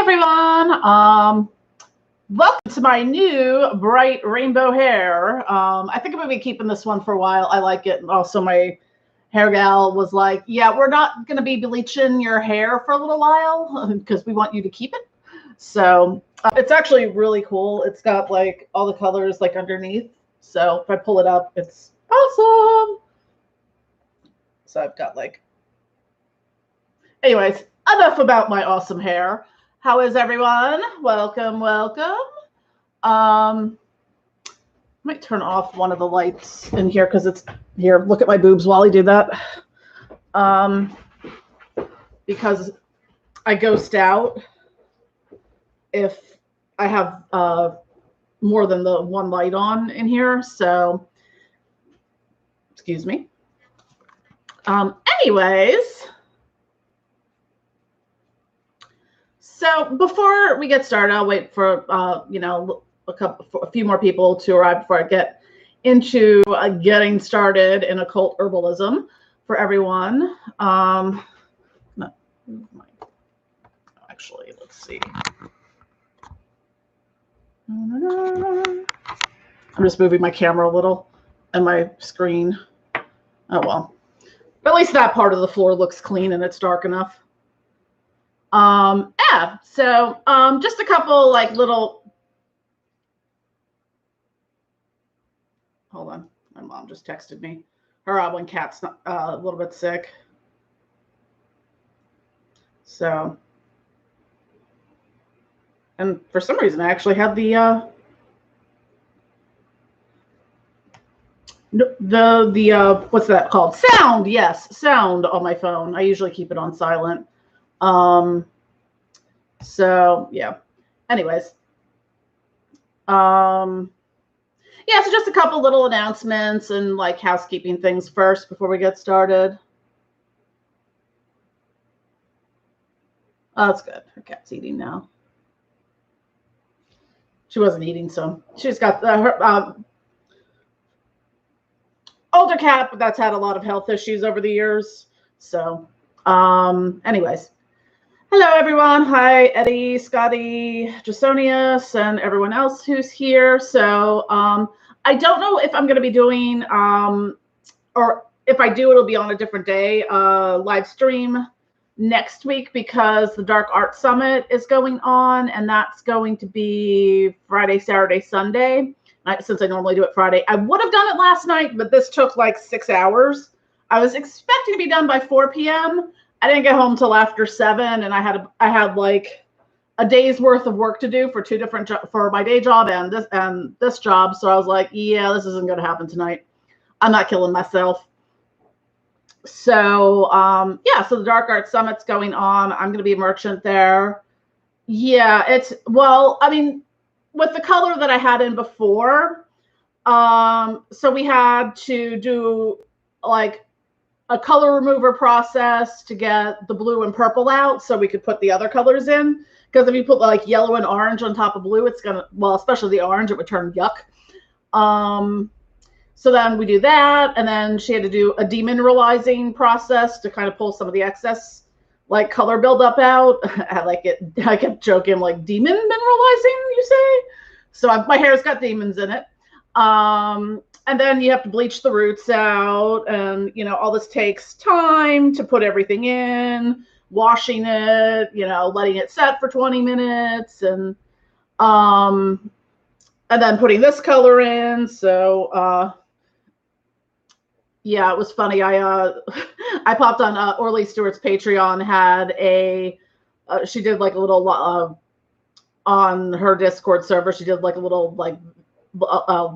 everyone. Welcome to my new bright rainbow hair. I think I'm going to be keeping this one for a while. I like it. And also my hair gal was like, yeah, we're not going to be bleaching your hair for a little while because we want you to keep it. So it's actually really cool. It's got like all the colors like underneath. So if I pull it up, it's awesome. So I've got like, anyways, enough about my awesome hair. How is everyone? Welcome, welcome. I might turn off one of the lights in here because it's here. Look at my boobs while I do that. Because I ghost out if I have more than the one light on in here. So, excuse me. Anyways. So before we get started, I'll wait for a few more people to arrive before I get into getting started in occult herbalism for everyone. Actually, let's see. I'm just moving my camera a little and my screen. Oh well, but at least that part of the floor looks clean and it's dark enough. Yeah, so just a couple like little, hold on, my mom just texted me. Her one cat's not, a little bit sick. So, and for some reason I actually had the what's that called? Sound, yes, sound on my phone. I usually keep it on silent. So yeah, anyways, yeah, so just a couple little announcements and like housekeeping things first before we get started. Oh, that's good. Her cat's eating now. She wasn't eating, so she's got her older cat, but that's had a lot of health issues over the years. So, anyways. Hello, everyone. Hi, Eddie, Scotty, Jasonius, and everyone else who's here. So I don't know if I'm going to be doing, or if I do, it'll be on a different day, live stream next week because the Dark Art Summit is going on, and that's going to be Friday, Saturday, Sunday. Since I normally do it Friday. I would have done it last night, but this took like 6 hours. I was expecting to be done by 4 p.m., I didn't get home till after 7, and I had like a day's worth of work to do for two different for my day job and this job. So I was like, yeah, this isn't going to happen tonight. I'm not killing myself. So yeah, so the Dark Art Summit's going on. I'm going to be a merchant there. Yeah, well, I mean, with the color that I had in before, so we had to do like a color remover process to get the blue and purple out so we could put the other colors in. Because if you put like yellow and orange on top of blue, it's going to, well, especially the orange, it would turn yuck. So then we do that. And then she had to do a demineralizing process to kind of pull some of the excess like color buildup out. I kept joking like demon mineralizing, you say? So my hair's got demons in it. And then you have to bleach the roots out, and all this takes time to put everything in, washing it, letting it set for 20 minutes, and then putting this color in. So yeah, it was funny. I popped on Orly Stewart's Patreon, had she did like a little on her Discord server. She did like a little like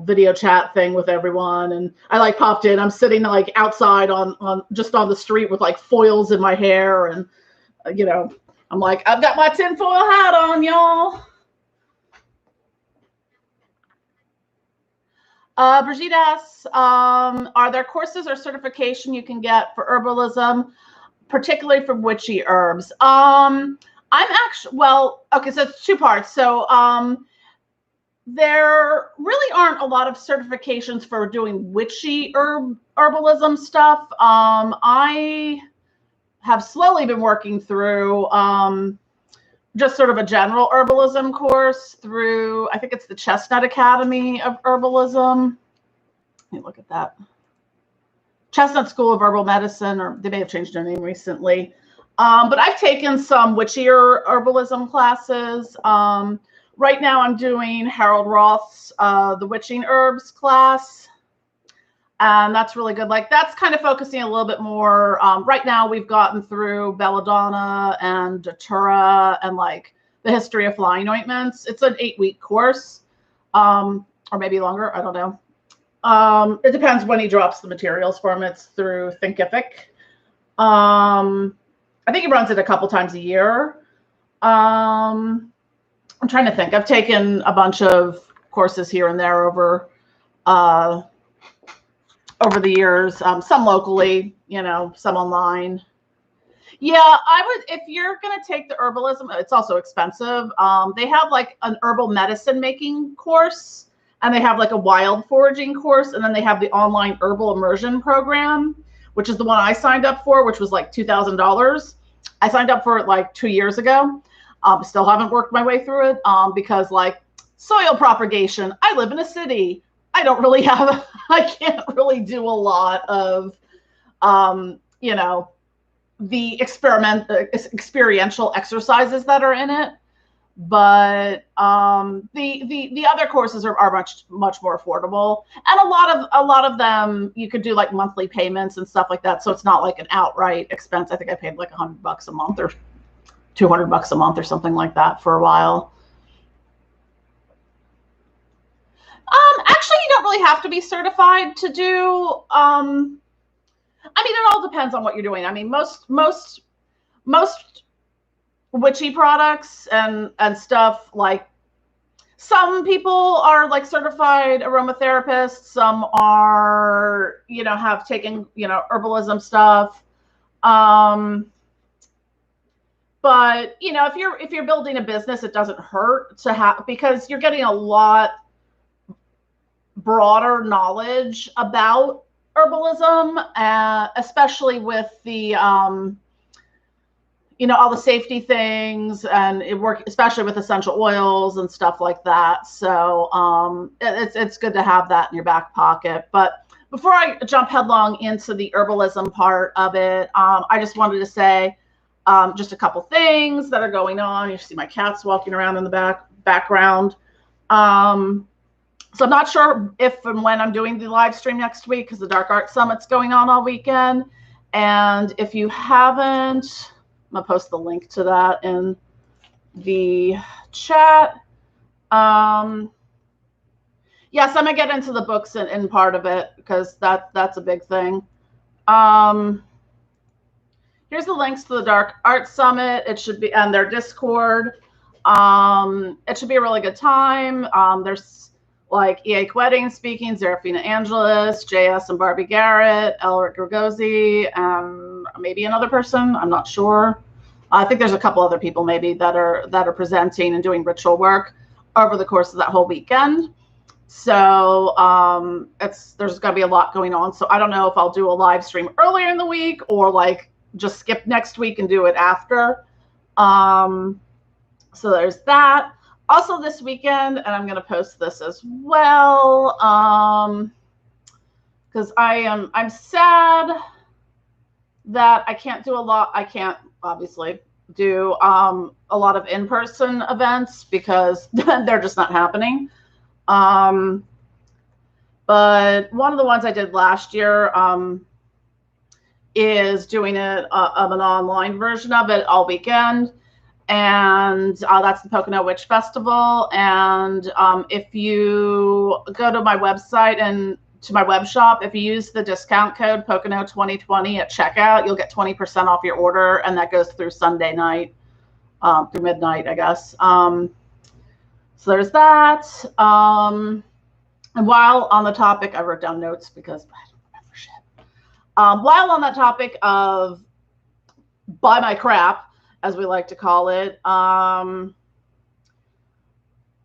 video chat thing with everyone, and I like popped in. I'm sitting like outside on just on the street with like foils in my hair, and I'm like, I've got my tinfoil hat on, y'all. Brigitte asks, are there courses or certification you can get for herbalism, particularly for witchy herbs? I'm actually, well, okay, so it's two parts. So there really aren't a lot of certifications for doing witchy herbalism stuff. I have slowly been working through just sort of a general herbalism course through, I think it's the Chestnut Academy of Herbalism. Let me look at that. Chestnut School of Herbal Medicine, or they may have changed their name recently. But I've taken some witchier herbalism classes. Right now I'm doing Harold Roth's The Witching Herbs class. And that's really good. Like, that's kind of focusing a little bit more. Right now we've gotten through Belladonna and Datura and like the history of flying ointments. It's an 8-week course, or maybe longer. I don't know. It depends when he drops the materials for him. It's through Thinkific. I think he runs it a couple times a year. I'm trying to think. I've taken a bunch of courses here and there over the years, some locally, you know, some online. Yeah, I would, if you're going to take the herbalism, it's also expensive. They have like an herbal medicine making course, and they have like a wild foraging course, and then they have the online herbal immersion program, which is the one I signed up for, which was like $2,000. I signed up for it like 2 years ago. Still haven't worked my way through it because like soil propagation, I live in a city. I don't really have, I can't really do a lot of, you know, the experiential exercises that are in it. But the other courses are much more affordable, and a lot of them you could do like monthly payments and stuff like that. So it's not like an outright expense. I think I paid like $100 a month or $200 a month or something like that for a while. Actually, you don't really have to be certified to do. I mean, it all depends on what you're doing. I mean, most witchy products and stuff, like some people are like certified aromatherapists, some are, you know, have taken, you know, herbalism stuff. But you know, if you're building a business, it doesn't hurt to have, because you're getting a lot broader knowledge about herbalism, especially with the you know, all the safety things, and it works especially with essential oils and stuff like that. So it's good to have that in your back pocket. But before I jump headlong into the herbalism part of it, I just wanted to say just a couple things that are going on. You see my cats walking around in the background. So I'm not sure if and when I'm doing the live stream next week, because the Dark Art Summit's going on all weekend. And if you haven't, I'm going to post the link to that in the chat. Yes, I'm going to get into the books in part of it, because that's a big thing. Here's the links to the Dark Art Summit. It should be on their Discord. It should be a really good time. There's like E.A. Quetting speaking, Serafina Angelis, J.S. and Barbie Garrett, Elric Ragosi, and maybe another person. I'm not sure. I think there's a couple other people maybe that are presenting and doing ritual work over the course of that whole weekend. So there's going to be a lot going on. So I don't know if I'll do a live stream earlier in the week or like just skip next week and do it after. So there's that. Also this weekend, and I'm going to post this as well, because I'm sad that I can't do a lot. I can't obviously do a lot of in-person events because they're just not happening. But one of the ones I did last year is doing an online version of it all weekend. And that's the Pocono Witch Festival. And if you go to my website and to my web shop, if you use the discount code Pocono 2020 at checkout, you'll get 20% off your order. And that goes through Sunday night, through midnight, I guess. So there's that. And while on the topic, I wrote down notes because I don't remember shit. While on that topic of buy my crap, as we like to call it, I'm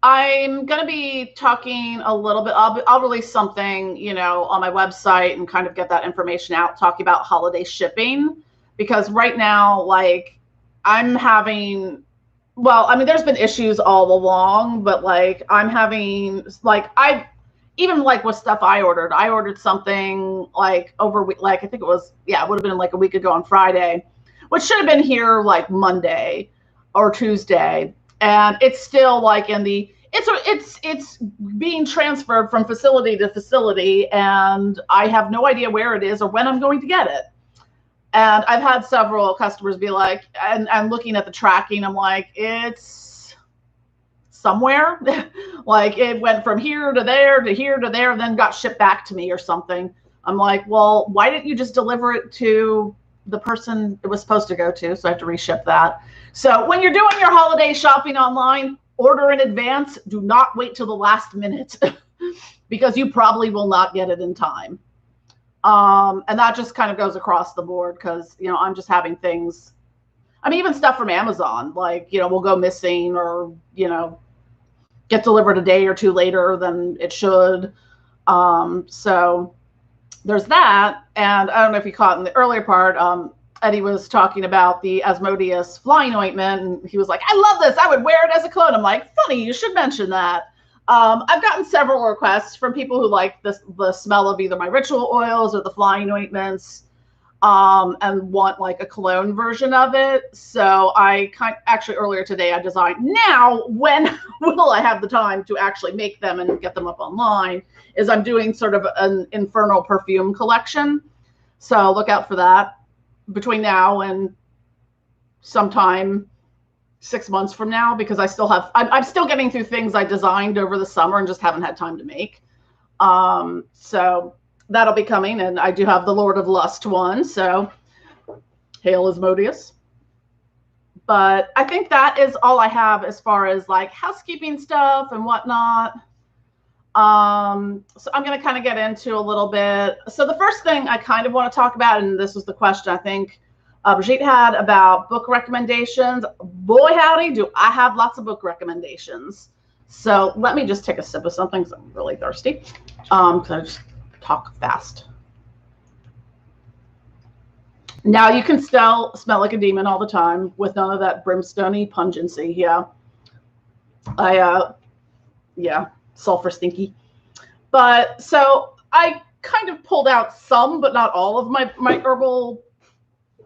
going to be talking a little bit. I'll release something, you know, on my website and kind of get that information out, talking about holiday shipping, because right now, like, I'm having well, I mean, there's been issues all along, but like I'm having like even like with stuff I ordered something like like I think it was, yeah, it would have been like a week ago on Friday, which should have been here like Monday or Tuesday, and it's still like in the it's being transferred from facility to facility, and I have no idea where it is or when I'm going to get it. And I've had several customers be like, and looking at the tracking, I'm like, it's somewhere. Like it went from here to there to here to there, and then got shipped back to me or something. I'm like, well, why didn't you just deliver it to the person it was supposed to go to? So I have to reship that. So when you're doing your holiday shopping online, order in advance. Do not wait till the last minute because you probably will not get it in time. And that just kind of goes across the board because, you know, I'm just having things. I mean, even stuff from Amazon, like, you know, will go missing or, you know, get delivered a day or two later than it should. So there's that. And I don't know if you caught in the earlier part, Eddie was talking about the Asmodeus flying ointment, and he was like, I love this. I would wear it as a clone. I'm like, funny, you should mention that. I've gotten several requests from people who like the smell of either my ritual oils or the flying ointments, and want like a cologne version of it. So actually earlier today I designed. Now, when will I have the time to actually make them and get them up online? Is I'm doing sort of an infernal perfume collection. So look out for that between now and sometime 6 months from now, because I still have, I'm still getting through things I designed over the summer and just haven't had time to make. So that'll be coming, and I do have the Lord of Lust one. So hail Asmodeus. But I think that is all I have as far as like housekeeping stuff and whatnot. So I'm going to kind of get into a little bit. So the first thing I kind of want to talk about, and this was the question I think Brigitte had about book recommendations. Boy, howdy, do I have lots of book recommendations. So let me just take a sip of something because I'm really thirsty. Because I just talk fast. Now you can smell like a demon all the time with none of that brimstone-y pungency. Yeah. Yeah, sulfur stinky. But so I kind of pulled out some, but not all of my herbal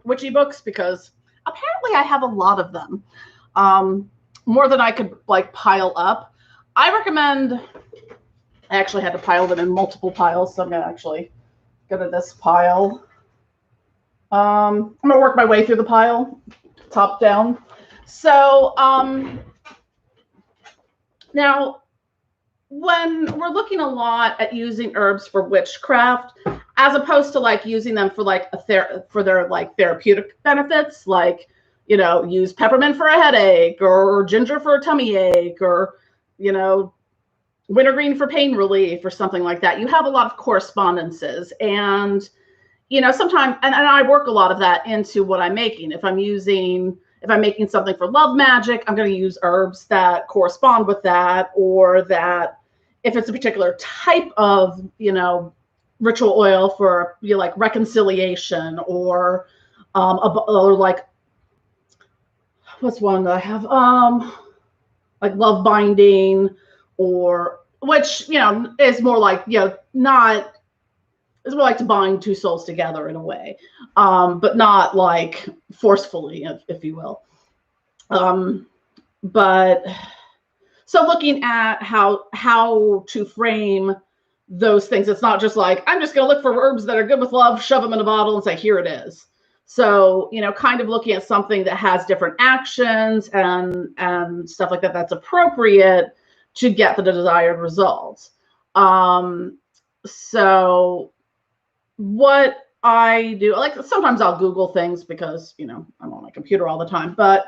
witchy books, because apparently I have a lot of them, more than I could like pile up. I recommend, I actually had to pile them in multiple piles, so I'm gonna actually go to this pile. I'm gonna work my way through the pile, top down. So now when we're looking a lot at using herbs for witchcraft, as opposed to like using them for like for their like therapeutic benefits, like, you know, use peppermint for a headache or ginger for a tummy ache, or, you know, wintergreen for pain relief or something like that. You have a lot of correspondences, and, you know, sometimes, and I work a lot of that into what I'm making. If I'm making something for love magic, I'm going to use herbs that correspond with that, or that if it's a particular type of, you know, ritual oil for, you know, like reconciliation, or like, what's one that I have, like love binding, or, which, you know, is more like, you know, it's more like to bind two souls together in a way, but not like forcefully, if you will. But so looking at how to frame those things, it's not just like, I'm just going to look for herbs that are good with love, shove them in a bottle and say, here it is. So, you know, kind of looking at something that has different actions and stuff like that, that's appropriate to get the desired results. So what I do, like, sometimes I'll Google things because, you know, I'm on my computer all the time, but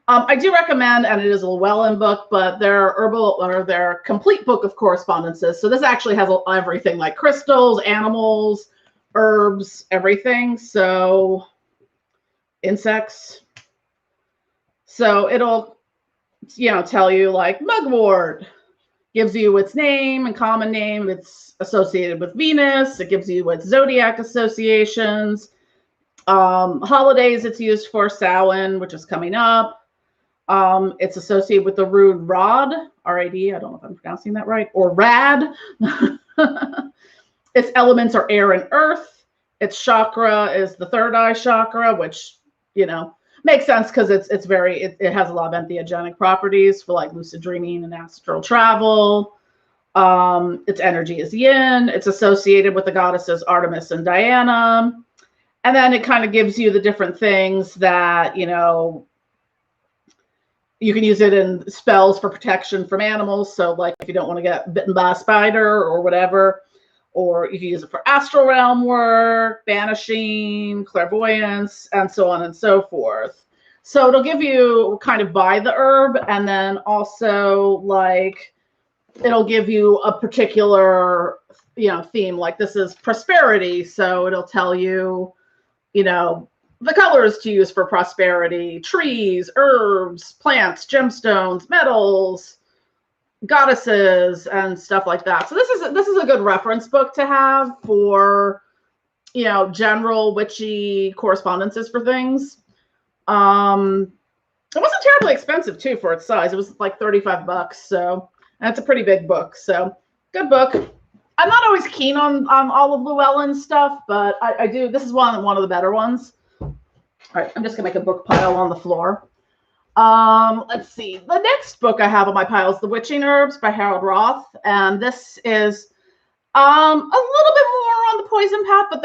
I do recommend, and it is a Llewellyn book, but their herbal, or their complete book of correspondences. So this actually has everything, like crystals, animals, herbs, everything. So insects. So it'll, you know, tell you like mugwort, gives you its name and common name. It's associated with Venus. It gives you its zodiac associations. Holidays it's used for, Samhain, which is coming up. It's associated with the rune Rad, R-A-D. I don't know if I'm pronouncing that right, or Rad. Its elements are air and earth. Its chakra is the third eye chakra, which, you know, makes sense because it has a lot of entheogenic properties for like lucid dreaming and astral travel. Its energy is yin. It's associated with the goddesses Artemis and Diana. And then it kind of gives you the different things that, you know, you can use it in spells for protection from animals. So like if you don't want to get bitten by a spider or whatever, or you can use it for astral realm work, banishing, clairvoyance, and so on and so forth. So it'll give you kind of by the herb, and then also like it'll give you a particular, you know, theme. Like this is prosperity, so it'll tell you, you know, the colors to use for prosperity: trees, herbs, plants, gemstones, metals, goddesses, and stuff like that. So this is a good reference book to have for, you know, general witchy correspondences for things. It wasn't terribly expensive too for its size. It was like $35. So that's a pretty big book. So good book. I'm not always keen on all of Llewellyn's stuff, but I do. This is one of the better ones. All right, I'm just gonna make a book pile on the floor. Let's see. The next book I have on my pile is The Witching Herbs by Harold Roth, and this is a little bit more on the poison path, but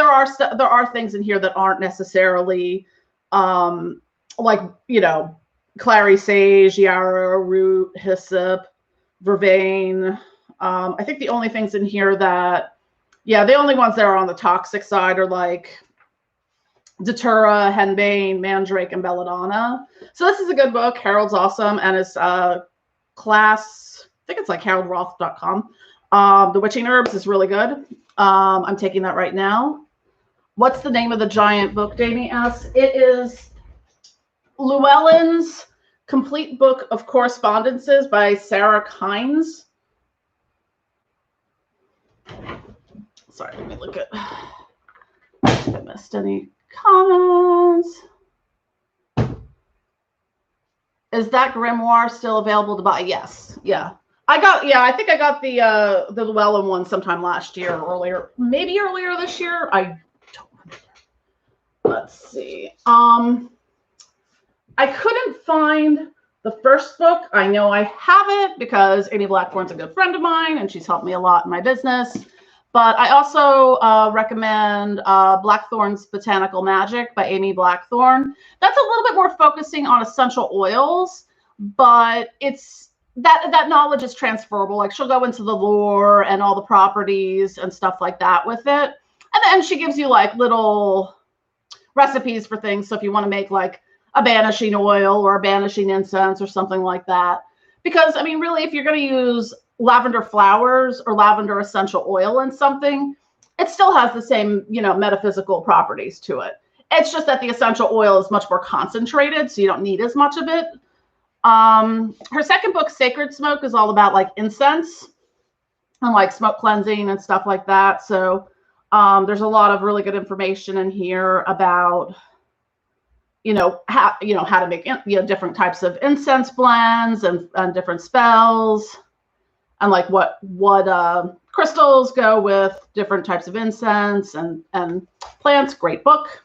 there are things in here that aren't necessarily like, you know, clary sage, yarrow root, hyssop, vervain. I think the only things in here that, the only ones that are on the toxic side are like datura, henbane, mandrake, and belladonna. So this is a good book. Harold's awesome, and it's class, I think it's like haroldroth.com. The Witching Herbs is really good. I'm taking that right now. What's the name of the giant book, Damie asks? It is Llewellyn's Complete Book of Correspondences by Sarah Kynes. Sorry, let me look at if I missed any comments. Is that grimoire still available to buy? Yes. Yeah. I think I got the Llewellyn one sometime last year or earlier, maybe earlier this year. I don't remember. Let's see. I couldn't find the first book. I know I have it because Amy Blackthorne's a good friend of mine and she's helped me a lot in my business. But I also recommend Blackthorne's Botanical Magic by Amy Blackthorne. That's a little bit more focusing on essential oils, but it's that knowledge is transferable. Like she'll go into the lore and all the properties and stuff like that with it. And then she gives you like little recipes for things. So if you want to make like a banishing oil or a banishing incense or something like that. Because I mean, really, if you're going to use lavender flowers or lavender essential oil in something, it still has the same, you know, metaphysical properties to it. It's just that the essential oil is much more concentrated, so you don't need as much of it. Her second book, Sacred Smoke, is all about like incense and like smoke cleansing and stuff like that. So there's a lot of really good information in here about, how to make, different types of incense blends and different spells. And like what crystals go with different types of incense and plants. Great book.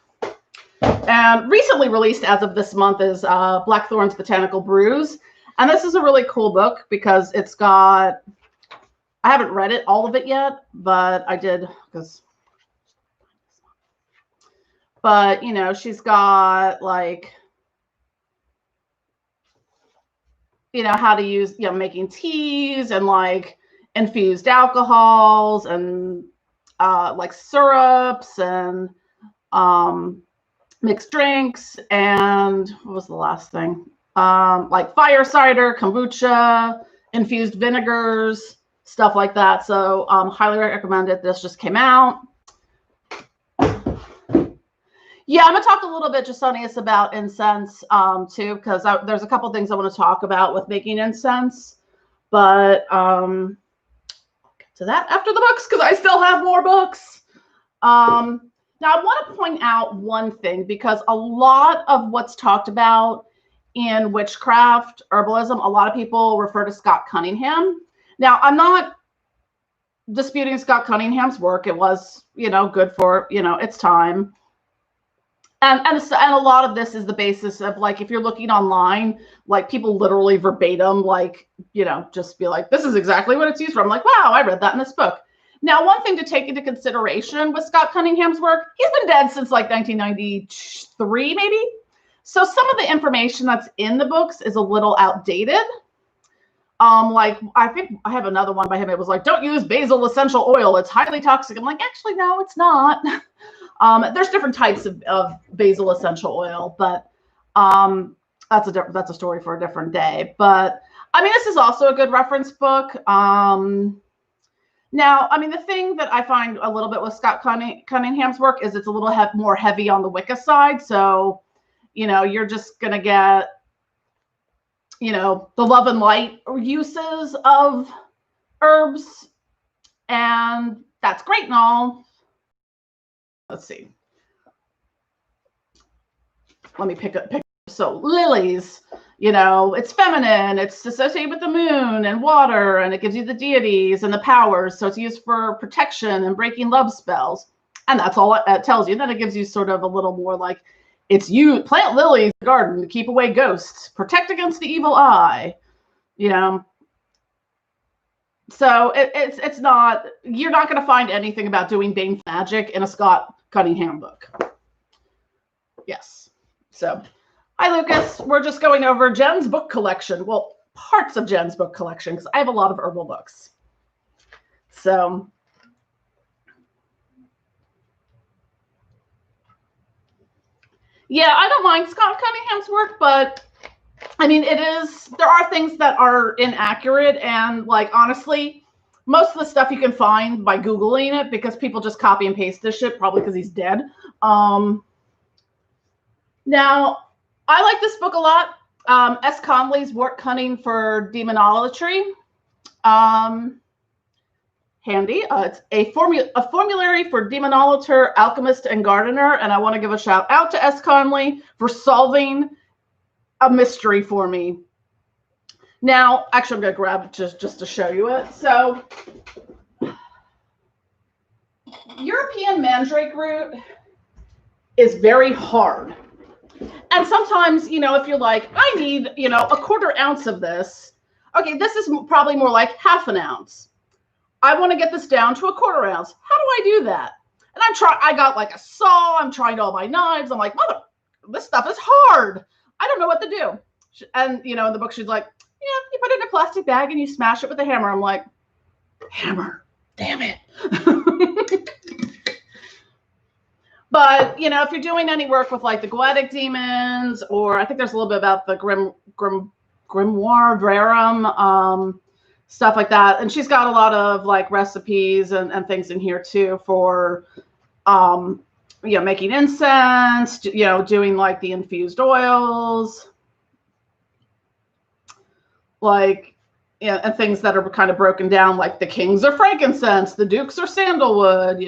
And recently released as of this month is Blackthorne's Botanical Brews. And this is a really cool book because it's got, I haven't read it, all of it yet, but I did but she's got like, how to use, making teas and like infused alcohols and like syrups and mixed drinks. And what was the last thing? Like fire cider, kombucha, infused vinegars, stuff like that. So highly recommend it. This just came out. Yeah, I'm going to talk a little bit, Jasonius, about incense too, because there's a couple things I want to talk about with making incense. But I'll get to that after the books because I still have more books. Now, I want to point out one thing because a lot of what's talked about in witchcraft, herbalism, a lot of people refer to Scott Cunningham. Now, I'm not disputing Scott Cunningham's work. It was, good for, its time. And a lot of this is the basis of, like, if you're looking online, like, people literally verbatim, like, just be like, this is exactly what it's used for. I'm like, wow, I read that in this book. Now, one thing to take into consideration with Scott Cunningham's work, he's been dead since like 1993, maybe. So some of the information that's in the books is a little outdated. Like, I think I have another one by him. It was like, don't use basil essential oil. It's highly toxic. I'm like, actually, no, it's not. There's different types of basil essential oil, but that's a story for a different day. But I mean, this is also a good reference book. Now, I mean, the thing that I find a little bit with Scott Cunningham's work is it's a little more heavy on the Wicca side. So, you're just going to get, the love and light uses of herbs. And that's great and all. Let's see. Let me pick up. So lilies, it's feminine. It's associated with the moon and water, and it gives you the deities and the powers. So it's used for protection and breaking love spells. And that's all it tells you. Then it gives you sort of a little more like, it's you plant lilies in the garden to keep away ghosts, protect against the evil eye, So it's not, you're not going to find anything about doing Bane magic in a Scott Cunningham book. Yes. So, hi, Lucas. We're just going over Jen's book collection. Well, parts of Jen's book collection, because I have a lot of herbal books. So, yeah, I don't mind Scott Cunningham's work, but I mean, there are things that are inaccurate. And like, honestly, most of the stuff you can find by Googling it, because people just copy and paste this shit, probably because he's dead. Now, I like this book a lot. S. Conley's Wort Cunning for Demonola Tree. Handy. It's a formulary for demonologer, alchemist, and gardener. And I want to give a shout out to S. Conley for solving a mystery for me. Now, actually, I'm going to grab just to show you it. So, European mandrake root is very hard. And sometimes, if you're like, I need, a 1/4 ounce of this. Okay, this is probably more like 1/2 ounce. I want to get this down to a 1/4 ounce. How do I do that? And I got like a saw. I'm trying all my knives. I'm like, mother, this stuff is hard. I don't know what to do. And, in the book, she's like, yeah, you put it in a plastic bag and you smash it with a hammer. I'm like, hammer, damn it. But, if you're doing any work with like the Goetic demons, or I think there's a little bit about the Grimoire Verum, stuff like that. And she's got a lot of like recipes and things in here too for, making incense, doing like the infused oils, like, and things that are kind of broken down, like the kings are frankincense, the dukes are sandalwood,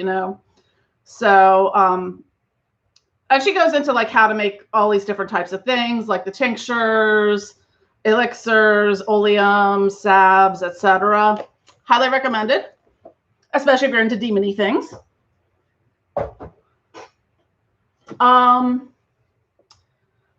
So, and she goes into like how to make all these different types of things, like the tinctures, elixirs, oleum, salves, etc. Highly recommended, especially if you're into demony things. The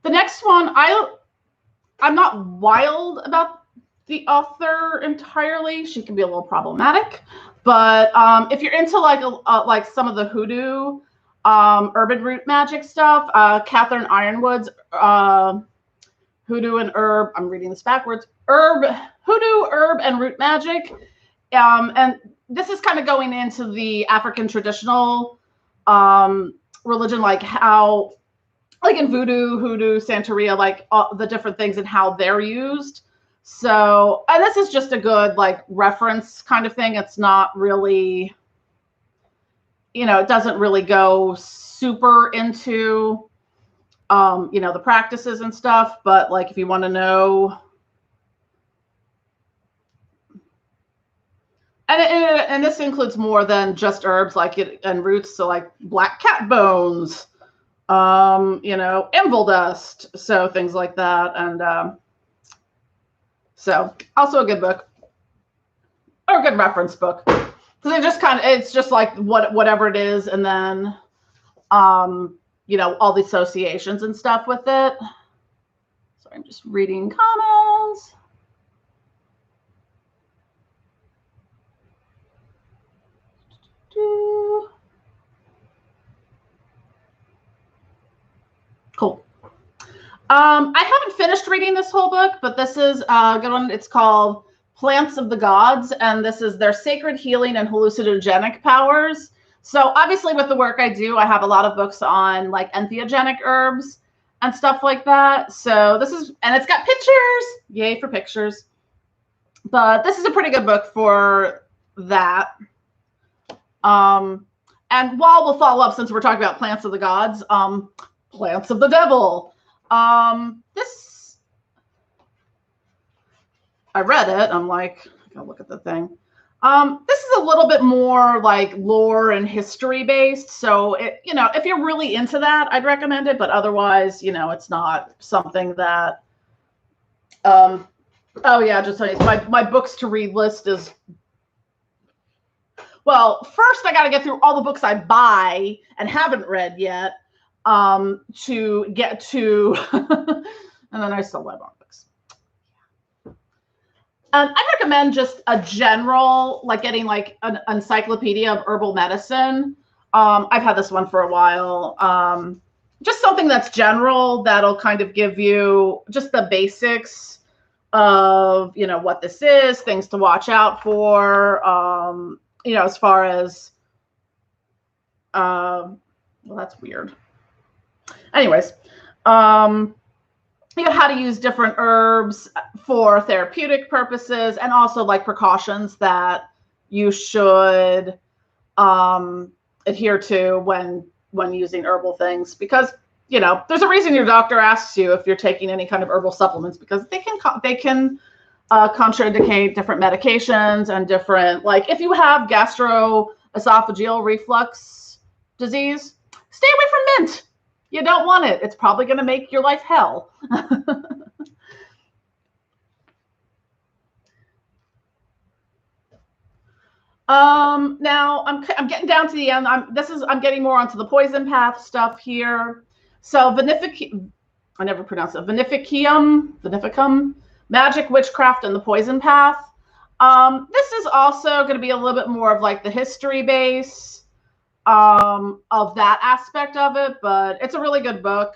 next one, I'm not wild about the author entirely. She can be a little problematic, but if you're into like some of the hoodoo, urban root magic stuff, Catherine Ironwood's Hoodoo and Herb. I'm reading this backwards. Hoodoo, herb, and root magic. And this is kind of going into the African traditional religion, like how, like in voodoo, hoodoo, Santeria, like the different things and how they're used. So, and this is just a good like reference kind of thing. It's not really, it doesn't really go super into, the practices and stuff. But like, if you want to know, and this includes more than just herbs, like and roots. So like black cat bones, you know, invul dust, so things like that. And so also a good book, or a good reference book, because it just kind of, it's just like whatever it is, and then you know, all the associations and stuff with it. Sorry, I'm just reading comments. Cool. I haven't finished reading this whole book, but this is a good one. It's called Plants of the Gods, and this is their sacred healing and hallucinogenic powers. So obviously with the work I do, I have a lot of books on like entheogenic herbs and stuff like that. So this is, and it's got pictures. Yay for pictures. But this is a pretty good book for that. And while we'll follow up, since we're talking about plants of the gods, plants of the devil. This, I read it. I'm like, I gotta look at the thing. This is a little bit more like lore and history based. So it, you know, if you're really into that, I'd recommend it. But otherwise, you know, it's not something that, oh yeah, just tell you, my books to read list is, well, first I got to get through all the books I buy and haven't read yet, to get to, and then I still buy more books. I recommend just a general, like getting like an encyclopedia of herbal medicine. I've had this one for a while. Just something that's general that'll kind of give you just the basics of, you know, what this is, things to watch out for, you know, as far as, well, that's weird. Anyways, you know, how to use different herbs for therapeutic purposes, and also like precautions that you should adhere to when using herbal things, because, you know, there's a reason your doctor asks you if you're taking any kind of herbal supplements, because they can contraindicate different medications and different, like if you have gastroesophageal reflux disease, stay away from mint. You don't want it. It's probably going to make your life hell. Now I'm getting down to the end. I'm getting more onto the poison path stuff here. So I never pronounce it. Veneficum, magic, witchcraft, and the poison path. This is also going to be a little bit more of like the history base of that aspect of it, but it's a really good book.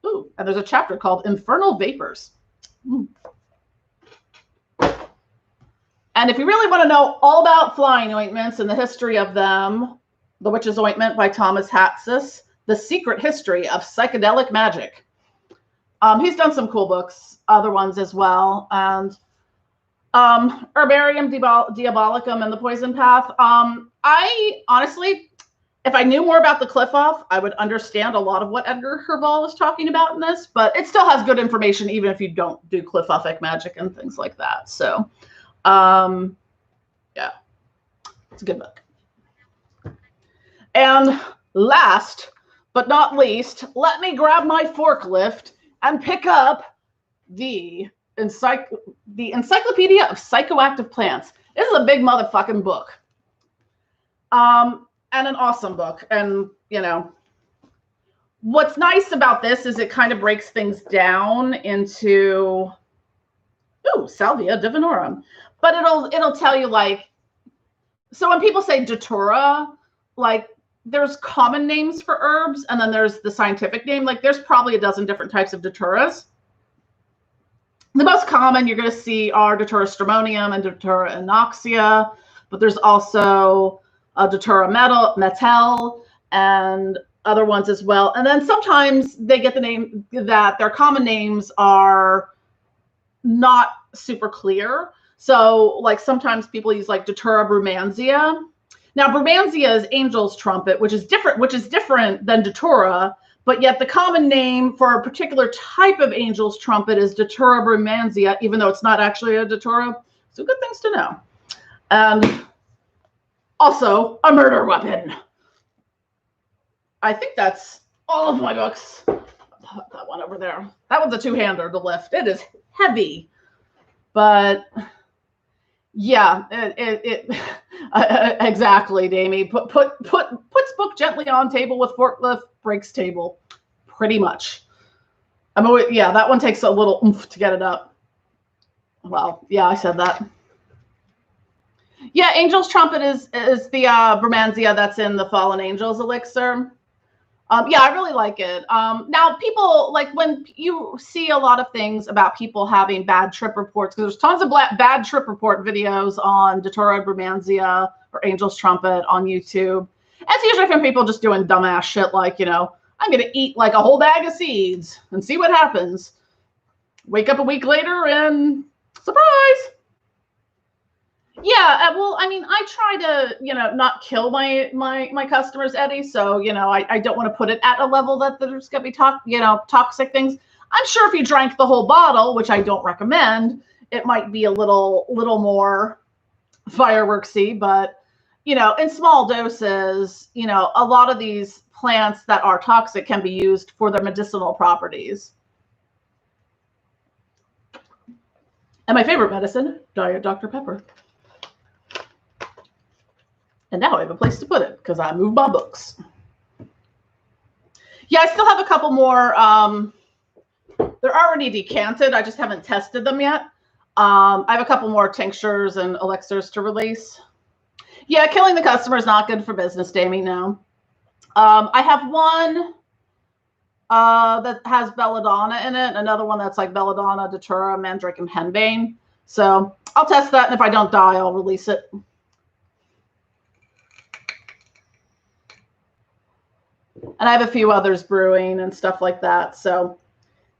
Ooh, and there's a chapter called Infernal Vapors. And if you really want to know all about flying ointments and the history of them, The Witch's Ointment by Thomas Hatsis, The Secret History of Psychedelic Magic. He's done some cool books, other ones as well. And Herbarium Diabolicum and the Poison Path. I honestly, if I knew more about the Cliff Off, I would understand a lot of what Edgar Herval is talking about in this, but it still has good information even if you don't do Cliff Offic magic and things like that. So, yeah, it's a good book. And last but not least, let me grab my forklift and pick up the Encyclopedia of Psychoactive Plants. This is a big motherfucking book. And an awesome book. And, you know, what's nice about this is it kind of breaks things down into, ooh, Salvia divinorum. But it'll tell you, like, so when people say datura, like, there's common names for herbs, and then there's the scientific name. Like, there's probably a dozen different types of daturas. The most common you're going to see are Datura stramonium and Datura inoxia, but there's also Datura metal and other ones as well. And then sometimes they get the name that their common names are not super clear. So like sometimes people use like Datura brumansia. Now brumansia is angel's trumpet, which is different than Datura, but yet the common name for a particular type of angel's trumpet is Datura brumansia, even though it's not actually a Datura. So good things to know. And also a murder weapon. I think that's all of my books. Put that one over there. That one's a two-hander to lift. It is heavy, but yeah, exactly, Damie. Puts book gently on table with forklift, breaks table, pretty much. Yeah, that one takes a little oomph to get it up. Well, yeah, I said that. Yeah, Angel's Trumpet is the Bermansia that's in the Fallen Angels elixir. Yeah, I really like it. Now, people, like when you see a lot of things about people having bad trip reports, because there's tons of bad trip report videos on Datura Bermansia or Angel's Trumpet on YouTube. And it's usually from people just doing dumbass shit like, you know, I'm going to eat like a whole bag of seeds and see what happens. Wake up a week later and surprise. Yeah, well, I mean, I try to, you know, not kill my customers, Eddie. So, you know, I don't want to put it at a level that there's going to be toxic things. I'm sure if you drank the whole bottle, which I don't recommend, it might be a little more fireworksy. But, you know, in small doses, you know, a lot of these plants that are toxic can be used for their medicinal properties. And my favorite medicine, Diet Dr. Pepper. And now I have a place to put it because I moved my books. Yeah, I still have a couple more. They're already decanted. I just haven't tested them yet. I have a couple more tinctures and elixirs to release. Yeah, killing the customer is not good for business, Damie, now. I have one that has belladonna in it. Another one that's like belladonna, datura, mandrake, and henbane. So I'll test that. And if I don't die, I'll release it. And I have a few others brewing and stuff like that. So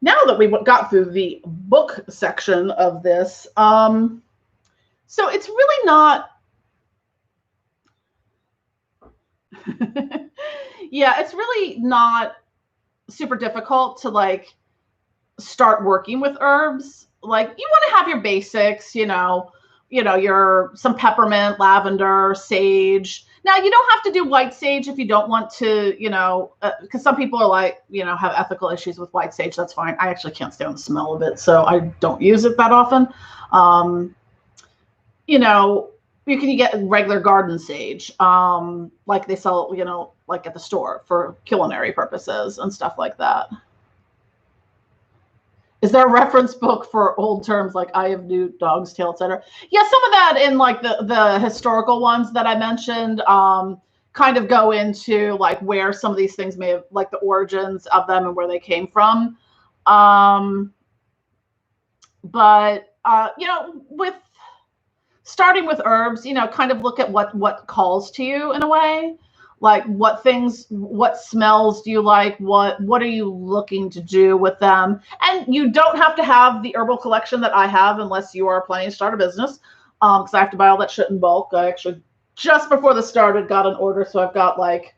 now that we got through the book section of this, so it's really not, yeah, it's really not super difficult to like start working with herbs. Like you want to have your basics, you know, some peppermint, lavender, sage. Now, you don't have to do white sage if you don't want to, you know, because some people are like, you know, have ethical issues with white sage. That's fine. I actually can't stand the smell of it, so I don't use it that often. You know, you can get regular garden sage, like they sell, you know, like at the store for culinary purposes and stuff like that. Is there a reference book for old terms like eye of newt, dog's tail, etc.? Yeah, some of that in like the historical ones that I mentioned kind of go into like where some of these things may have, like the origins of them and where they came from. But you know, with starting with herbs, you know, kind of look at what calls to you in a way. Like what smells do you like? What are you looking to do with them? And you don't have to have the herbal collection that I have unless you are planning to start a business. Because I have to buy all that shit in bulk. I actually, just before this started, got an order. So I've got like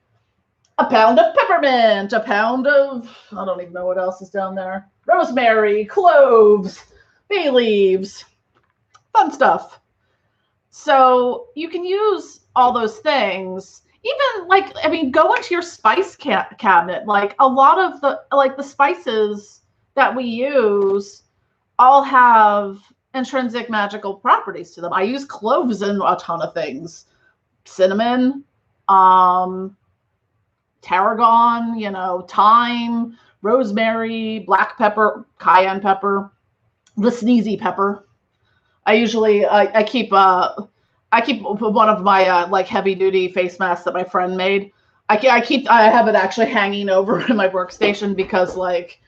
a pound of peppermint, a pound of, I don't even know what else is down there. Rosemary, cloves, bay leaves, fun stuff. So you can use all those things. Even like, I mean, go into your spice cabinet. Like a lot of the spices that we use all have intrinsic magical properties to them. I use cloves in a ton of things. Cinnamon, tarragon, you know, thyme, rosemary, black pepper, cayenne pepper, the sneezy pepper. I usually, I keep one of my like heavy duty face masks that my friend made. I have it actually hanging over in my workstation because like,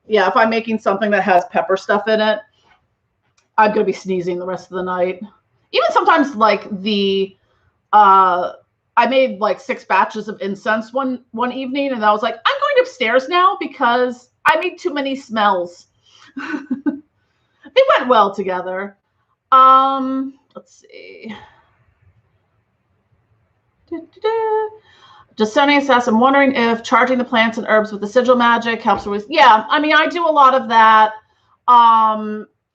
yeah, if I'm making something that has pepper stuff in it, I'm going to be sneezing the rest of the night. Even sometimes like I made like 6 batches of incense one evening and I was like, I'm going upstairs now because I made too many smells. They went well together. Let's see. Jasonia says, I'm wondering if charging the plants and herbs with the sigil magic helps with. Yeah, I mean, I do a lot of that.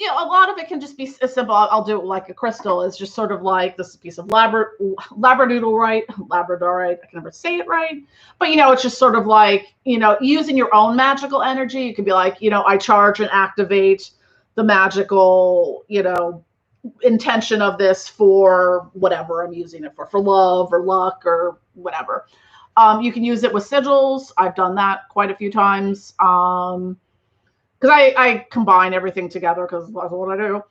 you know, a lot of it can just be as simple. I'll do it like a crystal. It's just sort of like this piece of labradorite. I can never say it right. But, you know, it's just sort of like, you know, using your own magical energy. You could be like, you know, I charge and activate the magical, you know, intention of this for whatever I'm using it for love or luck or whatever. You can use it with sigils. I've done that quite a few times. Because I combine everything together because that's what I do.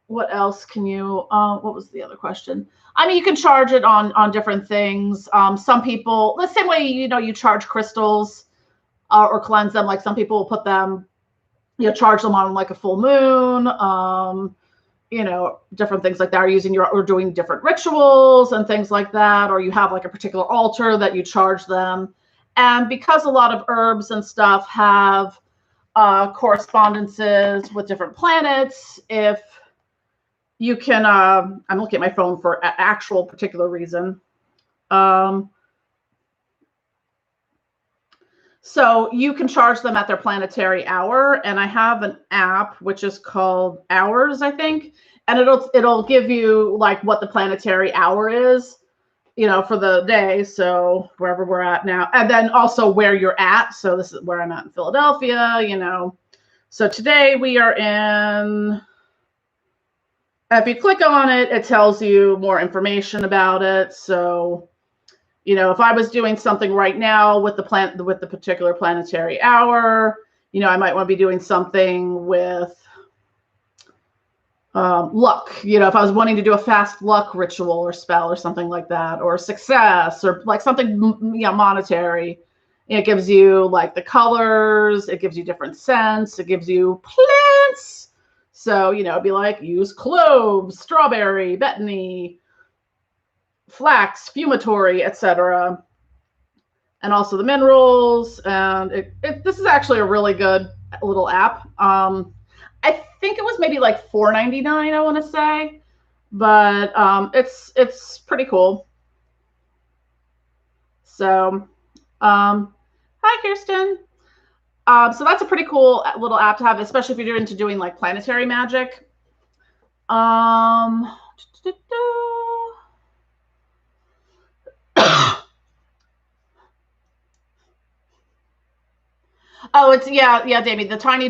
What else can you, what was the other question? I mean, you can charge it on different things. Some people, the same way, you know, you charge crystals or cleanse them. Like some people will put them, you know, charge them on like a full moon. You know, different things like that, or doing different rituals and things like that, or you have like a particular altar that you charge them. And because a lot of herbs and stuff have correspondences with different planets, if you can, I'm looking at my phone for an actual particular reason. So you can charge them at their planetary hour, and I have an app which is called Hours, I think, and it'll give you like what the planetary hour is, you know, for the day. So wherever we're at now, and then also where you're at. So this is where I'm at in Philadelphia, you know. So today we are in. If you click on it, it tells you more information about it. So, you know, if I was doing something right now with the particular planetary hour, you know, I might want to be doing something with luck. You know, if I was wanting to do a fast luck ritual or spell or something like that, or success, or like something, you know, monetary. It gives you like the colors. It gives you different scents. It gives you plants. So, you know, it'd be like use cloves, strawberry, betony, flax, fumitory, etc. And also the minerals. And this is actually a really good little app. I think it was maybe like $4.99, I want to say, but it's pretty cool. So, hi, Kirsten. So that's a pretty cool little app to have, especially if you're into doing like planetary magic. Oh, it's yeah, Davey. The tiny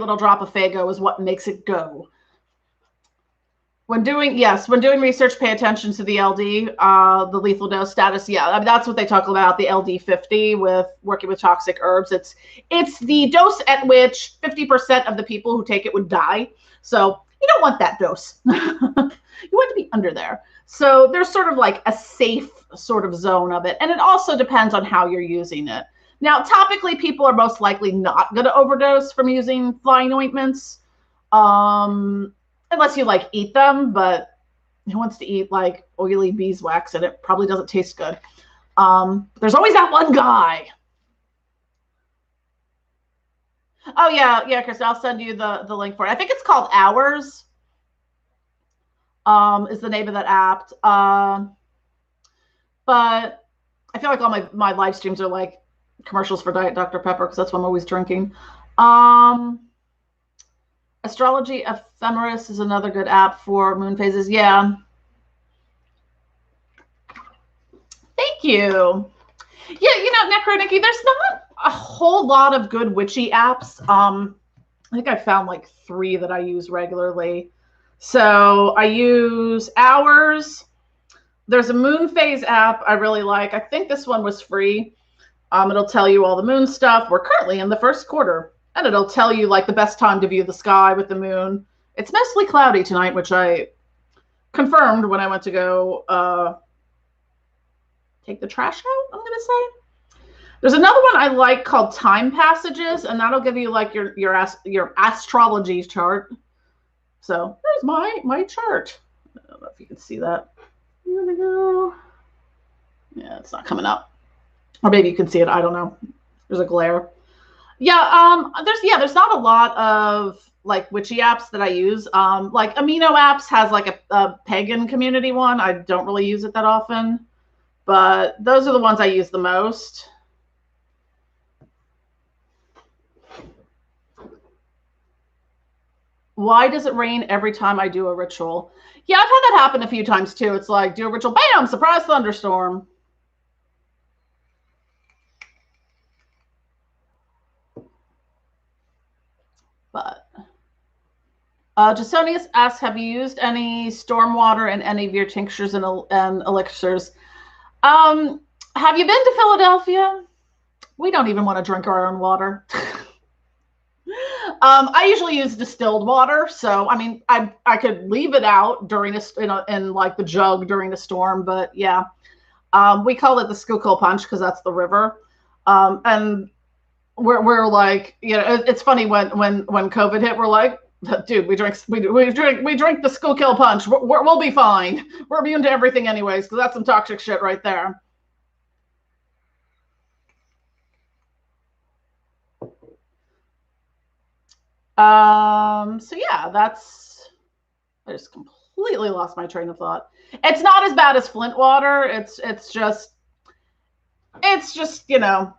little drop of Fago is what makes it go. When doing research, pay attention to the LD, the lethal dose status. Yeah, I mean, that's what they talk about, the LD 50 with working with toxic herbs. It's the dose at which 50% of the people who take it would die. So you don't want that dose. You want to be under there. So there's sort of like a safe sort of zone of it. And it also depends on how you're using it. Now, topically, people are most likely not going to overdose from using flying ointments. Unless you like eat them, but who wants to eat like oily beeswax and it probably doesn't taste good. There's always that one guy. Oh yeah, Kristen, I'll send you the link for it. I think it's called Hours. Is the name of that app. But I feel like all my live streams are like commercials for Diet Dr. Pepper because that's what I'm always drinking. Astrology Ephemeris is another good app for moon phases. Yeah. Thank you. Yeah, you know, Necronikki, there's not a whole lot of good witchy apps. I think I found like 3 that I use regularly. So I use Hours. There's a moon phase app I really like. I think this one was free. It'll tell you all the moon stuff. We're currently in the first quarter. And it'll tell you like the best time to view the sky with the moon. It's mostly cloudy tonight, which I confirmed when I went to go take the trash out, I'm going to say. There's another one I like called Time Passages, and that'll give you like your astrology chart. So there's my chart. I don't know if you can see that. Here we go. Yeah, it's not coming up. Or maybe you can see it. I don't know. There's a glare. Yeah, there's not a lot of like witchy apps that I use. Like Amino Apps has like a pagan community one. I don't really use it that often, but those are the ones I use the most. Why does it rain every time I do a ritual? Yeah, I've had that happen a few times too. It's like, do a ritual, bam, surprise thunderstorm. But Jasonius asks, have you used any stormwater in any of your tinctures and elixirs? Have you been to Philadelphia? We don't even want to drink our own water. I usually use distilled water, so I mean, I could leave it out during in like the jug during the storm, but yeah, we call it the Schuylkill Punch because that's the river, and we're like, you know, it's funny when COVID hit, we're like, dude, we drink the Schuylkill Punch, we'll be fine, we're immune to everything anyways because that's some toxic shit right there. So yeah, I just completely lost my train of thought. It's not as bad as Flint water. It's just, you know,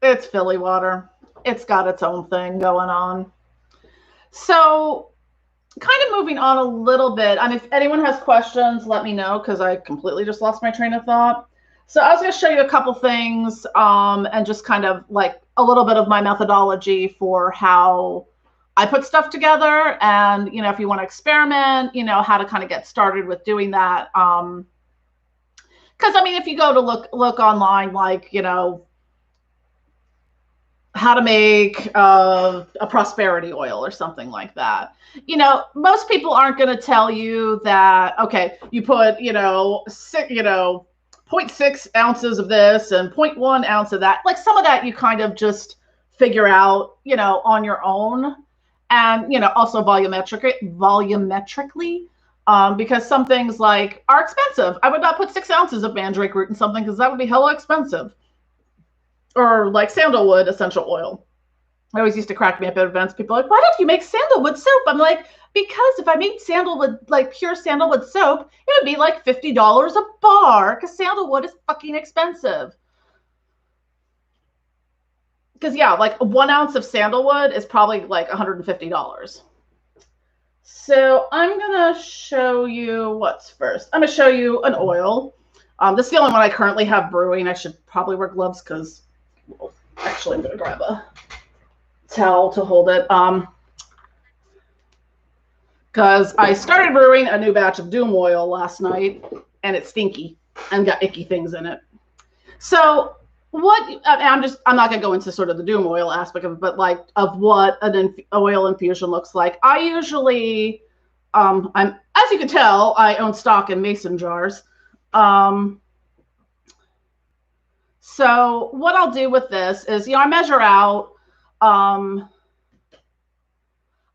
it's Philly water. It's got its own thing going on. So kind of moving on a little bit. I mean, if anyone has questions, let me know because I completely just lost my train of thought. So I was going to show you a couple things and just kind of like a little bit of my methodology for how I put stuff together. And, you know, if you want to experiment, you know, how to kind of get started with doing that. Because, I mean, if you go to look online, like, you know, how to make a prosperity oil or something like that. You know, most people aren't going to tell you that, okay, you put, you know, 0.6 ounces of this and 0.1 ounce of that. Like some of that you kind of just figure out, you know, on your own. And, you know, also volumetrically, because some things like are expensive. I would not put 6 ounces of mandrake root in something because that would be hella expensive. Or like sandalwood essential oil. I always used to crack me up at events. People are like, why don't you make sandalwood soap? I'm like, because if I made sandalwood, like pure sandalwood soap, it would be like $50 a bar because sandalwood is fucking expensive. Because yeah, like 1 ounce of sandalwood is probably like $150. So I'm going to show you what's first. I'm going to show you an oil. This is the only one I currently have brewing. I should probably wear gloves because, well, actually, I'm going to grab a towel to hold it. Because I started brewing a new batch of Doom oil last night, and it's stinky and got icky things in it. So I'm not going to go into sort of the Doom oil aspect of it, but like of what an oil infusion looks like. I usually, as you can tell, I own stock in mason jars. So what I'll do with this is, you know, I measure out,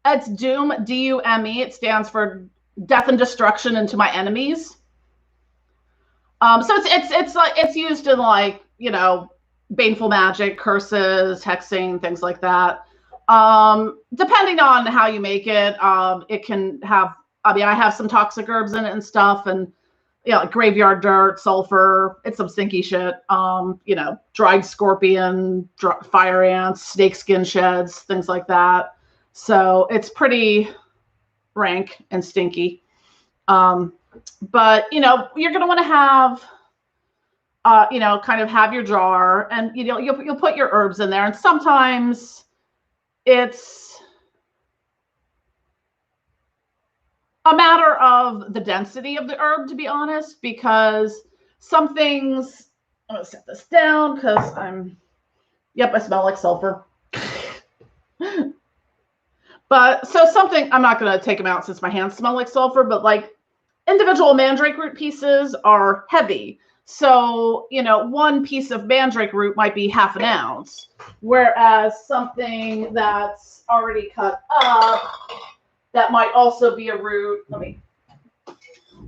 it's Doom, D-U-M-E. It stands for death and destruction into my enemies. So it's used in like, you know, baneful magic, curses, hexing, things like that. Depending on how you make it, it can have, I mean, I have some toxic herbs in it and stuff, and you know, like graveyard dirt, sulfur, it's some stinky shit. You know, dried scorpion, fire ants, snake skin sheds, things like that. So it's pretty rank and stinky. But, you know, you're going to want to have, you know, kind of have your jar, and, you know, you'll put your herbs in there. And sometimes it's a matter of the density of the herb, to be honest, because some things, I'm going to set this down because yep, I smell like sulfur. But so something, I'm not going to take them out since my hands smell like sulfur, but like individual mandrake root pieces are heavy. So, you know, one piece of mandrake root might be half an ounce, whereas something that's already cut up, that might also be a root,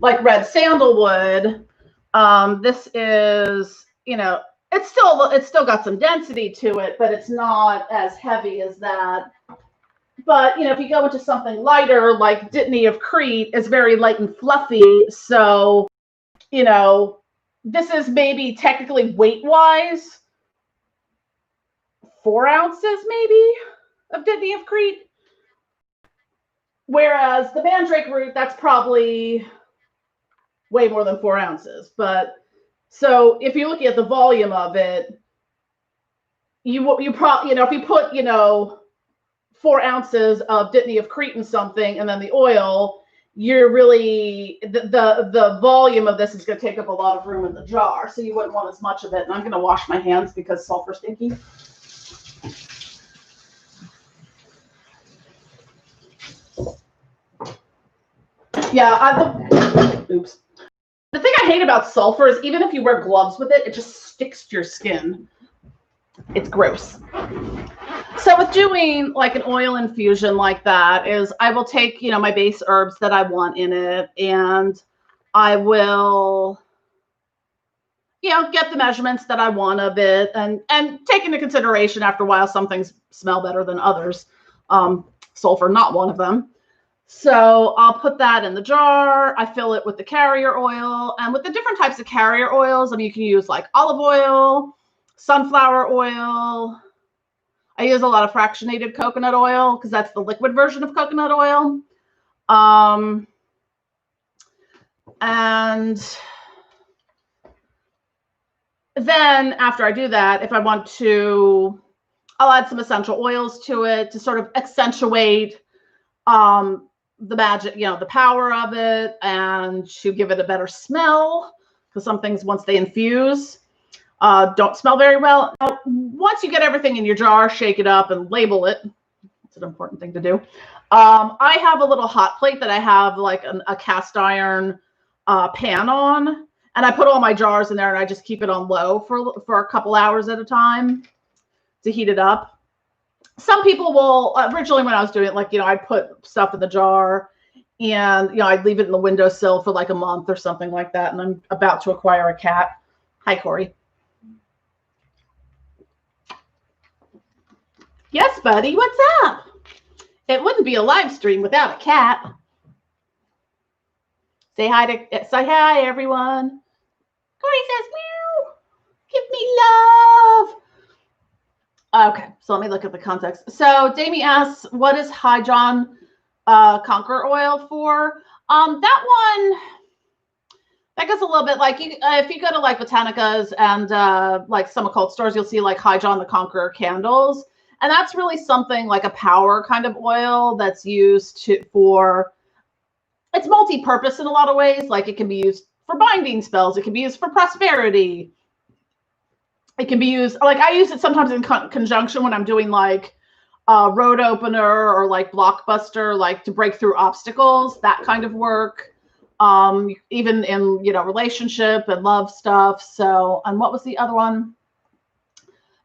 like red sandalwood. This is, you know, it's still got some density to it, but it's not as heavy as that. But, you know, if you go into something lighter, like Dittany of Crete, it's very light and fluffy. So, you know, this is maybe technically weight-wise 4 ounces, maybe. of dittany of Crete. Whereas the mandrake root, that's probably way more than 4 ounces. But so if you're looking at the volume of it, you probably, if you put, 4 ounces of dittany of Crete in something and then the oil, you're really, the volume of this is going to take up a lot of room in the jar. So you wouldn't want as much of it. And I'm going to wash my hands because sulfur stinky. Yeah, oops. The thing I hate about sulfur is even if you wear gloves with it, it just sticks to your skin. It's gross. So with doing like an oil infusion like that is I will take, my base herbs that I want in it, and I will, get the measurements that I want of it, and take into consideration after a while, some things smell better than others. Sulfur, not one of them. So I'll put that in the jar. I fill it with the carrier oil, and with the different types of carrier oils, you can use like olive oil, sunflower oil. I use a lot of fractionated coconut oil because that's the liquid version of coconut oil. And then after I do that, if I want to, I'll add some essential oils to it to sort of accentuate the magic, the power of it, and to give it a better smell, because some things, once they infuse, don't smell very well. Now, once you get everything in your jar, shake it up and label it. It's an important thing to do. I have a little hot plate that I have like a cast iron pan on, and I put all my jars in there, and I just keep it on low for a couple hours at a time to heat it up. Some people will, originally when I was doing it, I'd put stuff in the jar and, I'd leave it in the windowsill for like a month or something like that. And I'm about to acquire a cat. Hi, Corey. Yes, buddy. What's up? It wouldn't be a live stream without a cat. Say hi, everyone. Corey says, meow. Give me love. Okay, so let me look at the context. So Damie asks, what is High John Conqueror oil for? That one, that goes a little bit like, if you go to like Botanicas and like some occult stores, you'll see like High John the Conqueror candles. And that's really something like a power kind of oil that's used for, it's multi-purpose in a lot of ways. Like it can be used for binding spells. It can be used for prosperity. It can be used, like I use it sometimes in conjunction when I'm doing like a road opener or like blockbuster, like to break through obstacles, that kind of work. Even in, relationship and love stuff. So, and what was the other one?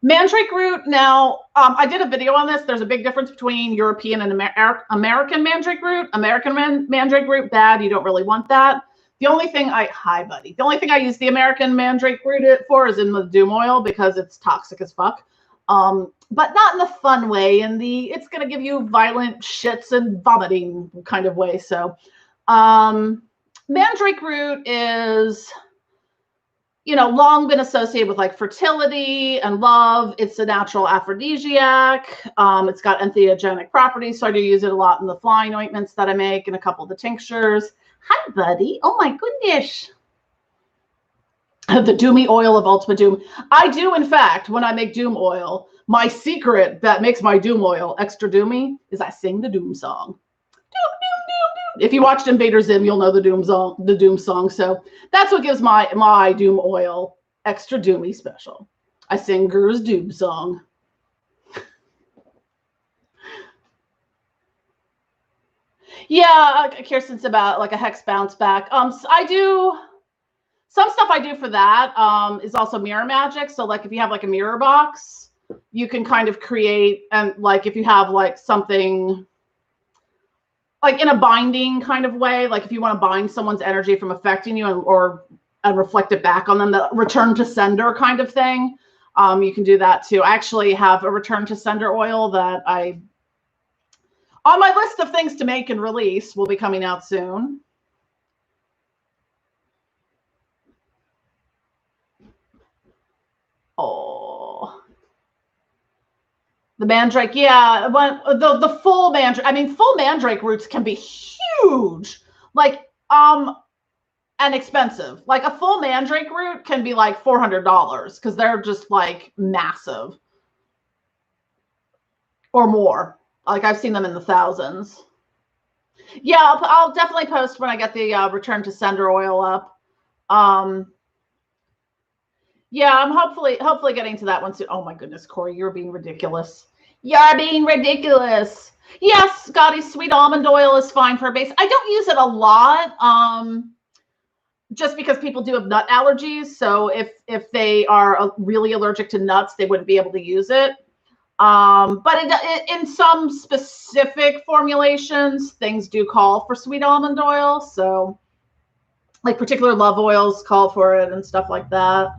Mandrake root. Now, I did a video on this. There's a big difference between European and American mandrake root. American mandrake root, bad. You don't really want that. The only thing hi buddy. The only thing I use the American mandrake root for is in the doom oil because it's toxic as fuck. But not in the fun way, in the it's gonna give you violent shits and vomiting kind of way. So mandrake root is, long been associated with like fertility and love. It's a natural aphrodisiac. It's got entheogenic properties. So I do use it a lot in the flying ointments that I make and a couple of the tinctures. Hi, buddy. Oh my goodness. The doomy oil of ultimate doom. I do, in fact, when I make doom oil, my secret that makes my doom oil extra doomy is I sing the doom song. Doom, doom, doom, doom. If you watched Invader Zim, you'll know the doom song. So that's what gives my doom oil extra doomy special. I sing Guru's doom song. Yeah, Kirsten's about like a hex bounce back. So I do some stuff I do for that is also mirror magic. So like if you have like a mirror box, you can kind of create, and like if you have like something like in a binding kind of way, like if you want to bind someone's energy from affecting you and reflect it back on them, the return to sender kind of thing, you can do that too. I actually have a return to sender oil that on my list of things to make and release, will be coming out soon. Oh. The mandrake, yeah. The full mandrake, I mean, full mandrake roots can be huge, like, and expensive. Like a full mandrake root can be like $400 because they're just like massive or more. Like I've seen them in the thousands. Yeah, I'll definitely post when I get the return to sender oil up. Yeah, I'm hopefully getting to that one soon. Oh my goodness, Corey, you're being ridiculous. You're being ridiculous. Yes, Scotty's sweet almond oil is fine for a base. I don't use it a lot, just because people do have nut allergies. So if they are really allergic to nuts, they wouldn't be able to use it. But in some specific formulations, things do call for sweet almond oil. So like particular love oils call for it and stuff like that.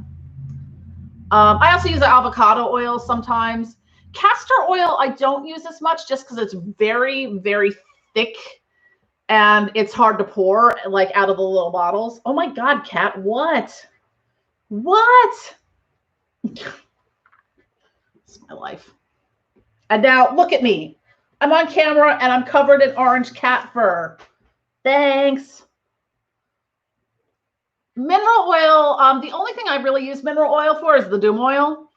I also use avocado oil sometimes. Castor oil, I don't use as much just because it's very, very thick and it's hard to pour like out of the little bottles. Oh my God, Kat, what? What? It's my life. And now look at me. I'm on camera and I'm covered in orange cat fur. Thanks. Mineral oil, the only thing I really use mineral oil for is the doom oil,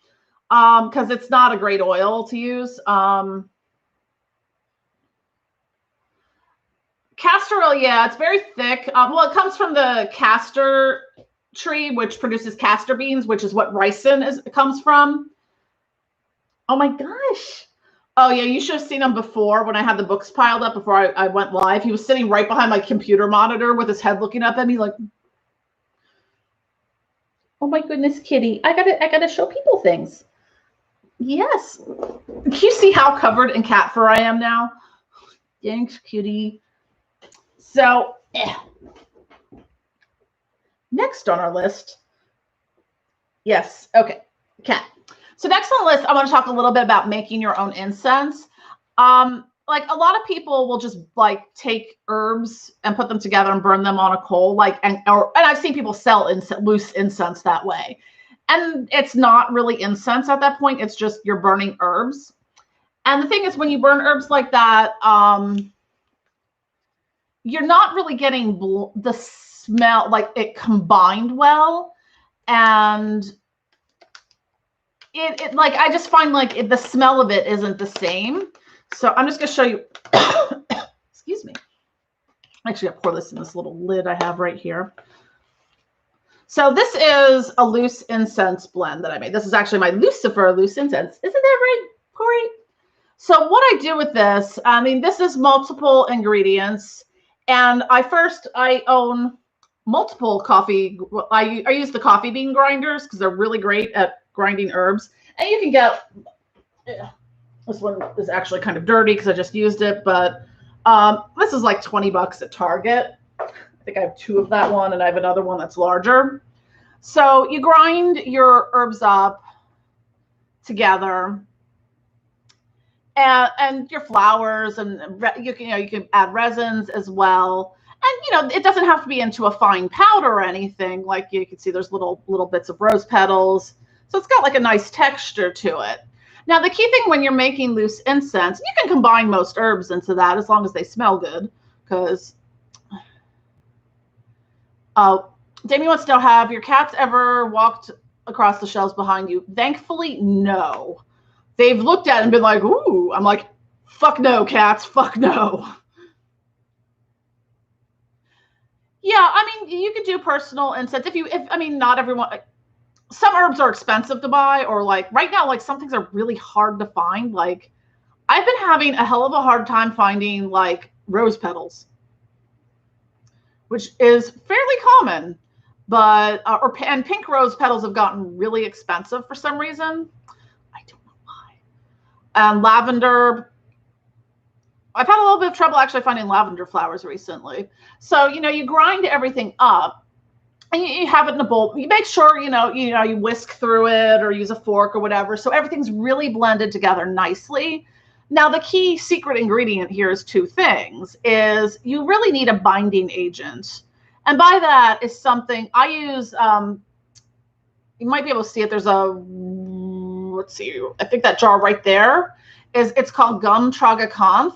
because it's not a great oil to use. Castor oil, yeah, it's very thick. Well, it comes from the castor tree, which produces castor beans, which is what ricin comes from. Oh my gosh. Oh yeah, you should have seen him before when I had the books piled up before I went live. He was sitting right behind my computer monitor with his head looking up at me like, oh my goodness, kitty. I gotta show people things. Yes. Can you see how covered in cat fur I am now? Thanks, kitty. So next on our list. Yes. Okay. Cat. So next on the list, I want to talk a little bit about making your own incense. Like a lot of people will just like take herbs and put them together and burn them on a coal, like, and I've seen people sell loose incense that way. And it's not really incense at that point. It's just you're burning herbs. And the thing is, when you burn herbs like that, you're not really getting the smell, like it combined well. And it like, I just find like the smell of it isn't the same. So I'm just going to show you, excuse me. Actually, I'll pour this in this little lid I have right here. So this is a loose incense blend that I made. This is actually my Lucifer loose incense. Isn't that right, Corey? So what I do with this, I mean, this is multiple ingredients. And I own multiple coffee. I use the coffee bean grinders because they're really great at grinding herbs. And you can get, this one is actually kind of dirty because I just used it, but this is like 20 bucks at Target. I think I have two of that one and I have another one that's larger. So you grind your herbs up together and your flowers, and you can add resins as well. And it doesn't have to be into a fine powder or anything. Like you can see there's little bits of rose petals. So it's got like a nice texture to it. Now, the key thing when you're making loose incense, you can combine most herbs into that as long as they smell good. Because, Damien wants to know, have your cats ever walked across the shelves behind you? Thankfully, no. They've looked at it and been like, ooh. I'm like, fuck no, cats, fuck no. Yeah, I mean, you could do personal incense. I mean, not everyone. Some herbs are expensive to buy, or like right now, like some things are really hard to find. Like I've been having a hell of a hard time finding like rose petals, which is fairly common, but and pink rose petals have gotten really expensive for some reason. I don't know why. And lavender, I've had a little bit of trouble actually finding lavender flowers recently. So you grind everything up. And you have it in a bowl. You make sure, you whisk through it or use a fork or whatever. So everything's really blended together nicely. Now, the key secret ingredient here is two things. Is you really need a binding agent. And by that is something I use. You might be able to see it. There's let's see, I think that jar right there it's called gum tragacanth.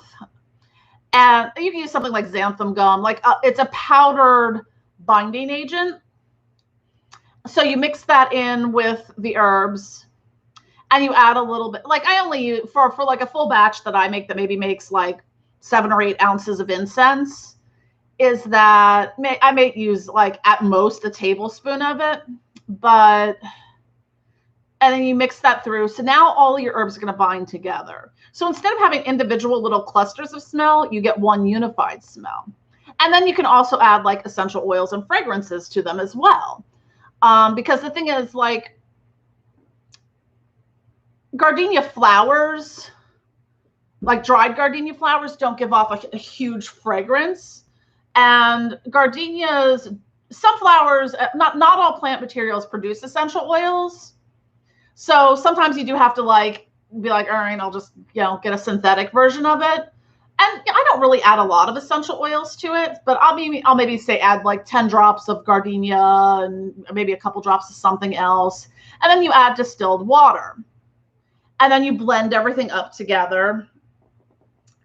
And you can use something like xanthan gum. Like it's a powdered binding agent. So you mix that in with the herbs and you add a little bit, like I only use for like a full batch that I make that maybe makes like 7 or 8 ounces of incense, is that I may use like at most a tablespoon of it, and then you mix that through. So now all of your herbs are going to bind together. So instead of having individual little clusters of smell, you get one unified smell. And then you can also add like essential oils and fragrances to them as well. Because the thing is, like, gardenia flowers, like dried gardenia flowers, don't give off a huge fragrance. And gardenias, some flowers, not all plant materials produce essential oils. So sometimes you do have to like be like, all right, I'll just, get a synthetic version of it. And I don't really add a lot of essential oils to it, but I'll maybe say add like 10 drops of gardenia and maybe a couple drops of something else. And then you add distilled water. And then you blend everything up together.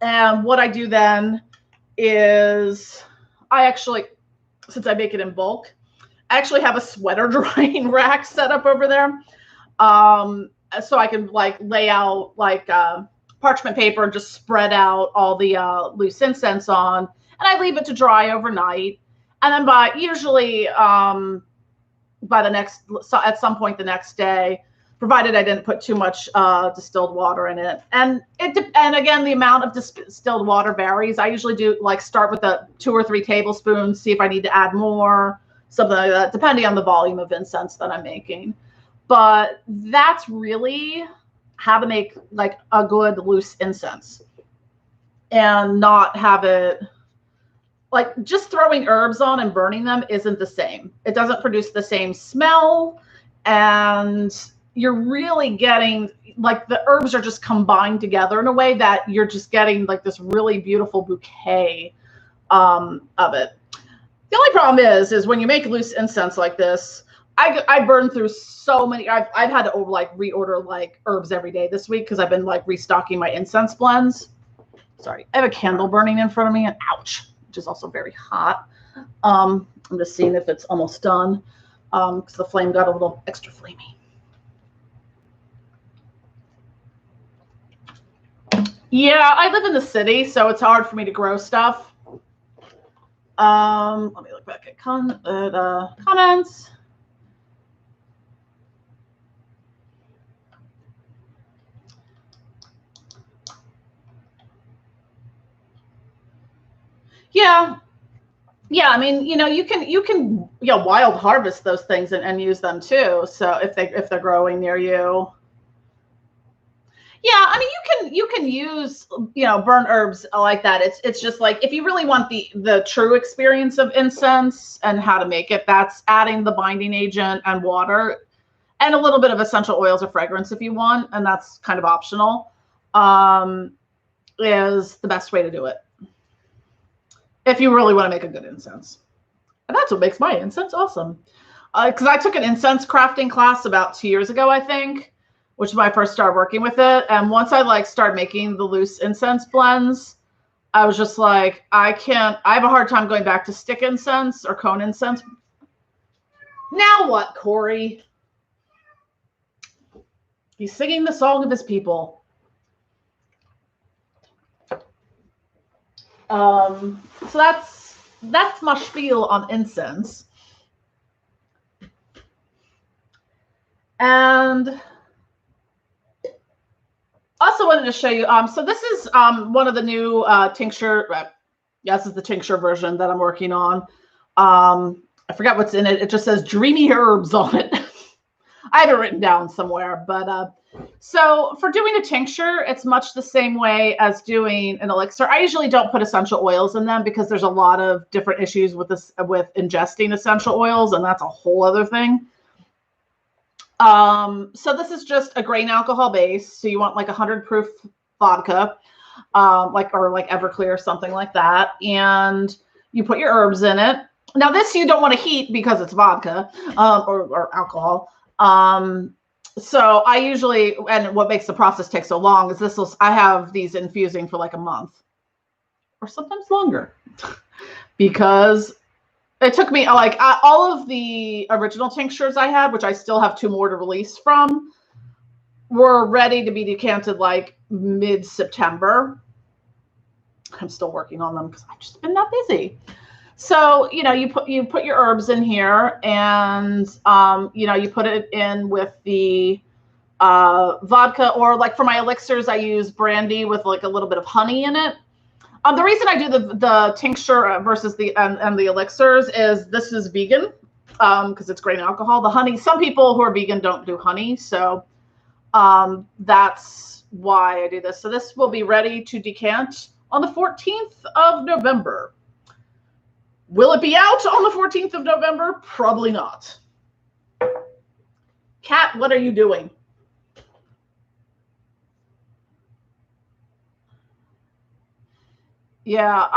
And what I do then is I actually, since I make it in bulk, I actually have a sweater drying rack set up over there. So I can like lay out like parchment paper and just spread out all the loose incense on, and I leave it to dry overnight. And then usually by at some point the next day, provided I didn't put too much distilled water in it. And again, the amount of distilled water varies. I usually do like start with 2 or 3 tablespoons, see if I need to add more, something like that, depending on the volume of incense that I'm making. But that's really how to make like a good loose incense and not have it like just throwing herbs on and burning them isn't the same. It doesn't produce the same smell, and you're really getting like the herbs are just combined together in a way that you're just getting like this really beautiful bouquet of it. The only problem is when you make loose incense like this, I burn through so many. I've had to reorder like herbs every day this week because I've been like restocking my incense blends. Sorry, I have a candle burning in front of me, and ouch, which is also very hot. I'm just seeing if it's almost done because the flame got a little extra flamey. Yeah, I live in the city, so it's hard for me to grow stuff. Let me look back at comments. Yeah. I mean, you can wild harvest those things and use them too. So if they're growing near you. Yeah, I mean, you can use, burn herbs like that. It's just like, if you really want the true experience of incense and how to make it, that's adding the binding agent and water and a little bit of essential oils or fragrance if you want. And that's kind of optional, is the best way to do it if you really want to make a good incense. And that's what makes my incense awesome. Because I took an incense crafting class about 2 years ago, I think, which is when I first started working with it. And once I started making the loose incense blends, I was just like, I have a hard time going back to stick incense or cone incense. Now what, Corey? He's singing the song of his people. So that's my spiel on incense. And also wanted to show you, so this is one of the new tincture, this is the tincture version that I'm working on. I forgot what's in it. It just says dreamy herbs on it. I have it written down somewhere, but so for doing a tincture, it's much the same way as doing an elixir. I usually don't put essential oils in them because there's a lot of different issues with ingesting essential oils, and that's a whole other thing. So this is just a grain alcohol base. So you want like 100 proof vodka, or like Everclear or something like that. And you put your herbs in it. Now this you don't want to heat because it's vodka, or alcohol. So I usually, and what makes the process take so long is I have these infusing for like a month or sometimes longer because it took me like all of the original tinctures I had, which I still have 2 more to release from, were ready to be decanted like mid-September. I'm still working on them because I've just been that busy. So, you know, you put your herbs in here, and you know, you put it in with the vodka, or like for my elixirs, I use brandy with like a little bit of honey in it. The reason I do the tincture versus the elixirs is this is vegan because it's grain alcohol. The honey, some people who are vegan don't do honey, so that's why I do this. So this will be ready to decant on the 14th of November. Will it be out on the 14th of November? Probably not. Kat, what are you doing? Yeah,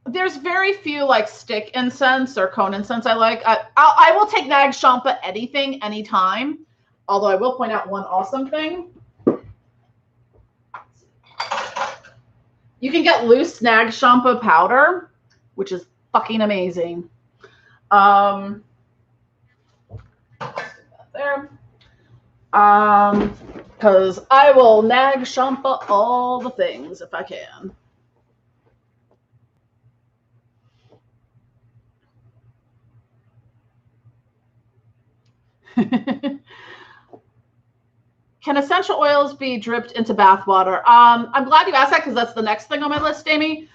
there's very few like stick incense or cone incense I like. I will take Nag Champa anything, anytime. Although I will point out one awesome thing. You can get loose Nag Champa powder, which is fucking amazing. There. Because I will Nag Champa all the things if I can. Can essential oils be dripped into bath water? I'm glad you asked that because that's the next thing on my list, Amy.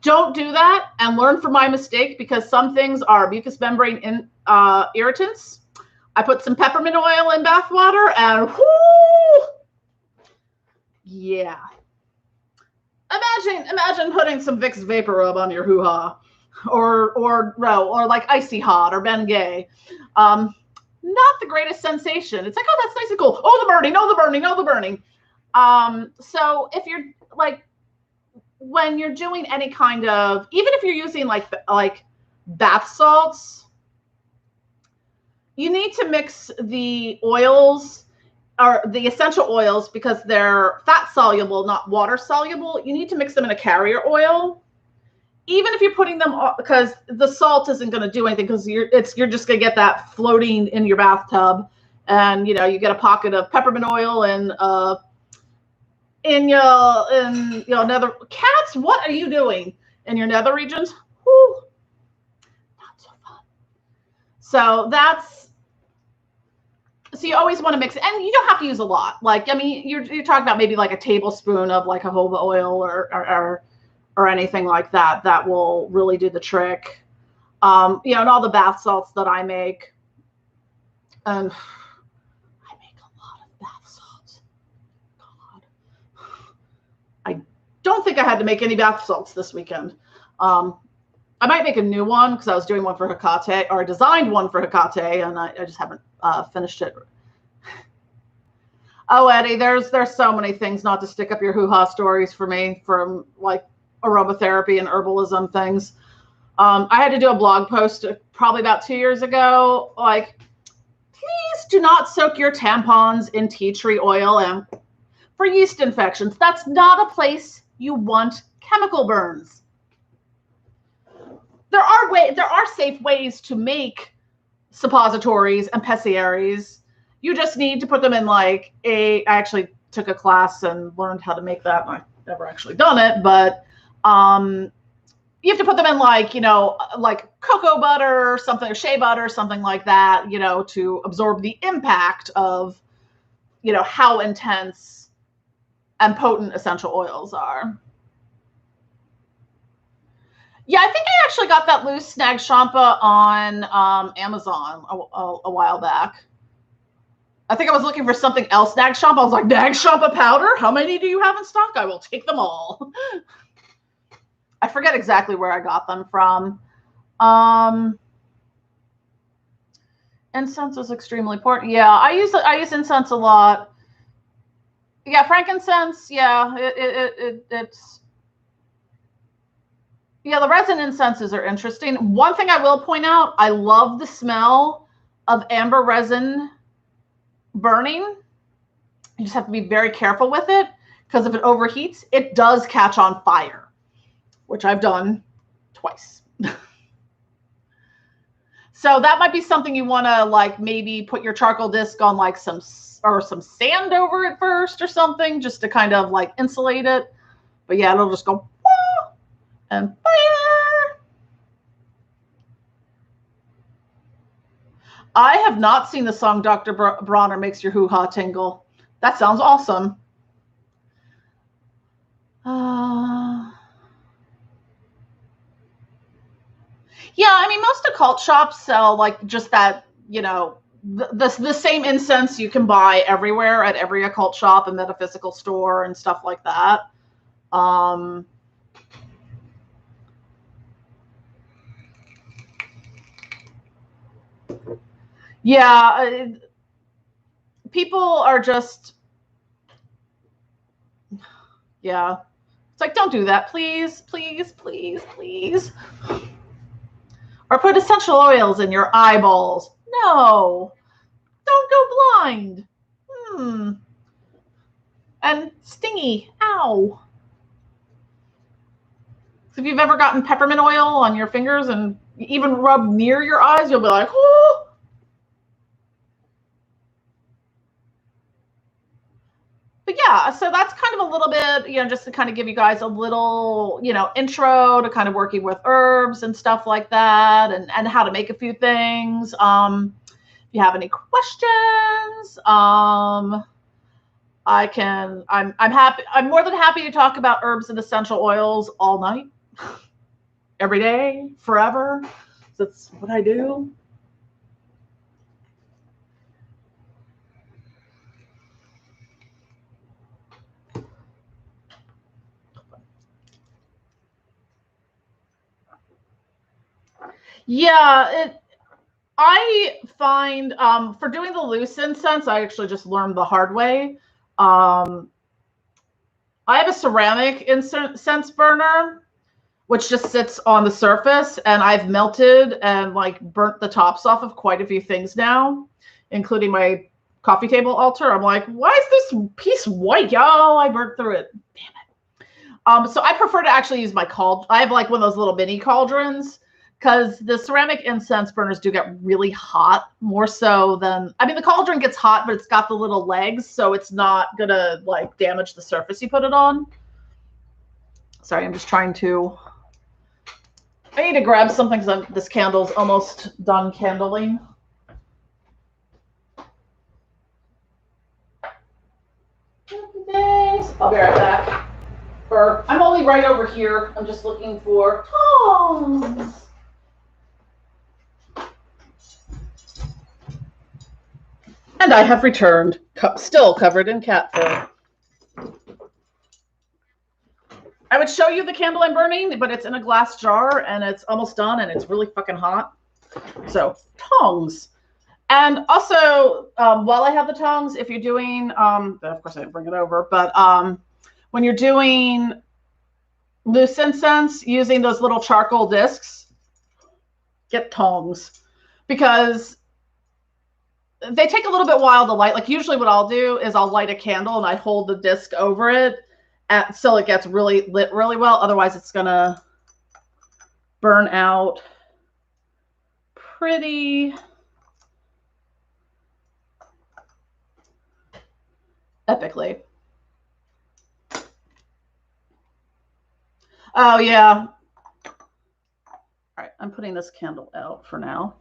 Don't do that and learn from my mistake, because some things are mucous membrane irritants. I put some peppermint oil in bath water and whoo, yeah. Imagine putting some Vicks Vapor Rub on your hoo-ha, or like Icy Hot or Bengay. Not the greatest sensation. It's like, oh, that's nice and cool. Oh, the burning, oh, the burning, oh, the burning. So if you're like, when you're doing any kind of, even if you're using like bath salts, you need to mix the oils or the essential oils, because they're fat soluble, not water soluble. You need to mix them in a carrier oil. Even if you're putting them on, because the salt isn't going to do anything, because you're just going to get that floating in your bathtub, and you know, you get a pocket of peppermint oil and in your nether. Cats, what are you doing in your nether regions? Whew. Not so fun. So so you always want to mix it, and you don't have to use a lot. Like, I mean, you're talking about maybe like a tablespoon of like jojoba oil or anything like that. That will really do the trick. You know, and all the bath salts that I make, and I make a lot of bath salts. God, I don't think I had to make any bath salts this weekend. I might make a new one because I was doing one for Hecate, or I designed one for Hecate, and I just haven't finished it. Oh, Eddie, there's so many things not to stick up your hoo-ha stories for me, from like aromatherapy and herbalism things. I had to do a blog post probably about 2 years ago, like, please do not soak your tampons in tea tree oil and for yeast infections. That's not a place you want chemical burns. There are safe ways to make suppositories and pessaries. You just need to put them in like I actually took a class and learned how to make that. I've never actually done it, but you have to put them in like, you know, like cocoa butter or something, or shea butter, something like that, you know, to absorb the impact of, you know, how intense and potent essential oils are. Yeah, I think I actually got that loose Nag Champa on Amazon a while back. I think I was looking for something else Nag Champa. I was like, Nag Champa powder? How many do you have in stock? I will take them all. I forget exactly where I got them from. Incense is extremely important. Yeah, I use incense a lot. Yeah, frankincense. Yeah, it's. Yeah, the resin incenses are interesting. One thing I will point out, I love the smell of amber resin burning, you just have to be very careful with it, because if it overheats, it does catch on fire, which I've done twice. So that might be something you want to like maybe put your charcoal disc on like some sand over it first or something, just to kind of like insulate it. But yeah, it'll just go and fire. I have not seen the song Dr. Bronner Makes Your Hoo-Ha Tingle. That sounds awesome. Yeah, I mean, most occult shops sell like just that, you know, the same incense you can buy everywhere at every occult shop and metaphysical store and stuff like that. Yeah, people are just, yeah. It's like, don't do that, please, please, please, please. Or put essential oils in your eyeballs. No, don't go blind. And stingy, ow. So if you've ever gotten peppermint oil on your fingers and even rub near your eyes, you'll be like, oh. But yeah, so that's kind of a little bit, you know, just to kind of give you guys a little, you know, intro to kind of working with herbs and stuff like that, and how to make a few things. If you have any questions, I'm more than happy to talk about herbs and essential oils all night, every day, forever. That's what I do. Yeah, I find for doing the loose incense, I actually just learned the hard way. I have a ceramic incense burner, which just sits on the surface, and I've melted and like burnt the tops off of quite a few things now, including my coffee table altar. I'm like, why is this piece white? Yo, I burnt through it. Damn it. So I prefer to actually use my cauldron. I have like one of those little mini cauldrons, because the ceramic incense burners do get really hot, more so than, I mean, the cauldron gets hot, but it's got the little legs, so it's not gonna like damage the surface you put it on. Sorry, I'm just trying to, I need to grab something because this candle's almost done candling. I'll be right back. Or I'm only right over here. I'm just looking for tongs. And I have returned, still covered in cat fur. I would show you the candle I'm burning, but it's in a glass jar and it's almost done and it's really fucking hot. So tongs. And also, while I have the tongs, if you're doing, of course I didn't bring it over, but when you're doing loose incense using those little charcoal discs, get tongs, because they take a little bit while to light. Like usually what I'll do is I'll light a candle and I hold the disc over it so it gets really lit really well. Otherwise it's going to burn out pretty epically. Oh, yeah. All right, I'm putting this candle out for now.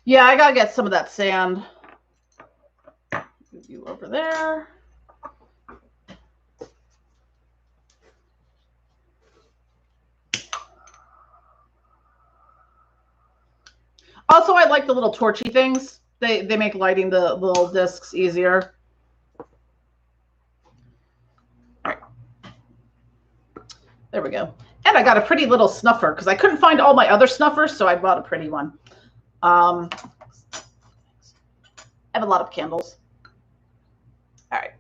Yeah, I got to get some of that sand. Move you over there. Also, I like the little torchy things. They make lighting the little discs easier. All right. There we go. And I got a pretty little snuffer because I couldn't find all my other snuffers, so I bought a pretty one. I have a lot of candles. All right.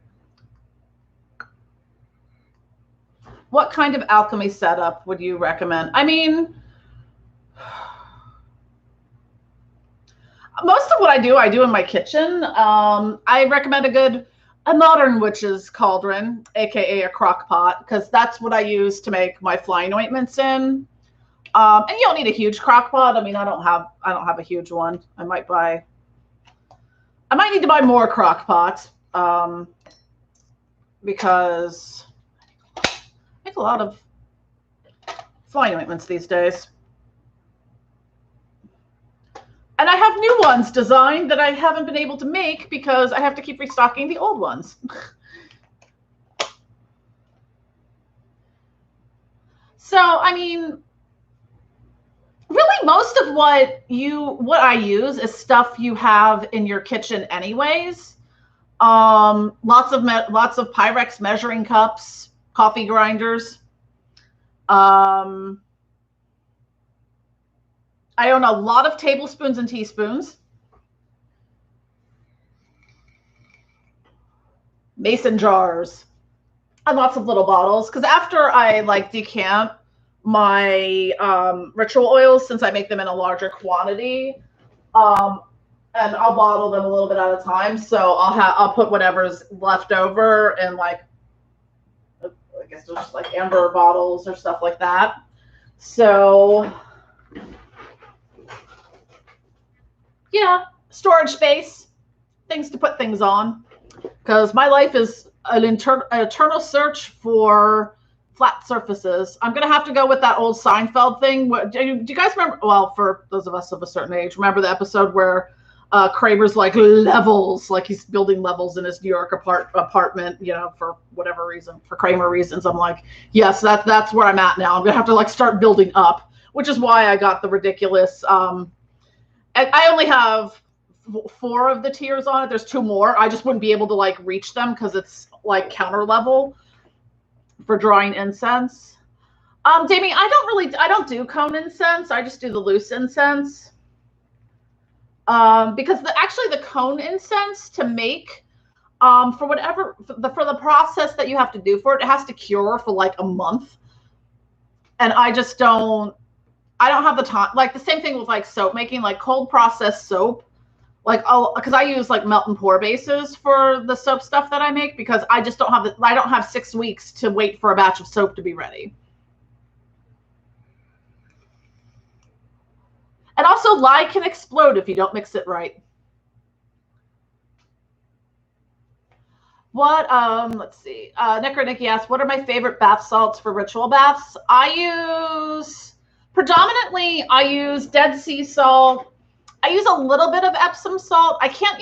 What kind of alchemy setup would you recommend? I mean, Most of what I do in my kitchen. I recommend a modern witch's cauldron, aka a crock pot, because that's what I use to make my flying ointments in. And you don't need a huge crock pot. I mean, I don't have a huge one. I might need to buy more crock pots, because I make a lot of flying ointments these days. And I have new ones designed that I haven't been able to make because I have to keep restocking the old ones. So, I mean, really most of what I use is stuff you have in your kitchen anyways. Lots of Pyrex measuring cups, coffee grinders. I own a lot of tablespoons and teaspoons. Mason jars. And lots of little bottles. Because after I decant my ritual oils, since I make them in a larger quantity, and I'll bottle them a little bit at a time. So I'll put whatever's left over in I guess just amber bottles or stuff like that. So yeah, storage space, things to put things on, because my life is an eternal search for flat surfaces. I'm going to have to go with that old Seinfeld thing. Do you guys remember? Well, for those of us of a certain age, remember the episode where Kramer's levels, he's building levels in his New York apartment, for whatever reason, for Kramer reasons. I'm like, yes, that's where I'm at now. I'm going to have to start building up, which is why I got the ridiculous, I only have 4 of the tiers on it. There's 2 more. I just wouldn't be able to reach them because it's counter level for drawing incense. Damien, I don't do cone incense. I just do the loose incense. Because the cone incense to make, for the process that you have to do for it, it has to cure for a month. And I just don't have the time. The same thing with soap making, cold processed soap. Because I use melt and pour bases for the soap stuff that I make, because I just don't have 6 weeks to wait for a batch of soap to be ready. And also, lye can explode if you don't mix it right. What, let's see. Necronicki asks, what are my favorite bath salts for ritual baths? Predominantly, I use Dead Sea salt. I use a little bit of Epsom salt. I can't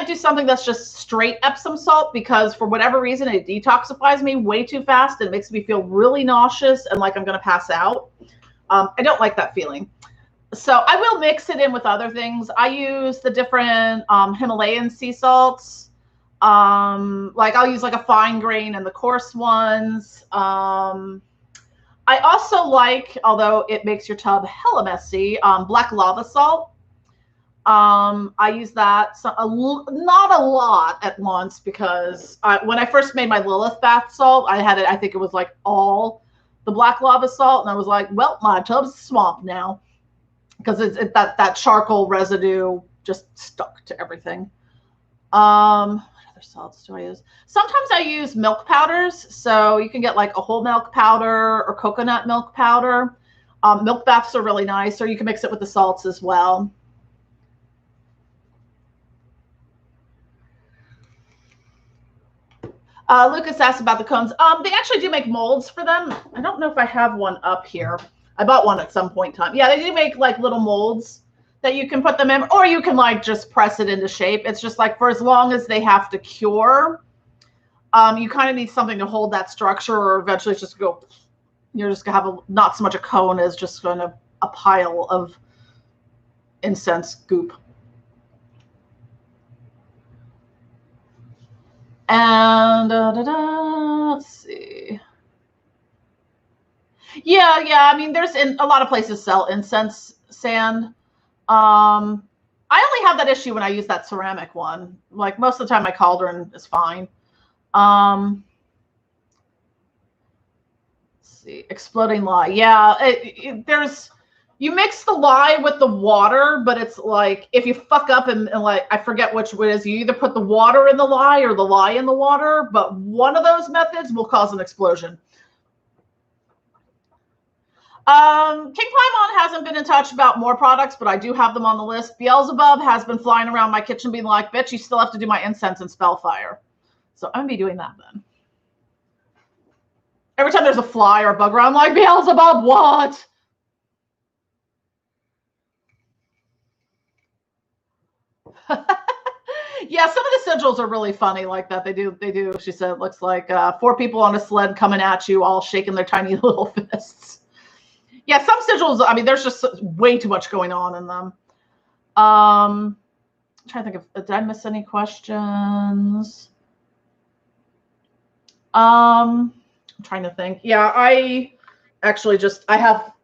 do something that's just straight Epsom salt, because for whatever reason, it detoxifies me way too fast. And it makes me feel really nauseous and like I'm going to pass out. I don't like that feeling. So I will mix it in with other things. I use the different Himalayan sea salts. I'll use a fine grain and the coarse ones. I also although it makes your tub hella messy, black lava salt. I use that not a lot at once, because when I first made my Lilith bath salt, I think it was all the black lava salt, and I was like, well, my tub's swamp now, because that charcoal residue just stuck to everything. What other salts do I use? Sometimes I use milk powders, so you can get a whole milk powder or coconut milk powder. Milk baths are really nice, or you can mix it with the salts as well. Lucas asked about the cones. They actually do make molds for them. I don't know if I have one up here. I bought one at some point in time. Yeah, they do make little molds that you can put them in, or you can just press it into shape. It's just for as long as they have to cure, you kind of need something to hold that structure, or eventually it's just you're just gonna have not so much a cone as just a pile of incense goop. And let's see. Yeah. I mean, there's a lot of places sell incense sand. I only have that issue when I use that ceramic one. Most of the time, my cauldron is fine. Let's see, exploding lye. Yeah, there's You mix the lye with the water, but it's like if you fuck up and like I forget which it is, you either put the water in the lye or the lye in the water, but one of those methods will cause an explosion. King Paimon hasn't been in touch about more products, but I do have them on the list. Beelzebub has been flying around my kitchen being like, bitch, you still have to do my incense and spellfire. So I'm going to be doing that then. Every time there's a fly or a bug around, I'm like, Beelzebub, what? Yeah, some of the sigils are really funny like that. They do. She said it looks like 4 people on a sled coming at you, all shaking their tiny little fists. Yeah, some sigils, I mean, there's just way too much going on in them. I'm trying to think of, did I miss any questions? I'm trying to think. Yeah, I actually I have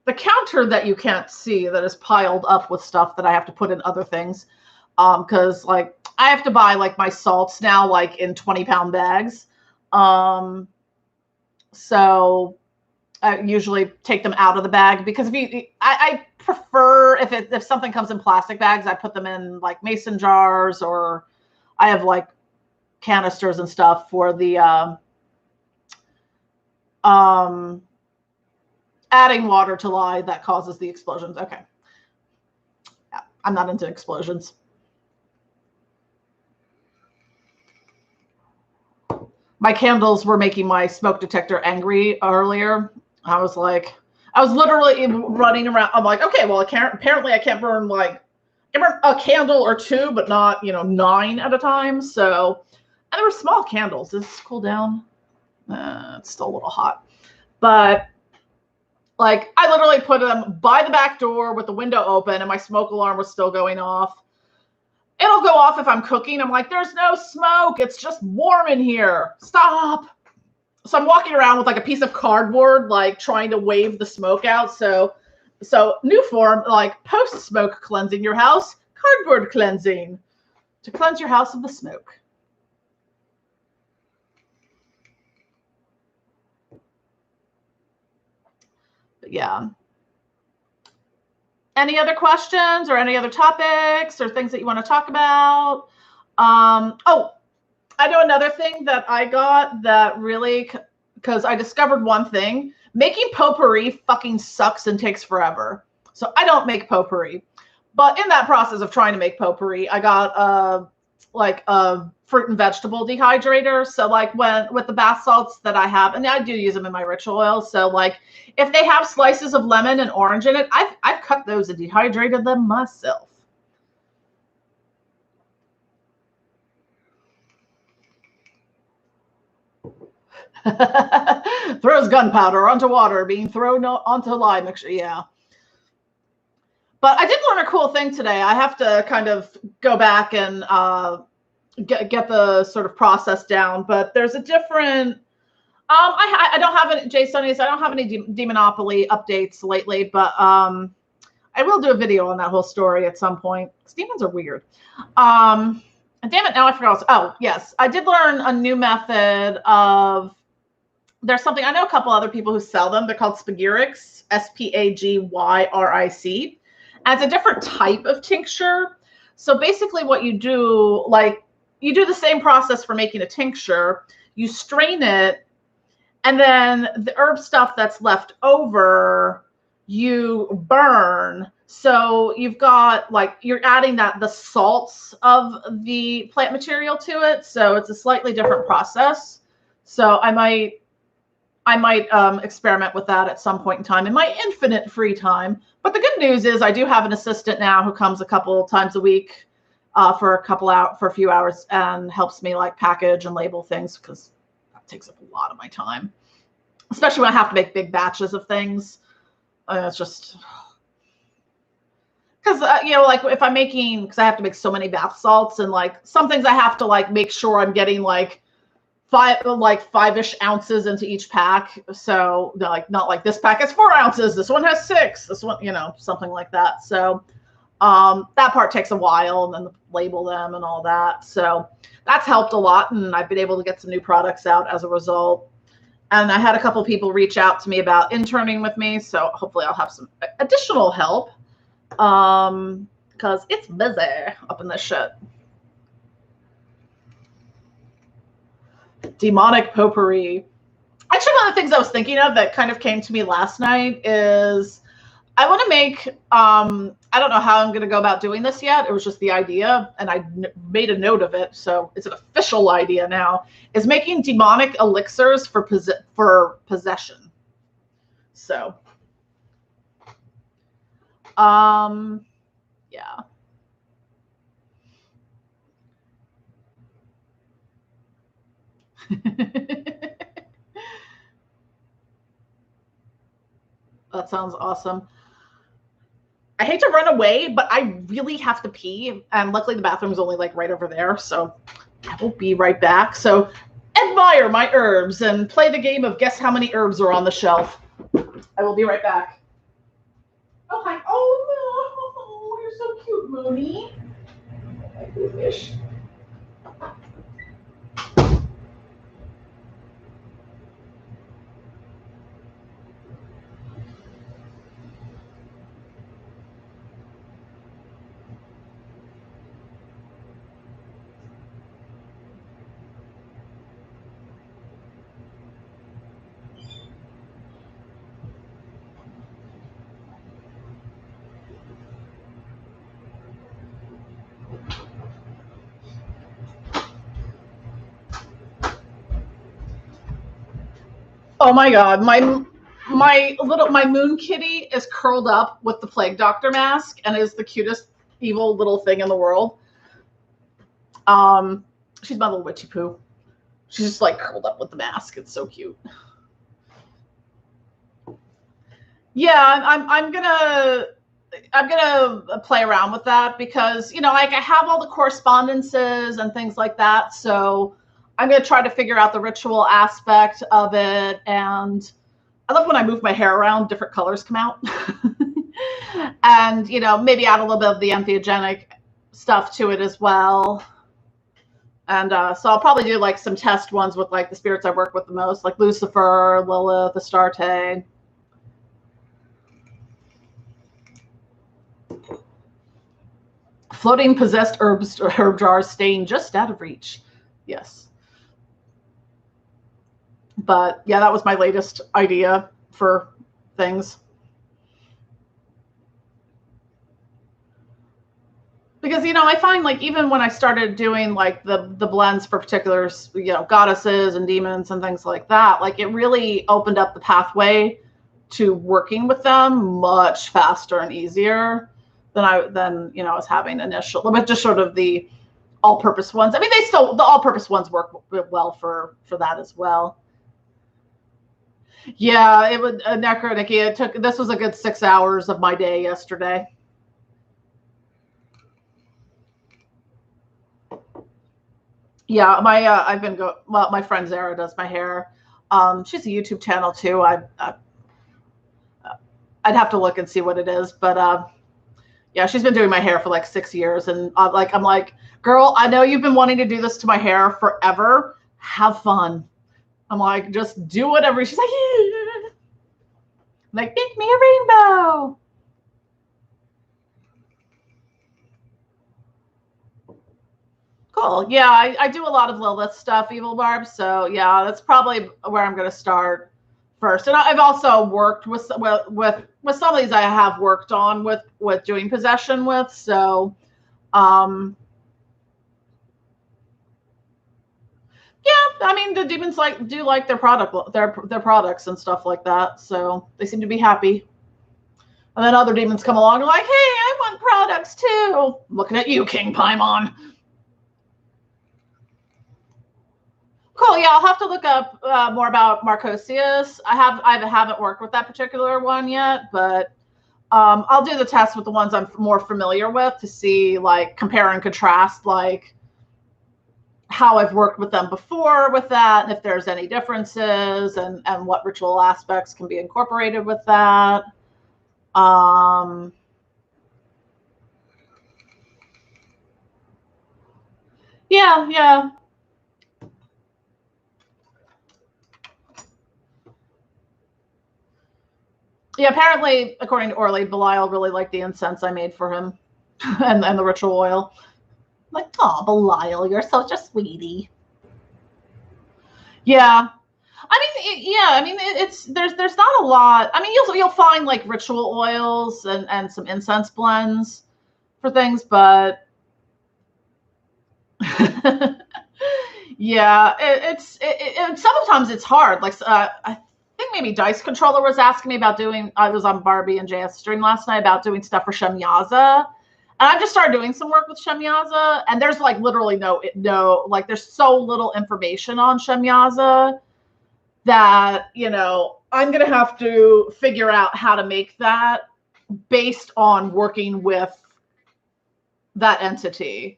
the counter that you can't see that is piled up with stuff that I have to put in other things. Because like I have to buy like my salts now, like in 20-pound bags. So I usually take them out of the bag because I prefer if something comes in plastic bags, I put them in like mason jars, or I have like canisters and stuff for the adding water to lye that causes the explosions. Okay. Yeah, I'm not into explosions. My candles were making my smoke detector angry earlier. I was literally running around. I'm like, okay, well, apparently I can't burn a candle or 2, but not, 9 at a time. So, and there were small candles. Does this cool down? It's still a little hot. But like, I literally put them by the back door with the window open and my smoke alarm was still going off. It'll go off if I'm cooking. I'm like, there's no smoke. It's just warm in here. Stop. So I'm walking around with like a piece of cardboard, like trying to wave the smoke out. So new form, like post-smoke cleansing your house, cardboard cleansing to cleanse your house of the smoke. But yeah. Any other questions or any other topics or things that you want to talk about? Oh, I know another thing that I got that really, because I discovered one thing. Making potpourri fucking sucks and takes forever. So I don't make potpourri. But in that process of trying to make potpourri, I got a fruit and vegetable dehydrator. So like with the bath salts that I have, and I do use them in my ritual oil. So like if they have slices of lemon and orange in it, I've cut those and dehydrated them myself. Throws gunpowder onto water being thrown onto lye mixture. Yeah. But I did learn a cool thing today. I have to kind of go back and get the sort of process down. But there's a different. I don't have any JSonius. I don't have any Demonopoly updates lately, but I will do a video on that whole story at some point. Because demons are weird. And damn it, now I forgot. Oh yes, I did learn a new method of. There's something, I know a couple other people who sell them. They're called spagyrics, SPAGYRIC. And it's a different type of tincture. So basically what you do, like you do the same process for making a tincture. You strain it, and then the herb stuff that's left over, you burn. So you've got like, you're adding the salts of the plant material to it. So it's a slightly different process. So I might experiment with that at some point in time in my infinite free time. But the good news is I do have an assistant now who comes a couple times a week for a few hours and helps me like package and label things, because that takes up a lot of my time, especially when I have to make big batches of things. It's just because like if I'm making, because I have to make so many bath salts, and like some things I have to like make sure I'm getting like 5-ish ounces into each pack. So like, not like this pack has 4 ounces, this one has 6, this one, something like that. So that part takes a while, and then label them and all that. So that's helped a lot, and I've been able to get some new products out as a result. And I had a couple people reach out to me about interning with me, so hopefully I'll have some additional help, because it's busy up in this shit. Demonic potpourri. Actually, one of the things I was thinking of that kind of came to me last night is I want to make, I don't know how I'm going to go about doing this yet. It was just the idea, and I made a note of it, so it's an official idea now, is making demonic elixirs for possession. So, yeah. That sounds awesome. I hate to run away, but I really have to pee. And luckily the bathroom's only like right over there. So I will be right back. So admire my herbs and play the game of guess how many herbs are on the shelf. I will be right back. Oh, hi. Oh, no. You're so cute, Mooney. I wish. Oh my God, my moon kitty is curled up with the plague doctor mask and is the cutest evil little thing in the world. She's my little witchy poo. She's just like curled up with the mask. It's so cute. Yeah, I'm gonna play around with that because, you know, like I have all the correspondences and things like that. So I'm gonna try to figure out the ritual aspect of it. And I love when I move my hair around, different colors come out. And, you know, maybe add a little bit of the entheogenic stuff to it as well. And so I'll probably do like some test ones with like the spirits I work with the most, like Lucifer, Lilith, Astarte. Floating possessed herb jars staying just out of reach. Yes. But yeah, that was my latest idea for things. Because, you know, I find like even when I started doing like the blends for particular, you know, goddesses and demons and things like that, like it really opened up the pathway to working with them much faster and easier than you know I was having initial, but just sort of the all-purpose ones. I mean, the all-purpose ones work well for that as well. Yeah, it would necrotic. This was a good 6 hours of my day yesterday. Yeah, my friend Zara does my hair. She's a YouTube channel too. I'd have to look and see what it is, but yeah, she's been doing my hair for like 6 years, and I'm like, girl, I know you've been wanting to do this to my hair forever. Have fun. I'm like, just do whatever. She's like, yeah. Like, make me a rainbow. Cool. Yeah, I do a lot of Lilith stuff, Evil Barb. So yeah, that's probably where I'm going to start first. And I've also worked with some of these I have worked on with doing possession with. So, yeah, I mean the demons do like their products and stuff like that. So they seem to be happy. And then other demons come along and like, hey, I want products too. I'm looking at you, King Paimon. Cool. Yeah, I'll have to look up more about Marcosius. I haven't worked with that particular one yet, but I'll do the test with the ones I'm more familiar with to see, like, compare and contrast, like how I've worked with them before with that, and if there's any differences, and what ritual aspects can be incorporated with that. Yeah. Yeah, apparently, according to Orly, Belial really liked the incense I made for him and the ritual oil. I'm like, oh, Belial, you're such a sweetie. Yeah. It's there's not a lot. I mean, you'll find like ritual oils and some incense blends for things, but yeah, sometimes it's hard. Like I think maybe Dice Controller was asking me about doing. I was on Barbie and JS stream last night about doing stuff for Shemyaza. And I've just started doing some work with Shemyaza, and there's like literally no like there's so little information on Shemyaza that, you know, I'm going to have to figure out how to make that based on working with that entity.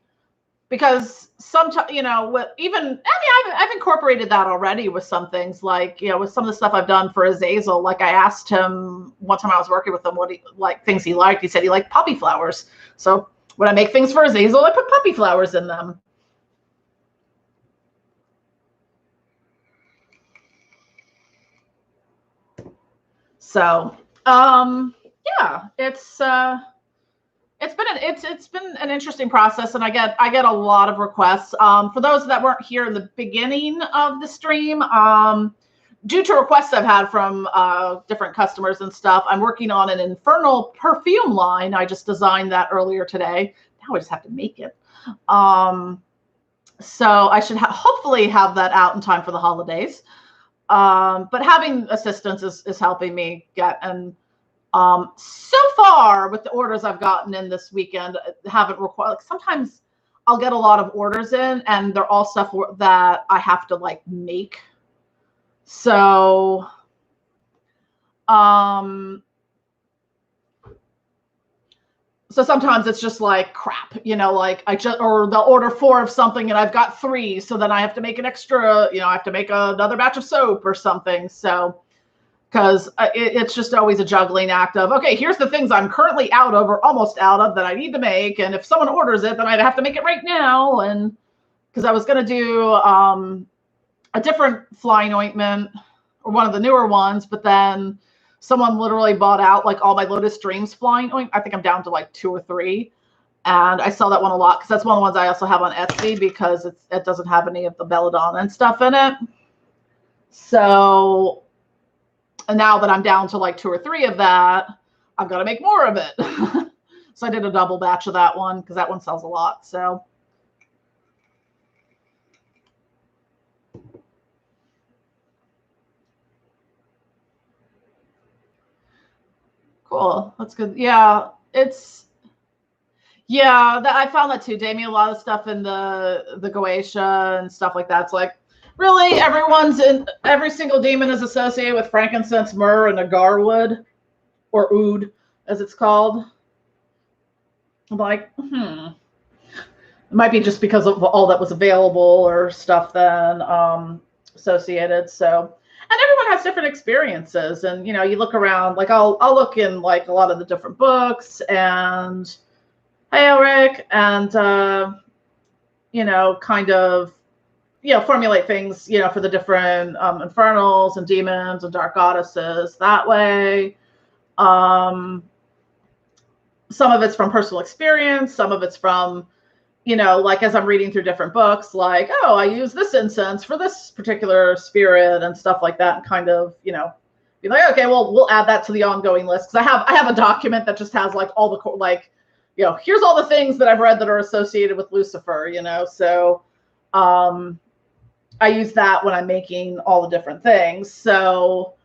Because sometimes, you know, I've incorporated that already with some things, like, you know, with some of the stuff I've done for Azazel. Like I asked him one time I was working with him what he like things he liked. He said he liked poppy flowers. So when I make things for Azazel, I put poppy flowers in them. So, yeah, it's been an interesting process, and I get a lot of requests. For those that weren't here in the beginning of the stream, due to requests I've had from different customers and stuff, I'm working on an infernal perfume line. I just designed that earlier today. Now I just have to make it. So I should hopefully have that out in time for the holidays. But having assistance is helping me get, and so far with the orders I've gotten in this weekend, haven't required, like sometimes I'll get a lot of orders in and they're all stuff that I have to like make. So, so sometimes it's just like crap, you know, like or they'll order 4 of something and I've got 3. So then I have to make an extra, you know, I have to make another batch of soap or something. So, because it's just always a juggling act of, okay, here's the things I'm currently out of or almost out of that I need to make. And if someone orders it, then I'd have to make it right now. And because I was going to do a different flying ointment or one of the newer ones, but then someone literally bought out like all my Lotus Dreams flying ointment. I think I'm down to like 2 or 3. And I sell that one a lot because that's one of the ones I also have on Etsy because it doesn't have any of the belladonna and stuff in it. So, and now that I'm down to like 2 or 3 of that, I've got to make more of it. So I did a double batch of that one because that one sells a lot. So cool. That's good. Yeah, I found that too. Damien, a lot of stuff in the Goetia and stuff like that. It's like, really, every single demon is associated with frankincense, myrrh, and agarwood, or oud, as it's called. I'm like, It might be just because of all that was available or stuff then associated. So, and everyone has different experiences. And, you know, you look around, like I'll look in like a lot of the different books and, hey, Eric, and, you know, kind of, you know, formulate things, you know, for the different infernals and demons and dark goddesses that way. Some of it's from personal experience. Some of it's from, you know, like as I'm reading through different books, like, oh, I use this incense for this particular spirit and stuff like that, and kind of, you know, be like, okay, well, we'll add that to the ongoing list because I have a document that just has like all the like, you know, here's all the things that I've read that are associated with Lucifer, you know, so I use that when I'm making all the different things. So,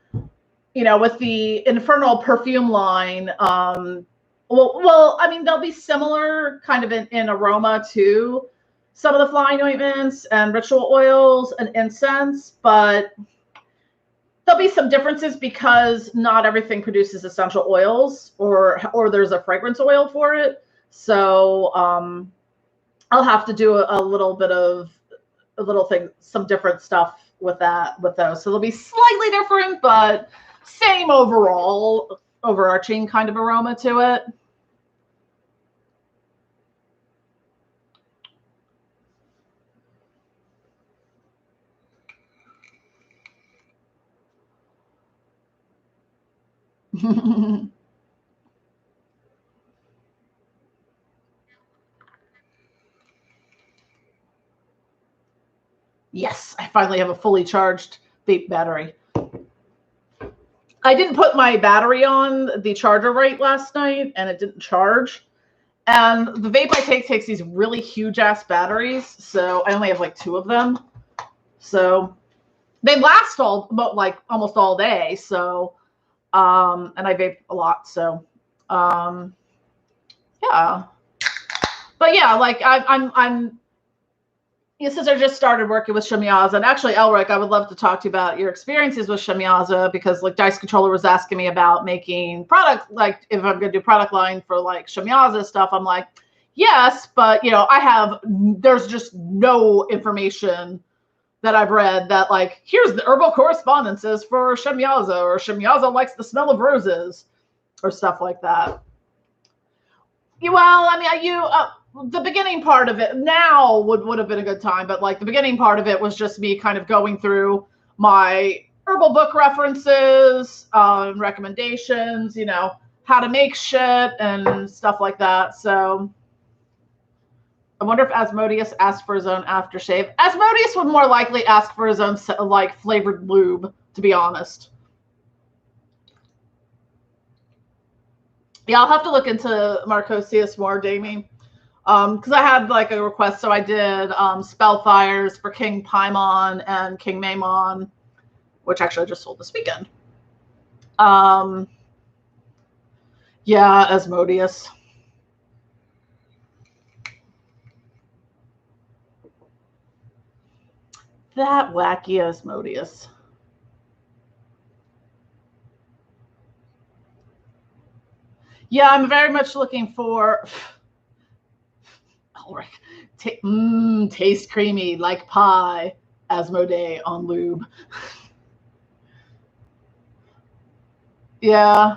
you know, with the infernal perfume line, well, I mean, they'll be similar kind of in aroma to some of the flying ointments and ritual oils and incense, but there'll be some differences because not everything produces essential oils or there's a fragrance oil for it. So I'll have to do a little bit of some different stuff with those. So they'll be slightly different, but same overall overarching kind of aroma to it. Yes, I finally have a fully charged vape battery. I didn't put my battery on the charger right last night, and it didn't charge. And the vape I take takes these really huge ass batteries, so I only have like 2 of them. So they last almost all day. So, and I vape a lot. So, yeah. But yeah, like I'm since I just started working with Shemyaza, and actually, Elric, I would love to talk to you about your experiences with Shemyaza, because like Dice Controller was asking me about making product, like if I'm going to do product line for like Shemyaza stuff. I'm like, yes, but you know, there's just no information that I've read that like, here's the herbal correspondences for Shemyaza, or Shemyaza likes the smell of roses, or stuff like that. Well, I mean, the beginning part of it now would have been a good time, but like the beginning part of it was just me kind of going through my herbal book references, recommendations, you know, how to make shit and stuff like that. So I wonder if Asmodeus asked for his own aftershave. Asmodeus would more likely ask for his own like flavored lube, to be honest. Yeah, I'll have to look into Marcosius more, Damien. Because I had like a request, so I did Spellfires for King Paimon and King Maimon, which actually I just sold this weekend. Yeah, Asmodeus. That wacky Asmodeus. Yeah, I'm very much looking for. Taste creamy like pie, Asmodee on lube. Yeah,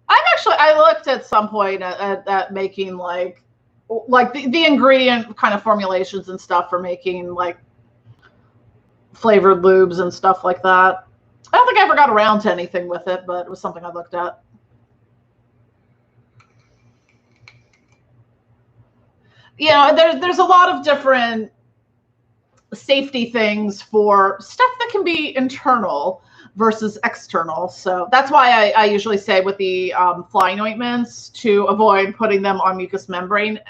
I looked at some point at making like the ingredient kind of formulations and stuff for making like flavored lubes and stuff like that. I don't think I ever got around to anything with it, but it was something I looked at. You know, there's a lot of different safety things for stuff that can be internal versus external. So that's why I usually say with the flying ointments to avoid putting them on mucous membrane,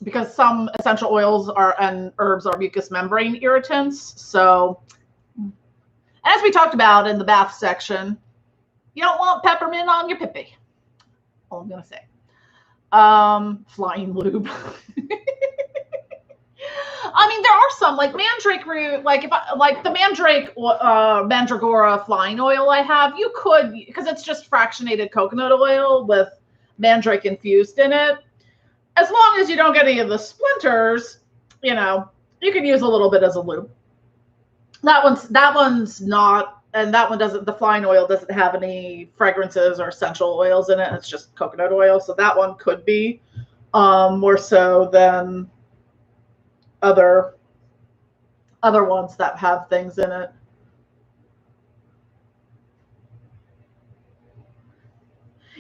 because some essential oils and herbs are mucous membrane irritants. So as we talked about in the bath section, you don't want peppermint on your pippy. All I'm going to say. Flying lube. I mean, there are some like mandrake root, like if I like the mandrake mandragora flying oil I have, you could, because it's just fractionated coconut oil with mandrake infused in it. As long as you don't get any of the splinters, you know, you can use a little bit as a lube. That one's not, and that one doesn't, the flying oil doesn't have any fragrances or essential oils in it. It's just coconut oil. So that one could be more so than other ones that have things in it.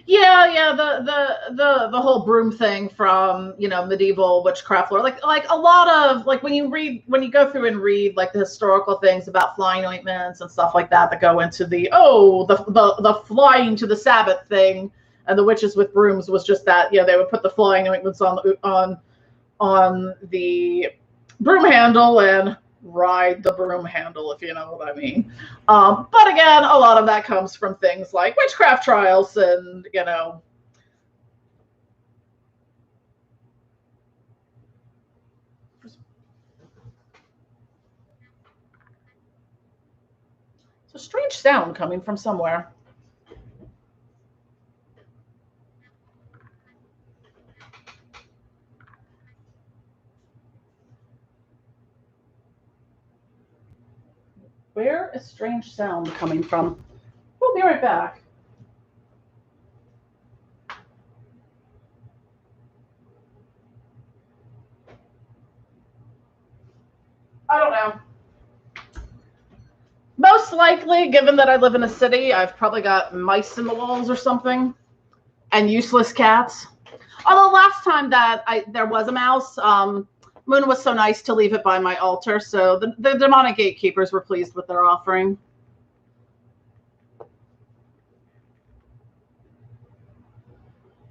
Yeah, the whole broom thing from, you know, medieval witchcraft lore. Like a lot of, like when you go through and read like the historical things about flying ointments and stuff like that go into the flying to the Sabbath thing, and the witches with brooms was just that, you know, they would put the flying ointments on the broom handle and ride the broom handle, if you know what I mean. But again, a lot of that comes from things like witchcraft trials and, you know, it's a strange sound coming from somewhere. Where is strange sound coming from? We'll be right back. I don't know. Most most likely, given that I live in a city, I've probably got mice in the walls or something, and useless cats. Although last time that there was a mouse, Moon was so nice to leave it by my altar, so the demonic gatekeepers were pleased with their offering.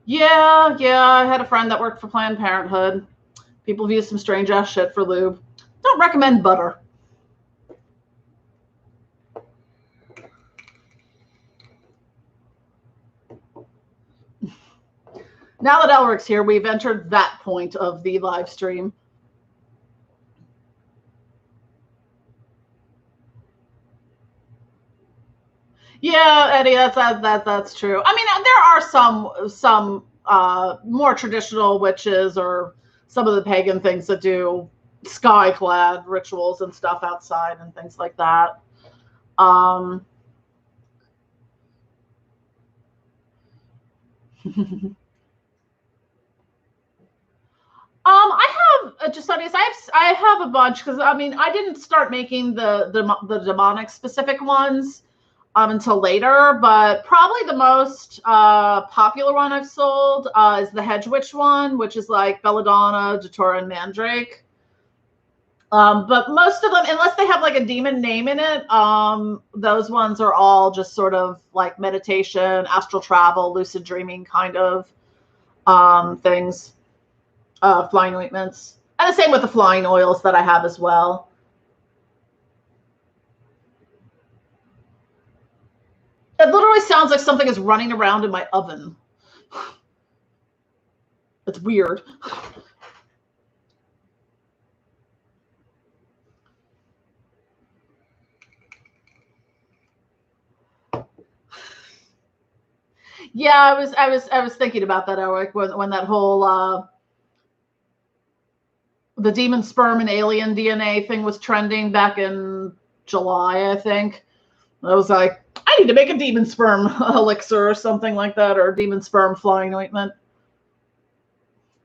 Yeah, I had a friend that worked for Planned Parenthood. People have used some strange ass shit for lube. Don't recommend butter. Now that Elric's here, we've entered that point of the live stream. Yeah, Eddie, that's true. I mean, there are some more traditional witches or some of the pagan things that do sky-clad rituals and stuff outside and things like that. I have just studies. I have a bunch because I mean I didn't start making the demonic specific ones until later, but probably the most popular one I've sold is the Hedge Witch one, which is like Belladonna, Datura, and Mandrake. But most of them, unless they have like a demon name in it, those ones are all just sort of like meditation, astral travel, lucid dreaming kind of things. Flying ointments. And the same with the flying oils that I have as well. It literally sounds like something is running around in my oven. It's weird. Yeah, I was thinking about that, Eric, when that whole the demon sperm and alien DNA thing was trending back in July, I think. I was like, I need to make a demon sperm elixir or something like that, or a demon sperm flying ointment.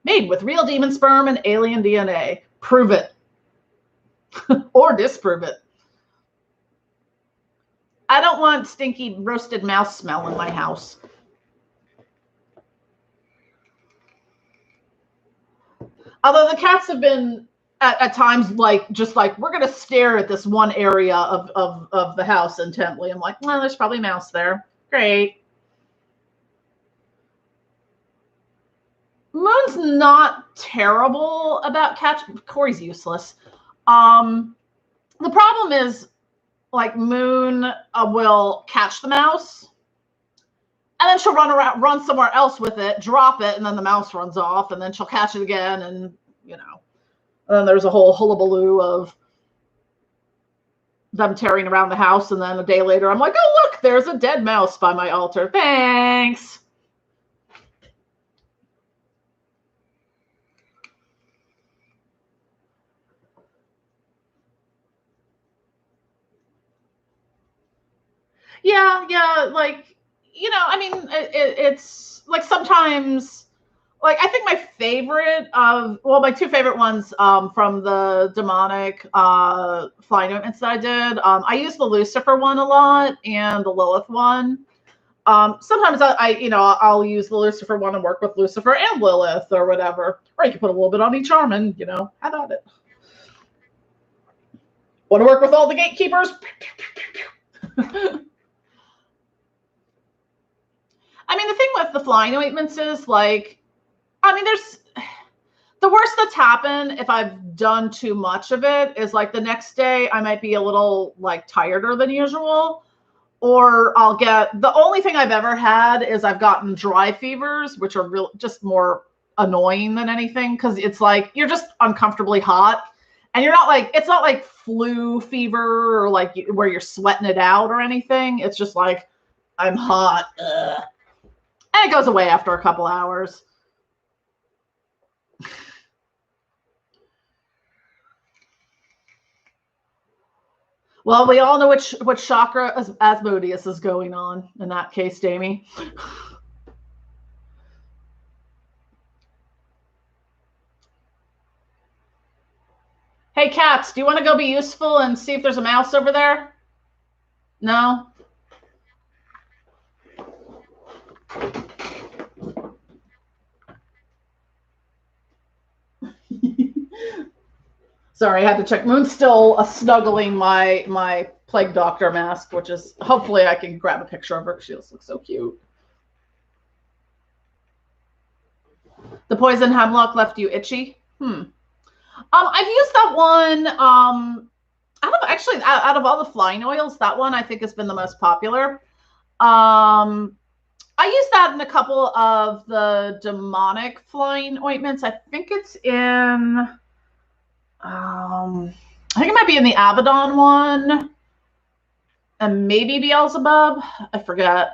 Made with real demon sperm and alien DNA. Prove it. Or disprove it. I don't want stinky roasted mouse smell in my house. Although the cats have been at times like just like we're gonna stare at this one area of the house intently. I'm like, well, there's probably a mouse there. Great. Moon's not terrible about catch. Corey's useless. The problem is like Moon will catch the mouse. And then she'll run somewhere else with it, drop it, and then the mouse runs off, and then she'll catch it again, and you know, and then there's a whole hullabaloo of them tearing around the house, and then a day later, I'm like, oh look, there's a dead mouse by my altar. Thanks. Yeah, like. You know, I mean, it's like sometimes, like I think my favorite my two favorite ones from the demonic flying ointments that I did, I use the Lucifer one a lot and the Lilith one. Sometimes I'll use the Lucifer one and work with Lucifer and Lilith or whatever, or you can put a little bit on each arm and have at it. Want to work with all the gatekeepers? I mean, the thing with the flying ointments is like, I mean, there's the worst that's happened if I've done too much of it is like the next day I might be a little like tireder than usual, or I'll get, the only thing I've ever had is I've gotten dry fevers, which are just more annoying than anything. Cause it's like, you're just uncomfortably hot and you're not like, it's not like flu fever or like where you're sweating it out or anything. It's just like, I'm hot. Ugh. And it goes away after a couple hours. Well, we all know which chakra Asmodeus is going on in that case, Damie. Hey, cats, do you want to go be useful and see if there's a mouse over there? No? Sorry, I had to check. Moon's still snuggling my plague doctor mask, which is, hopefully I can grab a picture of her. She just looks so cute. The poison hemlock left you itchy? I've used that one. Out of all the flying oils, that one I think has been the most popular. I used that in a couple of the demonic flying ointments. I think it's in, I think it might be in the Abaddon one, and maybe Beelzebub. I forget.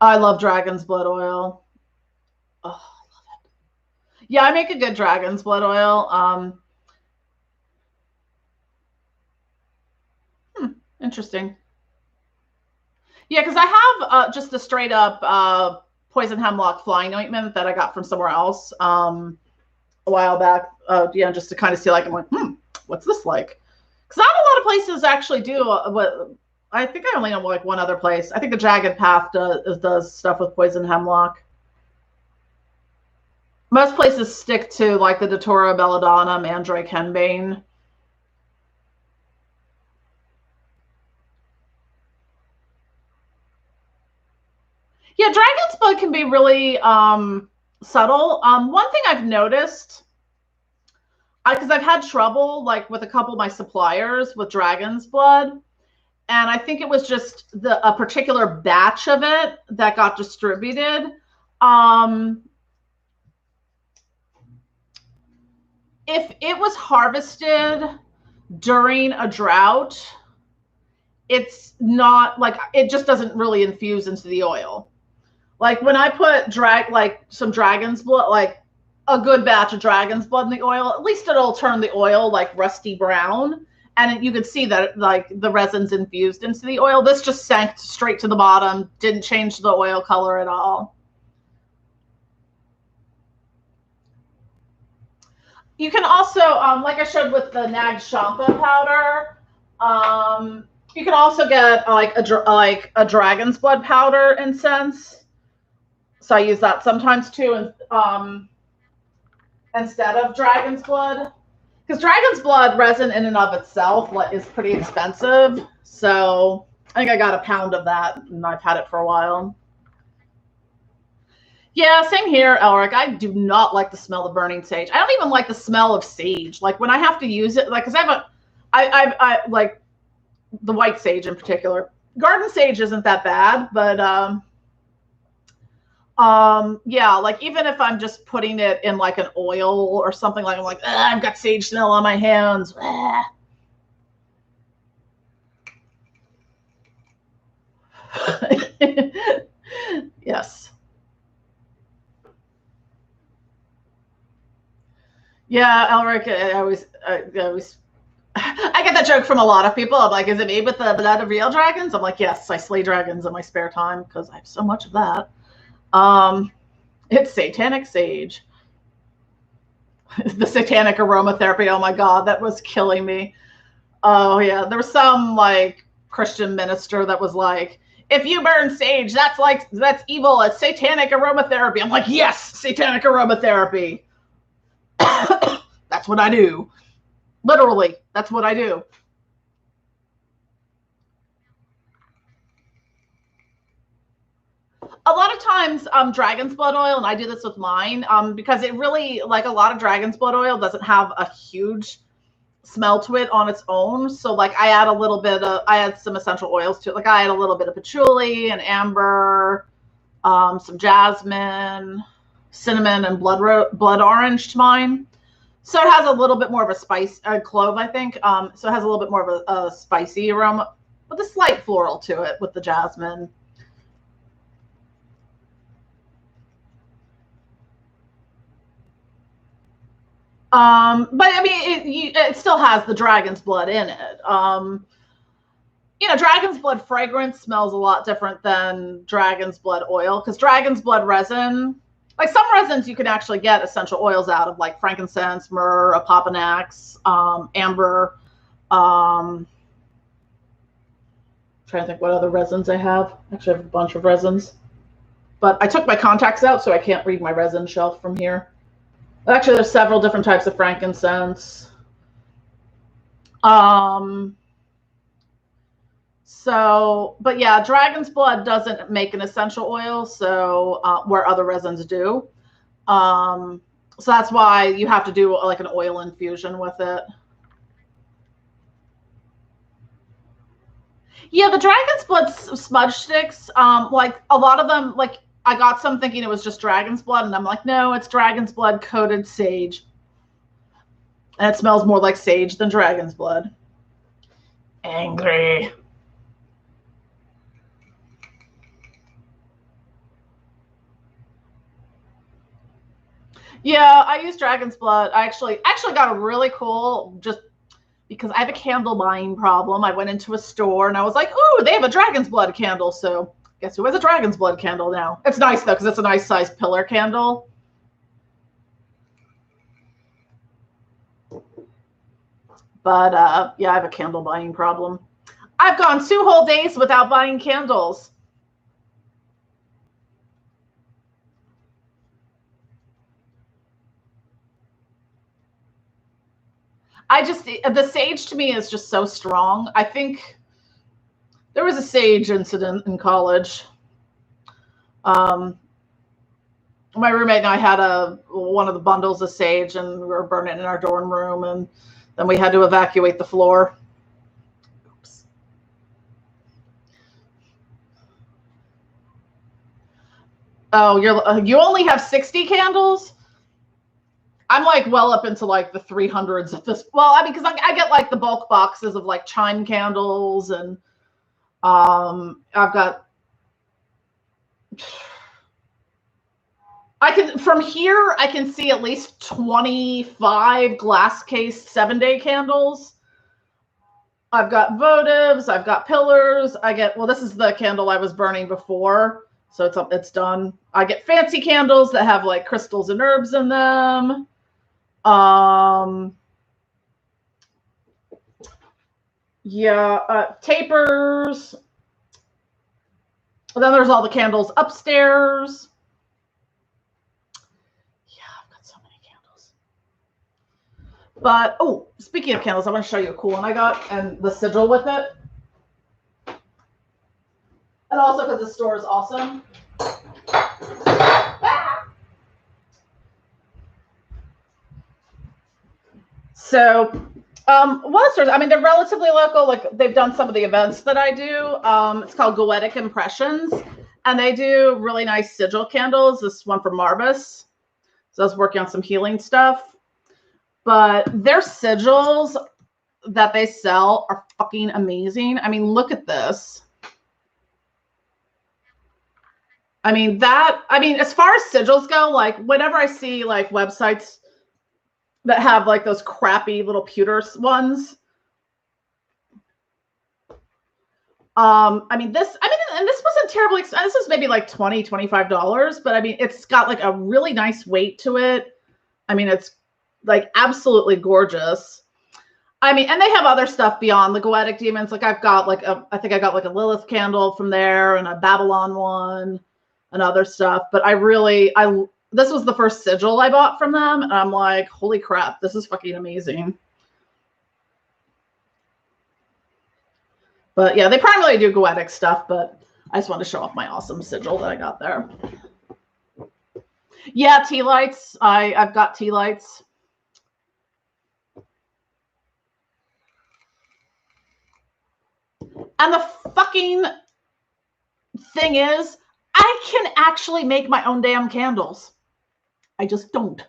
I love dragon's blood oil. Oh, I love it. Yeah, I make a good dragon's blood oil. Interesting. Yeah, because I have just a straight up poison hemlock flying ointment that I got from somewhere else a while back. Yeah, just to kind of see, like, I'm like, what's this like? Because not a lot of places actually do what. I think I only know like one other place. I think the Jagged Path does stuff with poison hemlock. Most places stick to like the Datura belladonna, mandrake, henbane. Yeah, dragon's blood can be really subtle. One thing I've noticed, because I've had trouble like with a couple of my suppliers with dragon's blood, and I think it was just a particular batch of it that got distributed. If it was harvested during a drought, it's not like, it just doesn't really infuse into the oil. Like when I put some dragon's blood, like a good batch of dragon's blood in the oil, at least it'll turn the oil like rusty brown, and you could see that like the resin's infused into the oil. This just sank straight to the bottom, didn't change the oil color at all. You can also, like I showed with the Nag Champa powder, you can also get like a dragon's blood powder incense. So I use that sometimes too, instead of dragon's blood, because dragon's blood resin in and of itself is pretty expensive. So I think I got a pound of that, and I've had it for a while. Yeah, same here, Elric. I do not like the smell of burning sage. I don't even like the smell of sage. Like when I have to use it, like, because I like the white sage in particular. Garden sage isn't that bad, but yeah, like even if I'm just putting it in like an oil or something, like I'm like, I've got sage smell on my hands. Yes. Yeah, Elric, I get that joke from a lot of people. I'm like, is it made with the blood of real dragons? I'm like, yes, I slay dragons in my spare time because I have so much of that. It's satanic sage. The satanic aromatherapy. Oh my God, that was killing me. Oh yeah, there was some like Christian minister that was like, if you burn sage, that's evil. It's satanic aromatherapy. I'm like, yes, satanic aromatherapy. That's what I do. Literally, that's what I do. A lot of times, dragon's blood oil, and I do this with mine, because it really, like a lot of dragon's blood oil doesn't have a huge smell to it on its own. So like I add some essential oils to it. Like I add a little bit of patchouli and amber, some jasmine, cinnamon, and blood orange to mine. So it has a little bit more of a spice, clove, I think. So it has a little bit more of a spicy aroma with a slight floral to it with the jasmine. But I mean, it still has the dragon's blood in it. Dragon's blood fragrance smells a lot different than dragon's blood oil, because dragon's blood resin like some resins you can actually get essential oils out of, like frankincense, myrrh, apopanax, amber. Trying to think what other resins I have. Actually, I have a bunch of resins. But I took my contacts out, so I can't read my resin shelf from here. Actually, there's several different types of frankincense. So, but yeah, dragon's blood doesn't make an essential oil, so where other resins do. So that's why you have to do like an oil infusion with it. Yeah, the dragon's blood smudge sticks, like a lot of them, like I got some thinking it was just dragon's blood, and I'm like, no, it's dragon's blood coated sage. And it smells more like sage than dragon's blood. Angry. Yeah, I use dragon's blood. I actually got a really cool, just because I have a candle buying problem. I went into a store and I was like, ooh, they have a dragon's blood candle. So guess who has a dragon's blood candle now? It's nice though, because it's a nice size pillar candle. But yeah, I have a candle buying problem. I've gone 2 whole days without buying candles. The sage to me is just so strong. I think there was a sage incident in college. My roommate and I had one of the bundles of sage, and we were burning it in our dorm room, and then we had to evacuate the floor. Oops. Oh, you only have 60 candles? I'm like well up into like the 300s at this. Well, I mean, because I get like the bulk boxes of like chime candles, and I've got. From here I can see at least 25 glass case 7-day candles. I've got votives. I've got pillars. Well, this is the candle I was burning before, so it's done. I get fancy candles that have like crystals and herbs in them. Tapers. And then there's all the candles upstairs. Yeah, I've got so many candles. But, oh, speaking of candles, I want to show you a cool one I got, and the sigil with it. And also because the store is awesome. So, one stores, I mean, they're relatively local. Like, they've done some of the events that I do. It's called Goetic Impressions, and they do really nice sigil candles. This one from Marbus. So I was working on some healing stuff. But their sigils that they sell are fucking amazing. I mean, look at this. I mean, as far as sigils go, like, whenever I see, like, websites that have like those crappy little pewter ones. And this wasn't terribly expensive. This was maybe like $20, $25, but I mean, it's got like a really nice weight to it. I mean, it's like absolutely gorgeous. I mean, and they have other stuff beyond the Goetic demons. Like I think I got like a Lilith candle from there, and a Babylon one and other stuff. But this was the first sigil I bought from them, and I'm like, holy crap, this is fucking amazing. But yeah, they primarily do Goetic stuff, but I just wanted to show off my awesome sigil that I got there. Yeah, tea lights. I've got tea lights. And the fucking thing is, I can actually make my own damn candles. I just don't.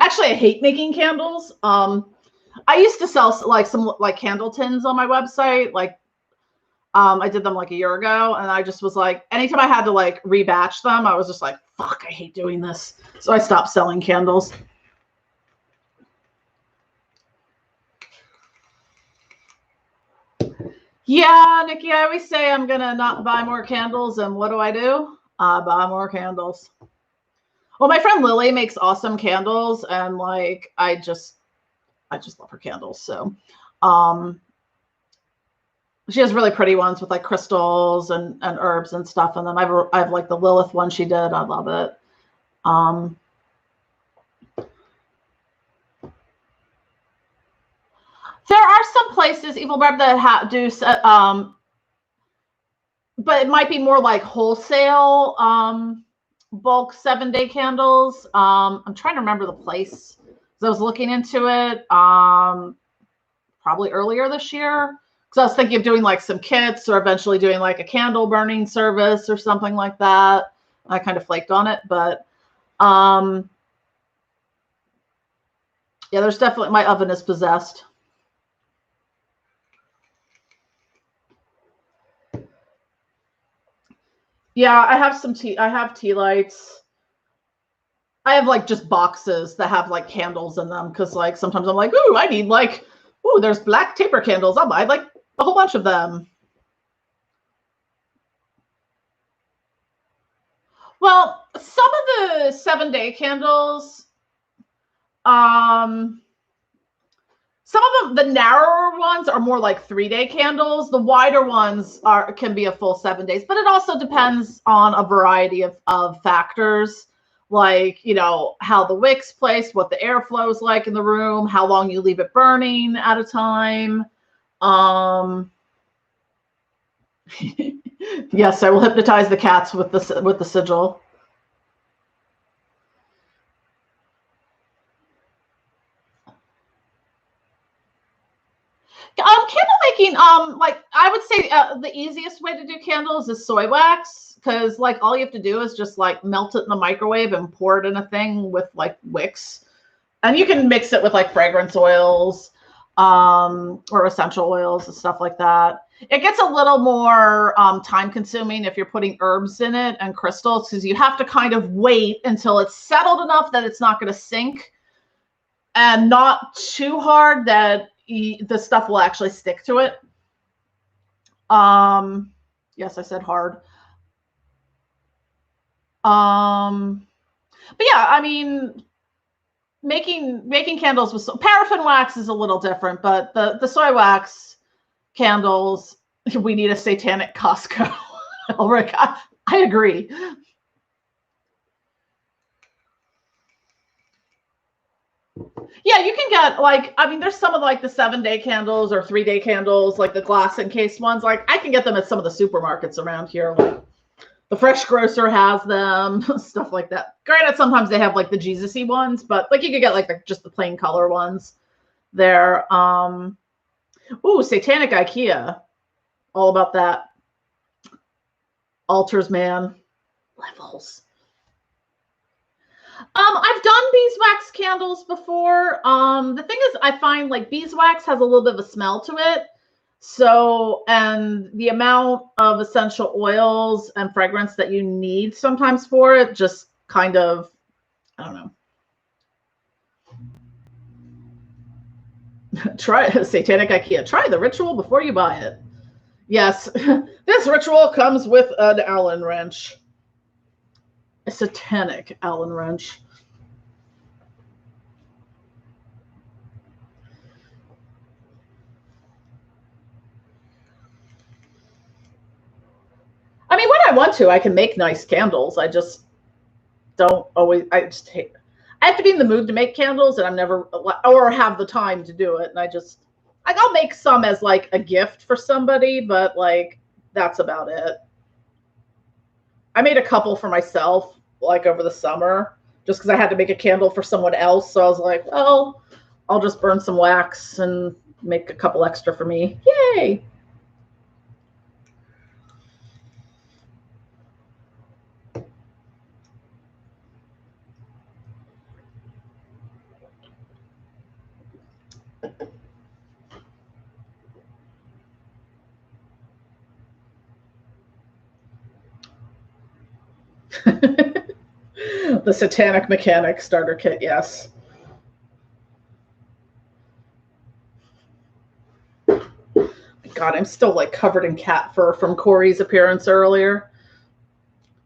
Actually, I hate making candles. I used to sell like some like candle tins on my website. Like, I did them like a year ago, and I just was like, anytime I had to like rebatch them, I was just like, fuck, I hate doing this. So I stopped selling candles. Yeah, Nikki, I always say I'm gonna not buy more candles, and what do? I buy more candles. Well, my friend Lily makes awesome candles, and like I just love her candles. So she has really pretty ones with like crystals and herbs and stuff. And then I've like the Lilith one she did. I love it. There are some places, Evil Barb, that do but it might be more like wholesale bulk 7-day candles. I'm trying to remember the place. I was looking into it probably earlier this year, because I was thinking of doing like some kits or eventually doing like a candle burning service or something like that. I kind of flaked on it, but yeah, there's definitely, my oven is possessed. Yeah, I have some tea. I have tea lights. I have like just boxes that have like candles in them, because like sometimes I'm like, ooh, I need like, ooh, there's black taper candles. I'll buy like a whole bunch of them. Well, some of the 7-day candles, some of them, the narrower ones are more like 3-day candles. The wider ones can be a full 7 days, but it also depends on a variety of factors, like, you know, how the wick's placed, what the airflow is like in the room, how long you leave it burning at a time. Yes, I will hypnotize the cats with the sigil. Candle making, like I would say the easiest way to do candles is soy wax, because like all you have to do is just like melt it in the microwave and pour it in a thing with like wicks, and you can mix it with like fragrance oils or essential oils and stuff like that. It gets a little more time consuming if you're putting herbs in it and crystals, because you have to kind of wait until it's settled enough that it's not going to sink, and not too hard that the stuff will actually stick to it. Yes, I said hard. But yeah, I mean, making candles with paraffin wax is a little different, but the soy wax candles, we need a satanic Costco. Ulrich, I agree. Yeah, you can get like, I mean, there's some of like the 7-day candles or 3-day candles, like the glass encased ones. Like I can get them at some of the supermarkets around here. Like the Fresh Grocer has them, stuff like that. Granted, sometimes they have like the Jesus-y ones, but like you could get like just the plain color ones there. Ooh, Satanic IKEA. All about that. Altars, man. Levels. I've done beeswax candles before. The thing is, I find like beeswax has a little bit of a smell to it. So, and the amount of essential oils and fragrance that you need sometimes for it just kind of, I don't know. Try Satanic IKEA. Try the ritual before you buy it. Yes, this ritual comes with an Allen wrench. A satanic Allen wrench. I mean, when I want to, I can make nice candles. I just don't always, I have to be in the mood to make candles, and I'm never, or have the time to do it. And I just, like, I'll make some as like a gift for somebody, but like, that's about it. I made a couple for myself, like over the summer, just because I had to make a candle for someone else. So I was like, well, I'll just burn some wax and make a couple extra for me. Yay! The Satanic Mechanic starter kit, yes. God, I'm still like covered in cat fur from Corey's appearance earlier.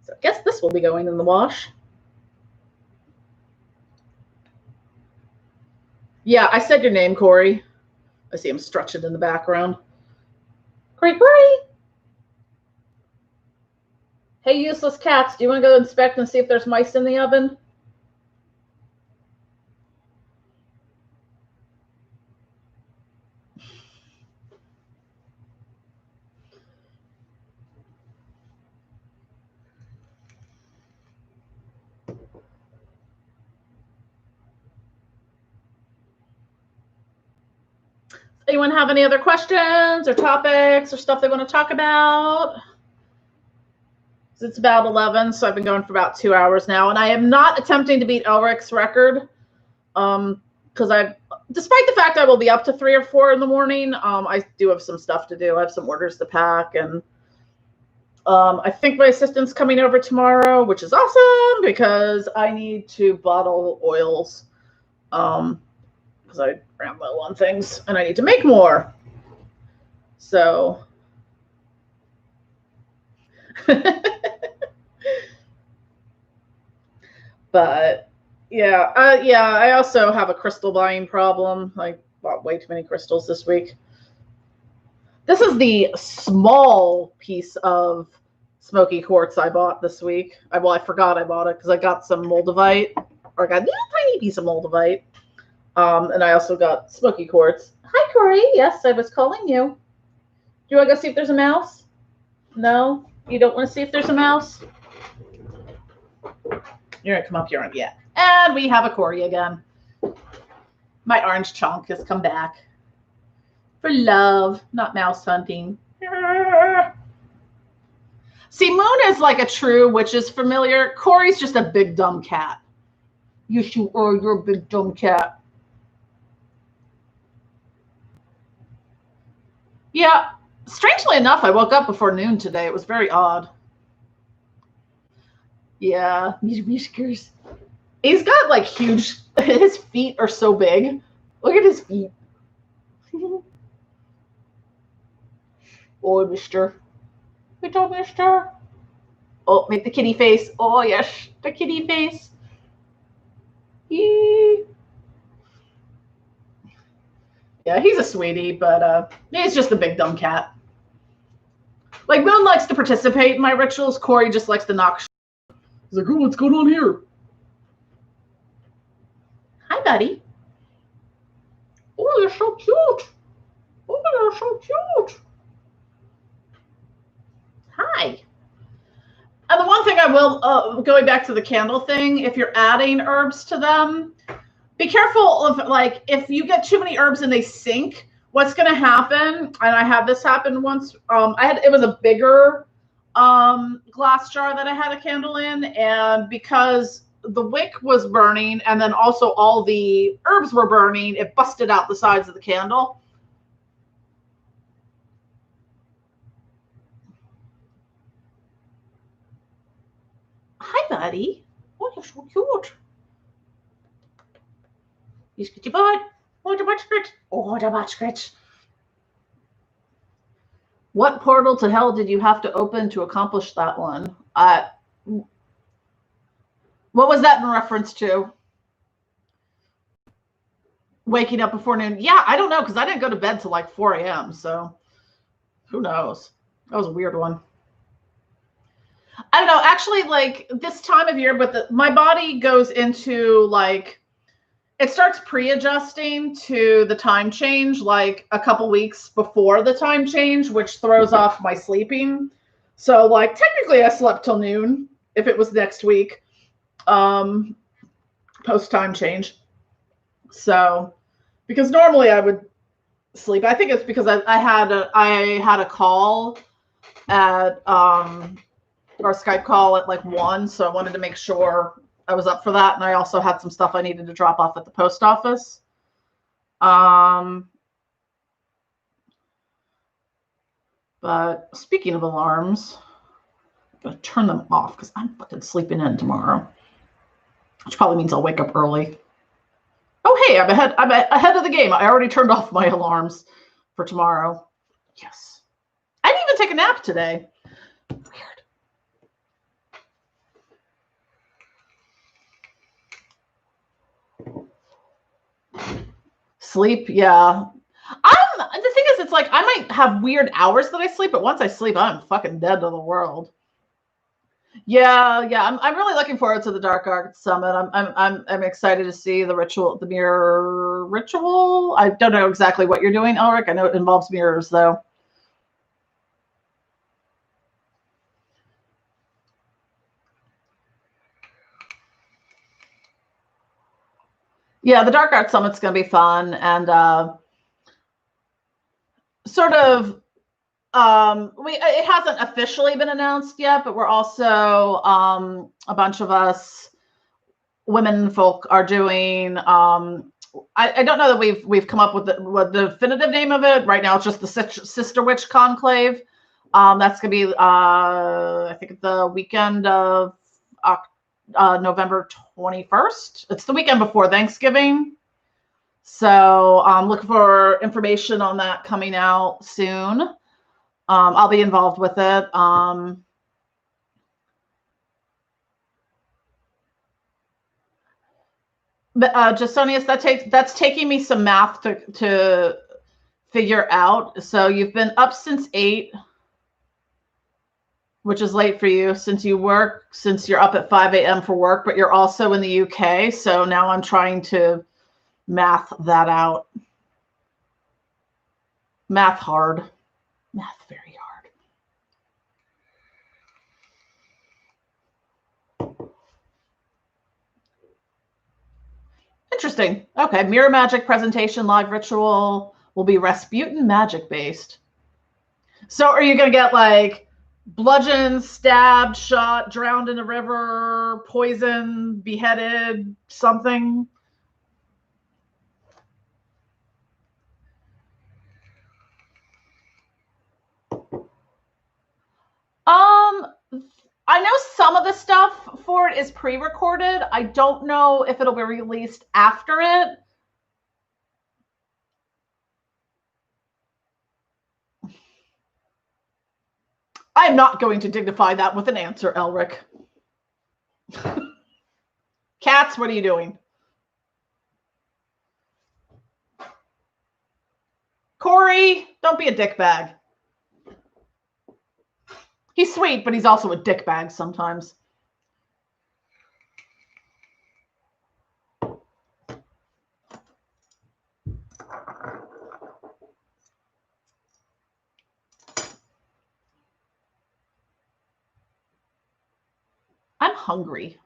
So I guess this will be going in the wash. Yeah, I said your name, Corey. I see him stretching in the background. Corey. Hey, useless cats, do you want to go inspect and see if there's mice in the oven? Anyone have any other questions or topics or stuff they want to talk about? It's about 11, so I've been going for about 2 hours now, and I am not attempting to beat Elric's record, because despite the fact I will be up to 3 or 4 in the morning, I do have some stuff to do. I have some orders to pack, and I think my assistant's coming over tomorrow, which is awesome because I need to bottle oils, because I ran low on things, and I need to make more. So. But yeah, I also have a crystal buying problem. I bought way too many crystals this week. This is the small piece of smoky quartz I bought this week. I forgot I bought it because I got some moldavite, or I got a little tiny piece of moldavite. And I also got smoky quartz. Hi, Corey. Yes, I was calling you. Do you want to go see if there's a mouse? No? You don't want to see if there's a mouse? You're gonna come up here, yeah. And we have a Corey again. My orange chunk has come back for love, not mouse hunting. See, Moon is like a true witch's familiar. Corey's just a big dumb cat. Yes, you are. You're a big dumb cat. Yeah. Strangely enough, I woke up before noon today. It was very odd. Yeah, these whiskers. He's got like huge, his feet are so big. Look at his feet. Oh, mister. Little mister. Oh, make the kitty face. Oh, yes, the kitty face. Yee. Yeah, he's a sweetie, but he's just a big dumb cat. Like, Moon likes to participate in my rituals. Corey just likes to knock. He's like, oh, what's going on here? Hi, buddy. Oh, you're so cute. Oh, you're so cute. Hi. And the one thing I will, going back to the candle thing, if you're adding herbs to them, be careful of, like, if you get too many herbs and they sink, what's going to happen, and I had this happen once, it was a bigger glass jar that I had a candle in, and because the wick was burning and then also all the herbs were burning, it busted out the sides of the candle. Hi, buddy. Oh, you're so cute. You skitty boy. Oh, the basket. Oh, the basket. What portal to hell did you have to open to accomplish that one? What was that in reference to? Waking up before noon? Yeah, I don't know, because I didn't go to bed till like 4 a.m., so who knows? That was a weird one. I don't know. Actually, like, this time of year, but my body goes into, like, it starts pre-adjusting to the time change like a couple weeks before the time change, which throws off my sleeping. So, like, technically I slept till noon if it was next week, post time change. So, because normally I would sleep. I think it's because I had a call at our Skype call at like 1, so I wanted to make sure I was up for that, and I also had some stuff I needed to drop off at the post office. But speaking of alarms, I'm gonna turn them off because I'm fucking sleeping in tomorrow, which probably means I'll wake up early. Oh, hey, I'm ahead of the game. I already turned off my alarms for tomorrow. Yes. I didn't even take a nap today. Weird. Sleep, yeah. The thing is, it's like I might have weird hours that I sleep, but once I sleep, I'm fucking dead to the world. Yeah, I'm really looking forward to the Dark Arts Summit. I'm excited to see the mirror ritual. I don't know exactly what you're doing, Ulrich. I know it involves mirrors though. Yeah, the Dark Arts Summit's going to be fun and sort of it hasn't officially been announced yet, but we're also a bunch of us women folk are doing I don't know that we've come up with the definitive name of it right now. It's just the Sister Witch Conclave. That's gonna be I think the weekend of November 21st. It's the weekend before Thanksgiving. So I'm looking for information on that coming out soon. I'll be involved with it. But Justonius, that's taking me some math to figure out. So you've been up since 8, which is late for you since you're up at 5 a.m. for work, but you're also in the UK. So now I'm trying to math that out. Math hard. Math very hard. Interesting. Okay. Mirror magic presentation live ritual will be Rasputin magic based. So are you going to get like bludgeoned, stabbed, shot, drowned in a river, poisoned, beheaded, something? I know some of the stuff for it is pre-recorded. I don't know if it'll be released after it. I'm not going to dignify that with an answer, Elric. Cats, what are you doing? Corey, don't be a dickbag. He's sweet, but he's also a dickbag sometimes. I'm hungry.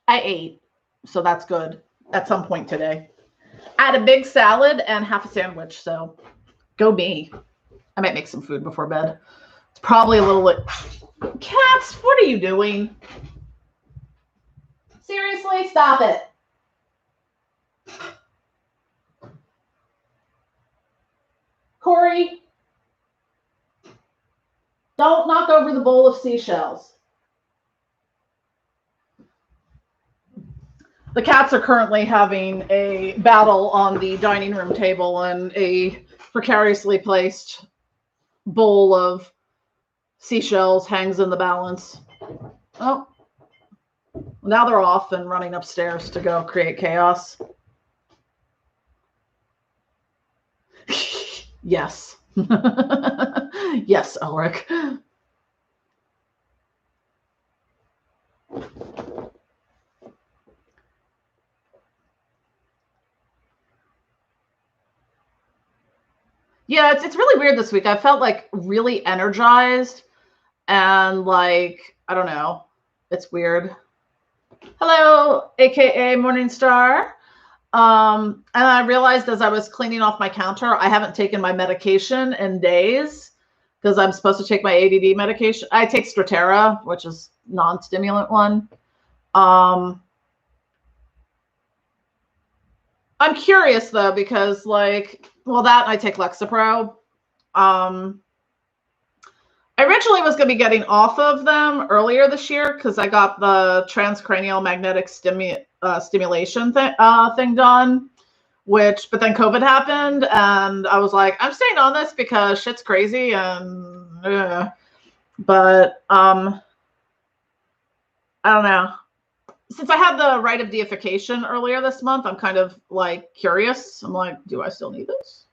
I ate, so that's good at some point today. I had a big salad and half a sandwich, so go me. I might make some food before bed. It's probably a little bit... Cats, what are you doing? Seriously, stop it. Corey, don't knock over the bowl of seashells. The cats are currently having a battle on the dining room table, and a precariously placed bowl of seashells hangs in the balance. Oh, now they're off and running upstairs to go create chaos. Yes. Yes, Ulrich. Yeah, it's really weird this week. I felt like really energized and like, I don't know. It's weird. Hello, AKA Morningstar. And I realized as I was cleaning off my counter, I haven't taken my medication in days because I'm supposed to take my ADD medication. I take Strattera, which is non-stimulant one. I'm curious though, because like, well, that I take Lexapro. I originally was going to be getting off of them earlier this year because I got the transcranial magnetic stimulation thing done, but then COVID happened and I was like, I'm staying on this because shit's crazy but I don't know. since I had the right of deification earlier this month, I'm kind of like curious. I'm like, do I still need this?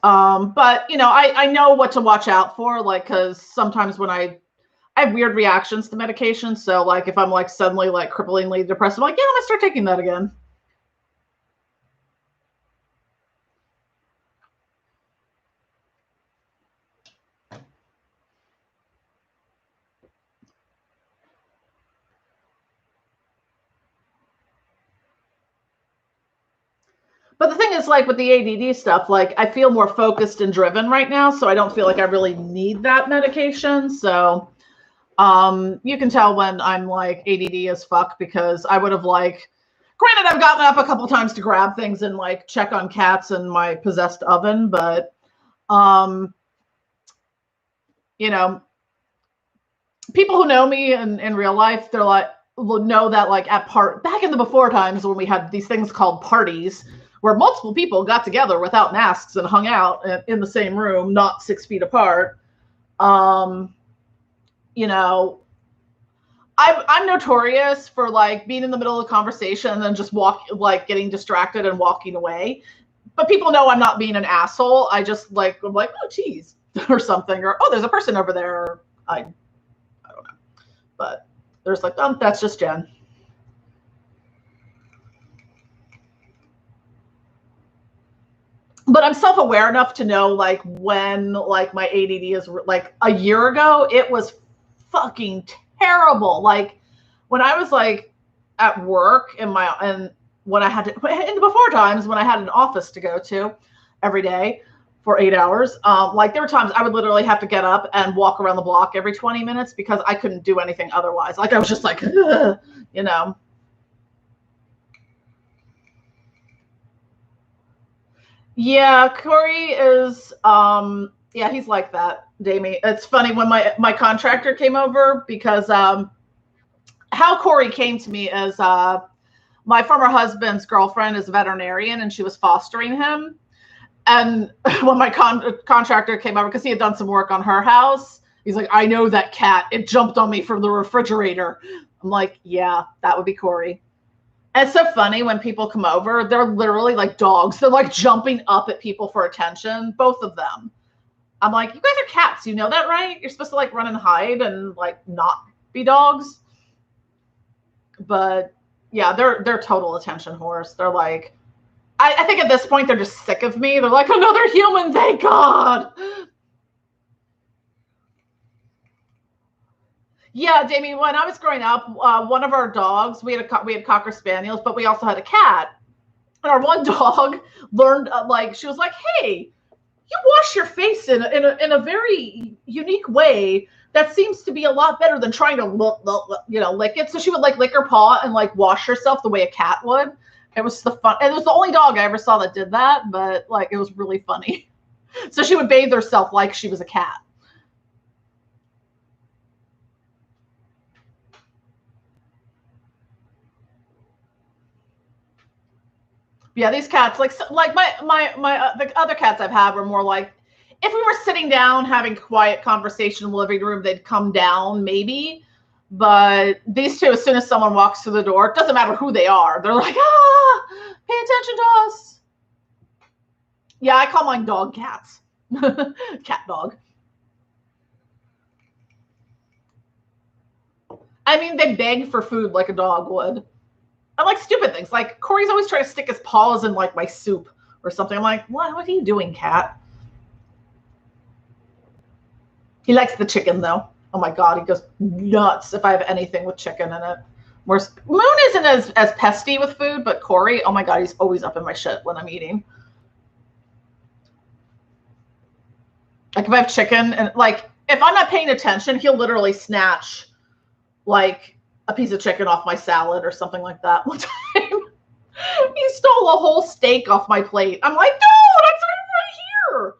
But you know, I know what to watch out for, like, because sometimes when I have weird reactions to medication. So like if I'm like suddenly like cripplingly depressed, I'm like, yeah, I'm gonna start taking that again. But the thing is, like with the ADD stuff, like I feel more focused and driven right now, so I don't feel like I really need that medication. So you can tell when I'm like ADD as fuck, because I would have like, granted, I've gotten up a couple times to grab things and like check on cats in my possessed oven, but you know, people who know me in real life, they're like, will know that like back in the before times when we had these things called parties, where multiple people got together without masks and hung out in the same room, not 6 feet apart. You know, I'm notorious for like being in the middle of a conversation and then just getting distracted and walking away. But people know I'm not being an asshole. I just like, I'm like, oh, geez, or something, or oh, there's a person over there. Or, I don't know, but there's like, oh, that's just Jen. But I'm self-aware enough to know like when like my ADD is like a year ago, it was fucking terrible. Like when I was like at work and when I had to, in the before times when I had an office to go to every day for 8 hours, like there were times I would literally have to get up and walk around the block every 20 minutes because I couldn't do anything otherwise. Like I was just like, you know. Yeah, Corey is yeah, he's like that, Damie. It's funny when my contractor came over, because how Corey came to me is my former husband's girlfriend is a veterinarian and she was fostering him. And when my contractor came over, because he had done some work on her house, he's like, I know that cat. It jumped on me from the refrigerator. I'm like, yeah, that would be Corey. And it's so funny when people come over, they're literally like dogs. They're like jumping up at people for attention, both of them. I'm like, you guys are cats. You know that, right? You're supposed to like run and hide and like not be dogs. But yeah, they're total attention whores. They're like, I think at this point they're just sick of me. They're like, another human, thank God. Yeah, Damie, when I was growing up, one of our dogs, we had Cocker Spaniels, but we also had a cat. And our one dog learned, like, she was like, hey, you wash your face in a very unique way that seems to be a lot better than trying to lick it. So she would like lick her paw and like wash herself the way a cat would. It was the fun. And it was the only dog I ever saw that did that, but like it was really funny. So she would bathe herself like she was a cat. Yeah, these cats, like the other cats I've had were more like, if we were sitting down having quiet conversation in the living room, they'd come down maybe. But these two, as soon as someone walks through the door, it doesn't matter who they are. They're like, pay attention to us. Yeah, I call mine dog cats. Cat dog. I mean, they beg for food like a dog would. I like stupid things. Like Corey's always trying to stick his paws in like my soup or something. I'm like, what are you doing, cat? He likes the chicken though. Oh my God, he goes nuts if I have anything with chicken in it. Whereas Moon isn't as pesty with food, but Corey, oh my God, he's always up in my shit when I'm eating. Like if I have chicken and like if I'm not paying attention, he'll literally snatch like a piece of chicken off my salad or something like that. One time he stole a whole steak off my plate. I'm like, dude, that's right here.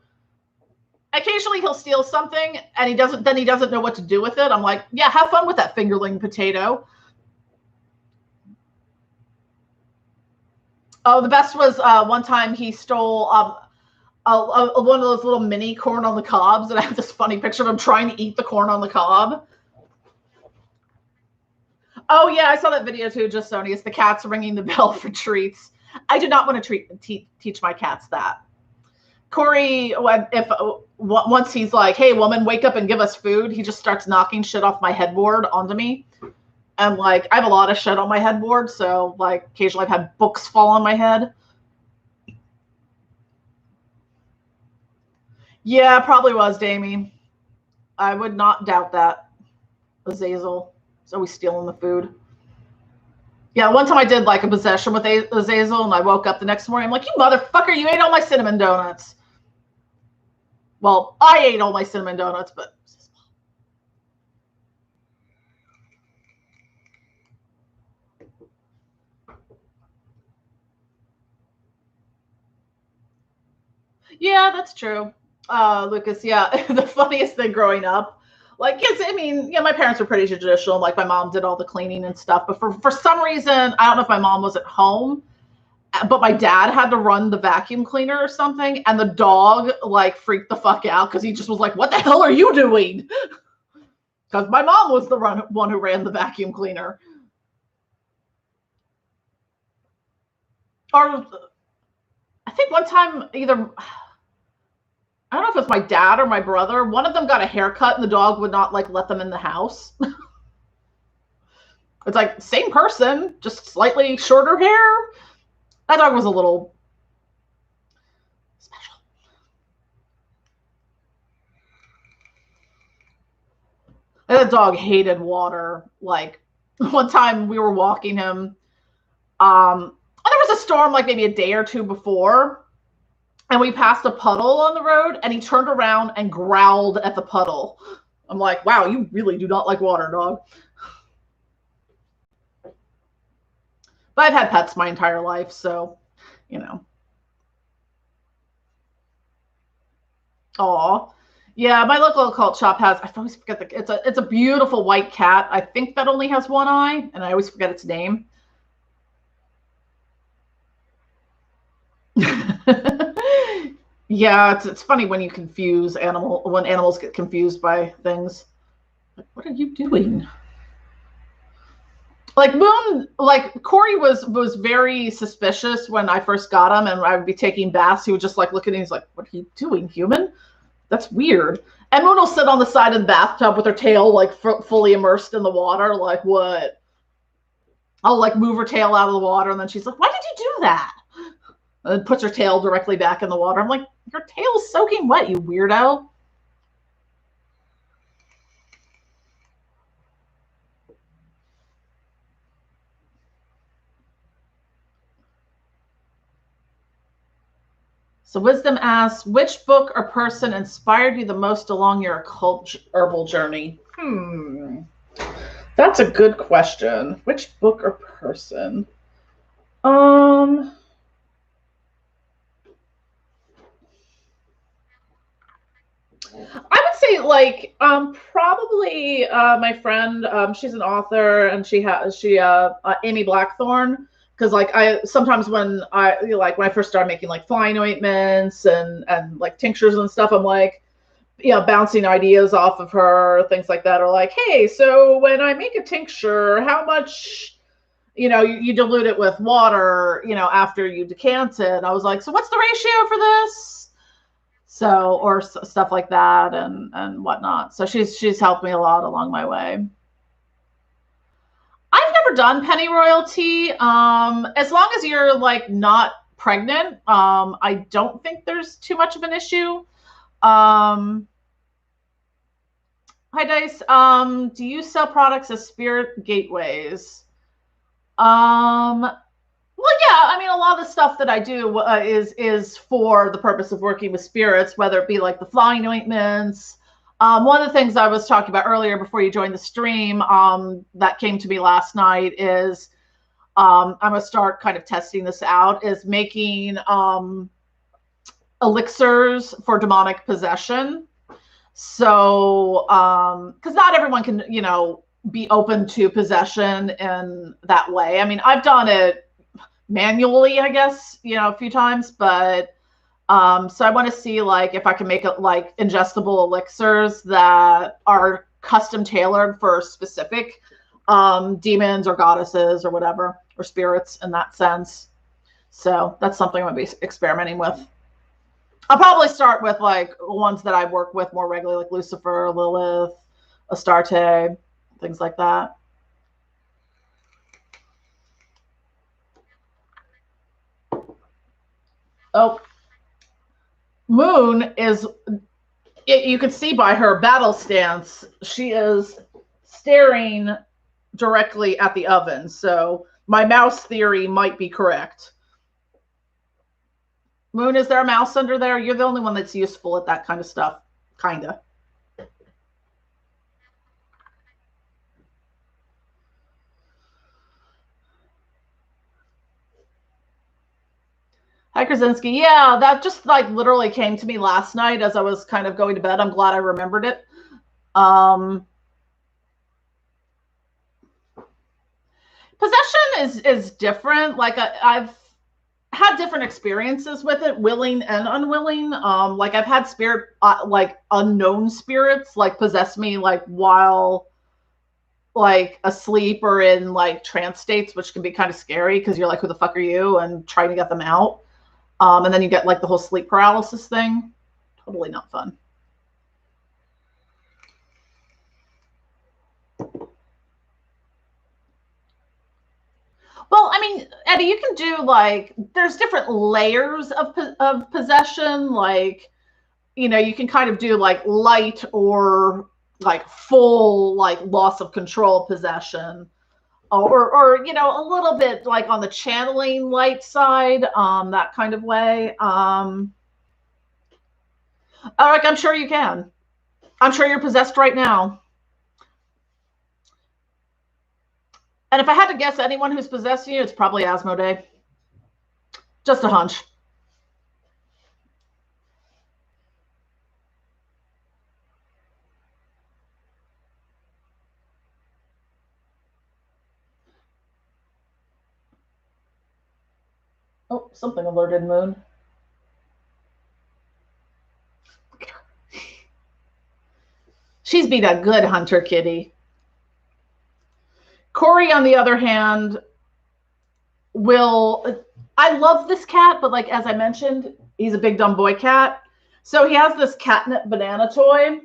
Occasionally he'll steal something and he doesn't know what to do with it. I'm like, yeah, have fun with that fingerling potato. Oh, the best was one time he stole one of those little mini corn on the cobs, and I have this funny picture of him trying to eat the corn on the cob. Oh yeah, I saw that video too, just Sony. It's the cats ringing the bell for treats. I do not want to teach my cats that. Corey, once he's like, hey, woman, wake up and give us food, he just starts knocking shit off my headboard onto me. And like, I have a lot of shit on my headboard, so like occasionally I've had books fall on my head. Yeah, probably was, Damie. I would not doubt that. Azazel is always stealing the food. Yeah, one time I did like a possession with Azazel, and I woke up the next morning. I'm like, you motherfucker, you ate all my cinnamon donuts. Well, I ate all my cinnamon donuts, but. Yeah, that's true. Lucas, yeah, the funniest thing growing up, like, yes, I mean, yeah, my parents were pretty traditional. Like, my mom did all the cleaning and stuff. But for some reason, I don't know if my mom was at home, but my dad had to run the vacuum cleaner or something. And the dog, like, freaked the fuck out because he just was like, what the hell are you doing? Because my mom was the one who ran the vacuum cleaner. Or I think one time either... I don't know if it was my dad or my brother. One of them got a haircut and the dog would not like let them in the house. It's like same person, just slightly shorter hair. That dog was a little special. And that dog hated water. Like one time we were walking him. And there was a storm like maybe a day or two before. And we passed a puddle on the road, and he turned around and growled at the puddle. I'm like, wow, you really do not like water, dog. But I've had pets my entire life, so, you know. Aw. Yeah, my local occult shop has, I always forget, it's a beautiful white cat. I think that only has one eye, and I always forget its name. Yeah, it's funny when you confuse when animals get confused by things. Like, what are you doing? Like Moon, like Corey was very suspicious when I first got him, and I would be taking baths. He would just like look at me. He's like, "What are you doing, human? That's weird." And Moon will sit on the side of the bathtub with her tail like fully immersed in the water. Like, what? I'll like move her tail out of the water, and then she's like, "Why did you do that?" And puts her tail directly back in the water. I'm like, your tail's soaking wet, you weirdo. So Wisdom asks, which book or person inspired you the most along your occult herbal journey? That's a good question. Which book or person? I would say like probably my friend, she's an author, and she Amy Blackthorne, because like I sometimes when I first started making like flying ointments and like tinctures and stuff, I'm like, you know, bouncing ideas off of her, things like that, or like, hey, so when I make a tincture, how much, you know, you dilute it with water, you know, after you decant it. I was like, so what's the ratio for this? So, or stuff like that and whatnot. So she's helped me a lot along my way. I've never done penny royalty. As long as you're like not pregnant, I don't think there's too much of an issue. Hi Dice. Do you sell products as spirit gateways? Well, yeah, I mean, a lot of the stuff that I do is for the purpose of working with spirits, whether it be like the flying ointments. One of the things I was talking about earlier before you joined the stream that came to me last night is I'm going to start kind of testing this out, is making elixirs for demonic possession. So, because not everyone can, you know, be open to possession in that way. I mean, I've done it manually, I guess, you know, a few times, but so I want to see like if I can make it like ingestible elixirs that are custom tailored for specific demons or goddesses or whatever, or spirits in that sense. So that's something I'm going to be experimenting with. I'll probably start with like ones that I work with more regularly, like Lucifer, Lilith, Astarte, things like that. Oh, Moon is, you can see by her battle stance, she is staring directly at the oven. So my mouse theory might be correct. Moon, is there a mouse under there? You're the only one that's useful at that kind of stuff. Kinda. Hi, Krasinski. Yeah, that just like literally came to me last night as I was kind of going to bed. I'm glad I remembered it. Possession is different. Like I've had different experiences with it, willing and unwilling. Like I've had spirit, like unknown spirits, like possess me, like while like asleep or in like trance states, which can be kind of scary because you're like, who the fuck are you? And trying to get them out. And then you get like the whole sleep paralysis thing. Totally not fun. Well, I mean, Eddie, you can do like, there's different layers of possession. Like, you know, you can kind of do like light or like full like loss of control possession. Or you know, a little bit like on the channeling light side, that kind of way. Eric, I'm sure you can. I'm sure you're possessed right now. And if I had to guess anyone who's possessing you, it's probably Asmodee. Just a hunch. Oh, something alerted Moon. She's been a good hunter kitty. Corey, on the other hand, I love this cat, but like, as I mentioned, he's a big dumb boy cat. So he has this catnip banana toy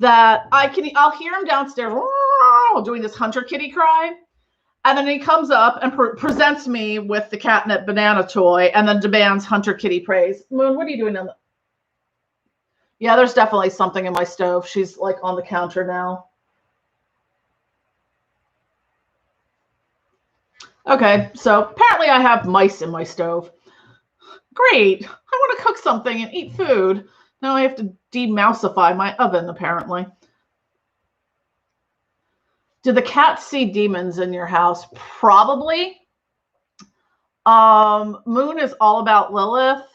that I'll hear him downstairs doing this hunter kitty cry. And then he comes up and presents me with the catnip banana toy and then demands hunter kitty praise. Moon, what are you doing on the... Yeah, there's definitely something in my stove. She's like on the counter now. Okay, so apparently I have mice in my stove. Great. I want to cook something and eat food. Now I have to demousify my oven, apparently. Do the cats see demons in your house? Probably. Moon is all about Lilith.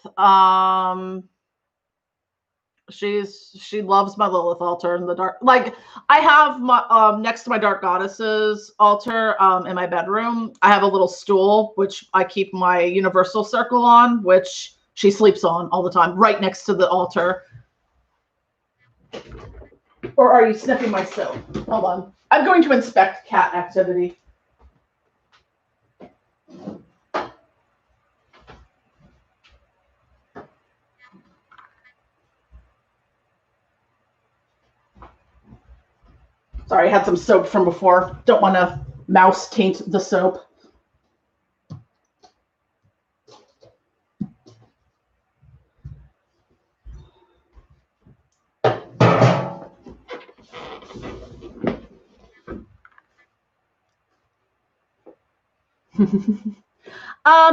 She loves my Lilith altar in the dark. Like I have my next to my Dark Goddesses altar in my bedroom, I have a little stool which I keep my universal circle on, which she sleeps on all the time, right next to the altar. Or are you sniffing my soap? Hold on. I'm going to inspect cat activity. Sorry, I had some soap from before. Don't want to mouse taint the soap.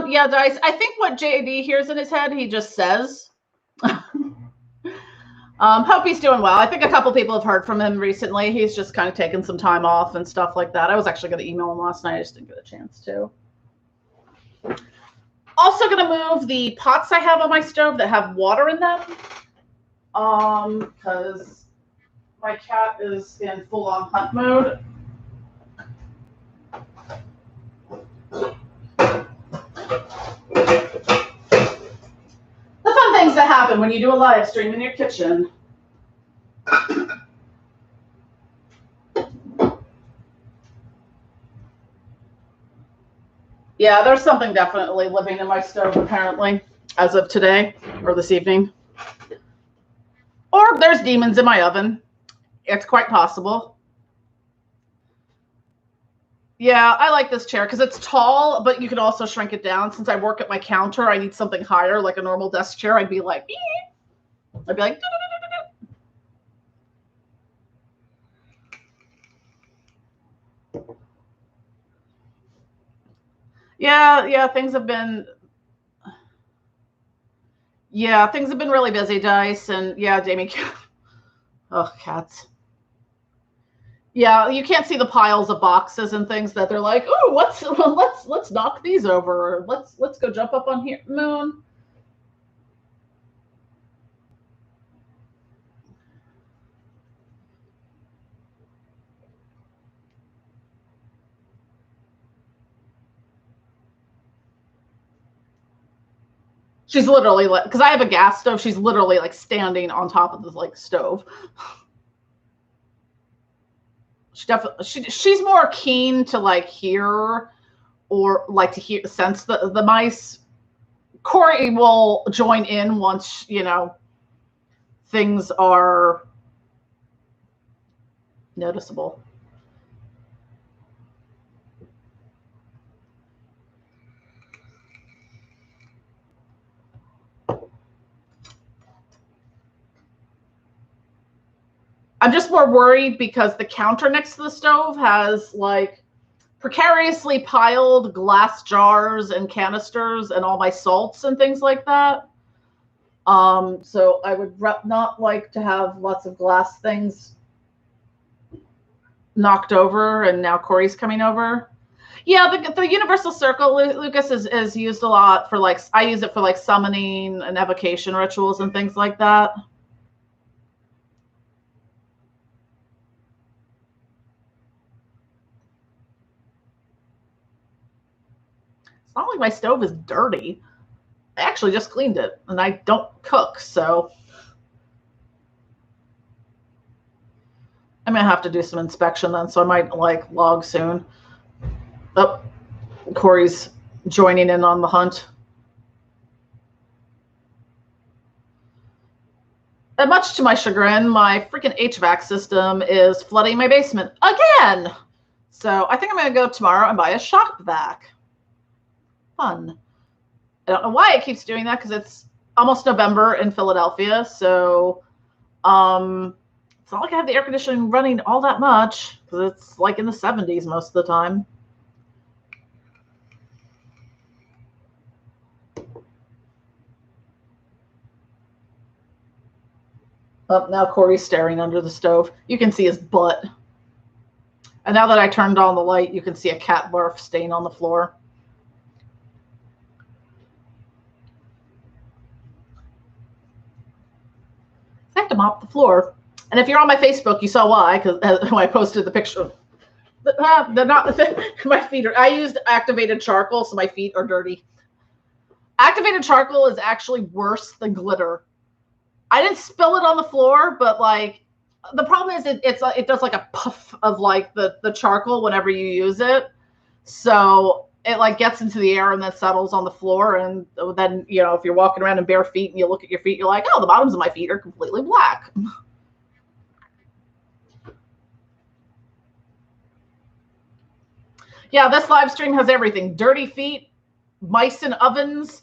Yeah, Dice. I think what JD hears in his head, he just says. Hope he's doing well. I think a couple people have heard from him recently. He's just kind of taken some time off and stuff like that. I was actually going to email him last night. I just didn't get a chance to. Also going to move the pots I have on my stove that have water in them. Because my cat is in full-on hunt mode. The fun things that happen when you do a live stream in your kitchen. Yeah, there's something definitely living in my stove apparently as of today or this evening. Or there's demons in my oven. It's quite possible. Yeah, I like this chair because it's tall, but you can also shrink it down. Since I work at my counter, I need something higher, like a normal desk chair. I'd be like, yeah, things have been really busy, Dice, and yeah, Jamie. Oh, cats. Yeah, you can't see the piles of boxes and things that they're like, oh, let's knock these over, or let's go jump up on here, Moon. She's literally like, because I have a gas stove, she's literally like standing on top of the like stove. She's more keen to like hear or like to sense the mice. Corey will join in once, things are noticeable. I'm just more worried because the counter next to the stove has like precariously piled glass jars and canisters and all my salts and things like that. So I would not like to have lots of glass things knocked over, and now Corey's coming over. Yeah, the universal circle, Lucas, is used a lot for like, I use it for like summoning and evocation rituals and things like that. It's not like my stove is dirty. I actually just cleaned it, and I don't cook, so I'm gonna have to do some inspection then, so I might like log soon. Oh, Corey's joining in on the hunt. And much to my chagrin, my freaking HVAC system is flooding my basement again. So I think I'm going to go tomorrow and buy a shock vac. Fun. I don't know why it keeps doing that because it's almost November in Philadelphia. So it's not like I have the air conditioning running all that much because it's like in the 70s most of the time. Oh, now Corey's staring under the stove. You can see his butt. And now that I turned on the light, you can see a cat barf stain on the floor. I have to mop the floor. And if you're on my Facebook, you saw why, because when I posted the picture. They're not, my feet are, I used activated charcoal, so my feet are dirty. Activated charcoal is actually worse than glitter. I didn't spill it on the floor, but like the problem is it does like a puff of like the charcoal whenever you use it. So it like gets into the air and then settles on the floor. And then, if you're walking around in bare feet and you look at your feet, you're like, oh, the bottoms of my feet are completely black. Yeah, this live stream has everything. Dirty feet, mice in ovens,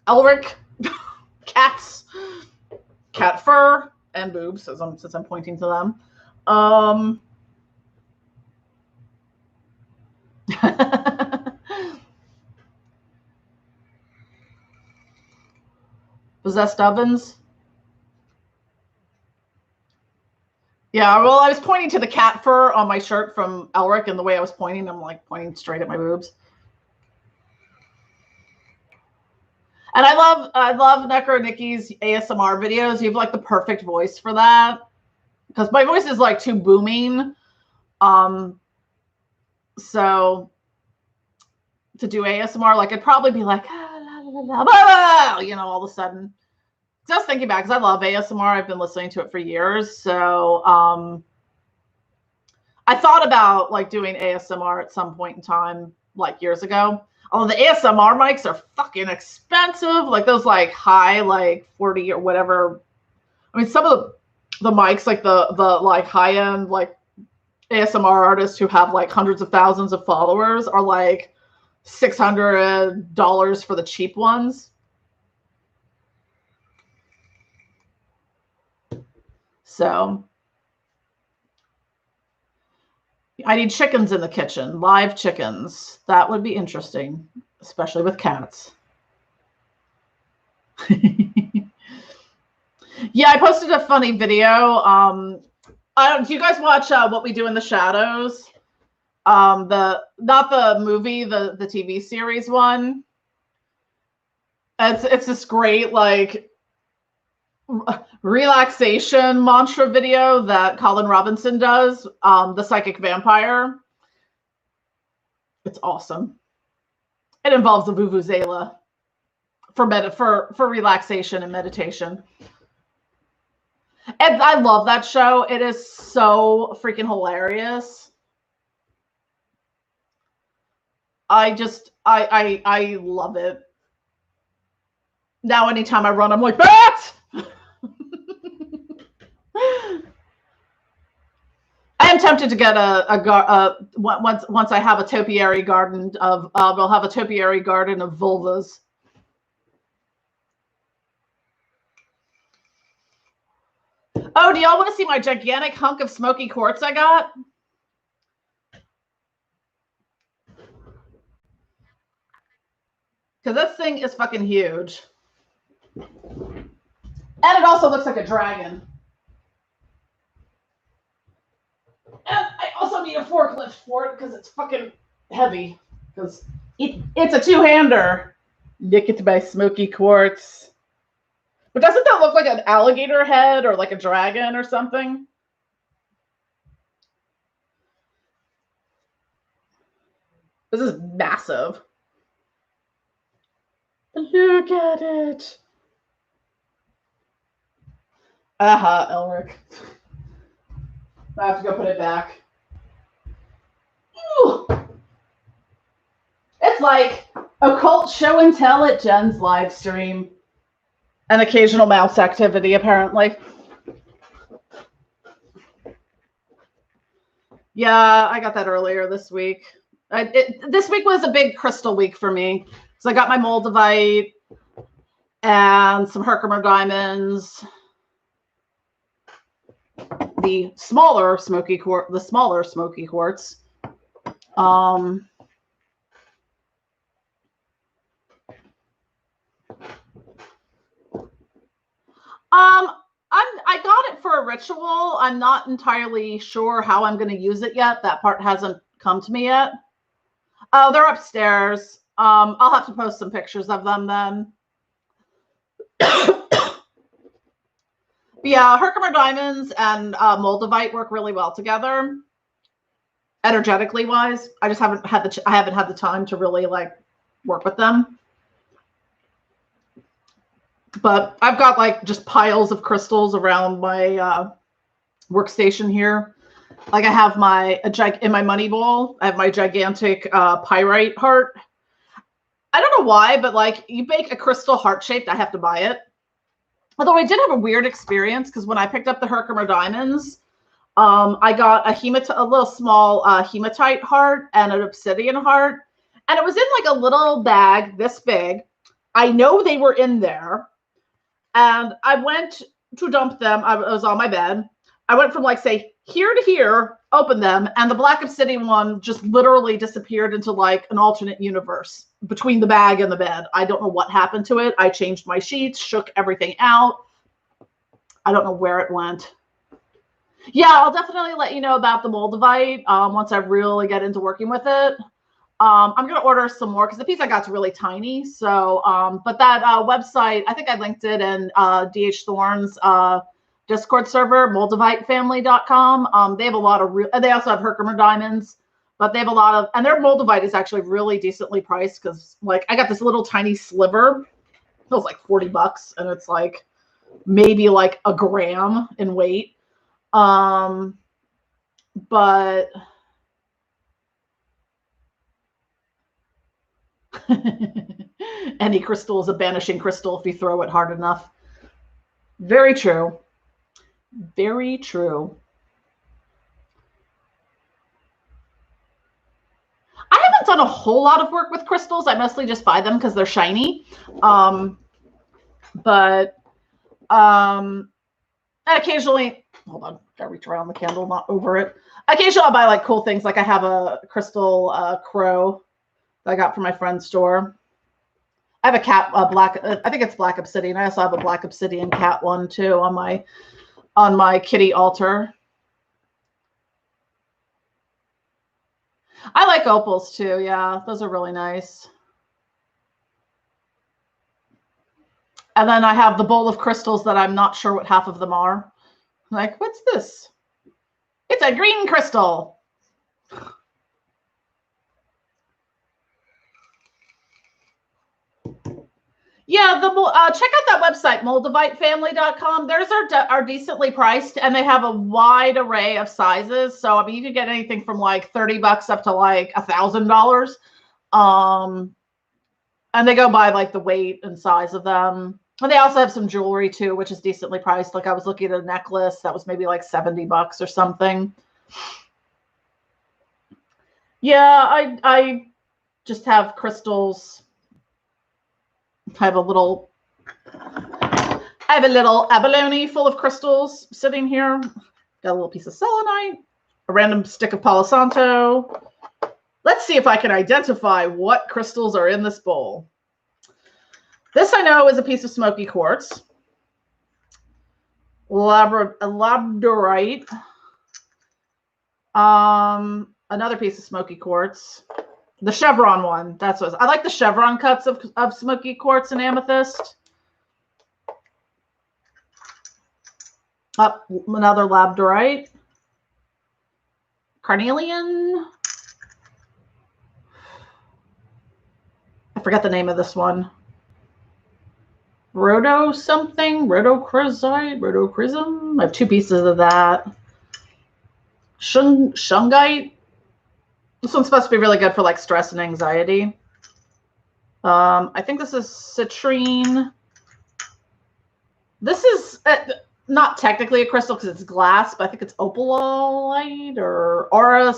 Elric, cats, cat fur, and boobs, since I'm pointing to them. Possessed ovens. Yeah, well, I was pointing to the cat fur on my shirt from Elric, and the way I was pointing, I'm like pointing straight at my boobs. And I love Necro Nikki's ASMR videos. You have like the perfect voice for that, because my voice is like too booming. So to do ASMR, like it'd probably be like, all of a sudden. Just thinking back, because I love ASMR. I've been listening to it for years. So I thought about like doing ASMR at some point in time, like years ago. Oh, the ASMR mics are fucking expensive. Like those like high, like 40 or whatever. I mean, some of the mics, like the like high end, like ASMR artists who have like hundreds of thousands of followers are like $600 for the cheap ones. So I need chickens in the kitchen, live chickens. That would be interesting, especially with cats. Yeah, I posted a funny video. Do you guys watch What We Do in the Shadows? Not the movie, the TV series one. It's this great like relaxation mantra video that Colin Robinson does, the psychic vampire. It's awesome. It involves a vuvuzela for relaxation and meditation. And I love that show. It is so freaking hilarious. I love it. Now anytime I run, I'm like, bats! I am tempted to get once I have a topiary garden of I'll have a topiary garden of vulvas. Oh, do y'all want to see my gigantic hunk of smoky quartz I got? Because this thing is fucking huge. And it also looks like a dragon. And I also need a forklift for it because it's fucking heavy. Because it's a two-hander. Look at my smoky quartz. But doesn't that look like an alligator head or like a dragon or something? This is massive. Look at it. Elric. I have to go put it back. Ooh. It's like occult show and tell at Jen's live stream. An occasional mouse activity, apparently. Yeah, I got that earlier this week. This week was a big crystal week for me. So I got my moldavite and some Herkimer diamonds. The smaller smoky quartz. I got it for a ritual. I'm not entirely sure how I'm going to use it yet. That part hasn't come to me yet. Oh, they're upstairs. I'll have to post some pictures of them then. Yeah, Herkimer diamonds and moldavite work really well together, energetically wise. I just haven't had the time to really like work with them. But I've got like just piles of crystals around my workstation here. Like I have in my money bowl, I have my gigantic pyrite heart. I don't know why, but like you make a crystal heart shaped, I have to buy it. Although I did have a weird experience because when I picked up the Herkimer diamonds, I got a little small hematite heart and an obsidian heart. And it was in like a little bag this big. I know they were in there. And I went to dump them. I was on my bed. I went from like, say, here to here, opened them, and the black obsidian one just literally disappeared into like an alternate universe between the bag and the bed. I don't know what happened to it. I changed my sheets, shook everything out. I don't know where it went. Yeah, I'll definitely let you know about the moldavite once I really get into working with it. I'm going to order some more because the piece I got is really tiny. So, but that website, I think I linked it in DH Thorne's Discord server, moldavitefamily.com. They have a lot of they also have Herkimer diamonds, but they have a lot of, and their moldavite is actually really decently priced because like I got this little tiny sliver. It was like $40 and it's like maybe like a gram in weight. But Any crystal is a banishing crystal if you throw it hard enough. Very true. Very true. I haven't done a whole lot of work with crystals. I mostly just buy them because they're shiny. But occasionally, hold on, gotta reach around the candle, not over it. Occasionally I'll buy like cool things. Like I have a crystal crow that I got from my friend's store. I have a cat, black, I think it's black obsidian. I also have a black obsidian cat one too on my kitty altar. I like opals too. Yeah, those are really nice. And then I have the bowl of crystals that I'm not sure what half of them are. Like, what's this? It's a green crystal. Yeah, check out that website, moldavitefamily.com. Theirs are decently priced, and they have a wide array of sizes. So, I mean, you can get anything from like $30 up to like $1,000. And they go by like the weight and size of them. And they also have some jewelry too, which is decently priced. Like I was looking at a necklace that was maybe like $70 or something. Yeah, I just have crystals. I have a little abalone full of crystals sitting here. Got a little piece of selenite, a random stick of Palo Santo. Let's see if I can identify what crystals are in this bowl. This I know is a piece of smoky quartz. Labradorite. Another piece of smoky quartz. The chevron one. That's what I like, the chevron cuts of smoky quartz and amethyst. Another labradorite. Carnelian. I forgot the name of this one. Rhodo something, rhodochrysum. I have two pieces of that. Shungite. This one's supposed to be really good for like stress and anxiety. I think this is citrine. This is not technically a crystal because it's glass, but I think it's opalite or aura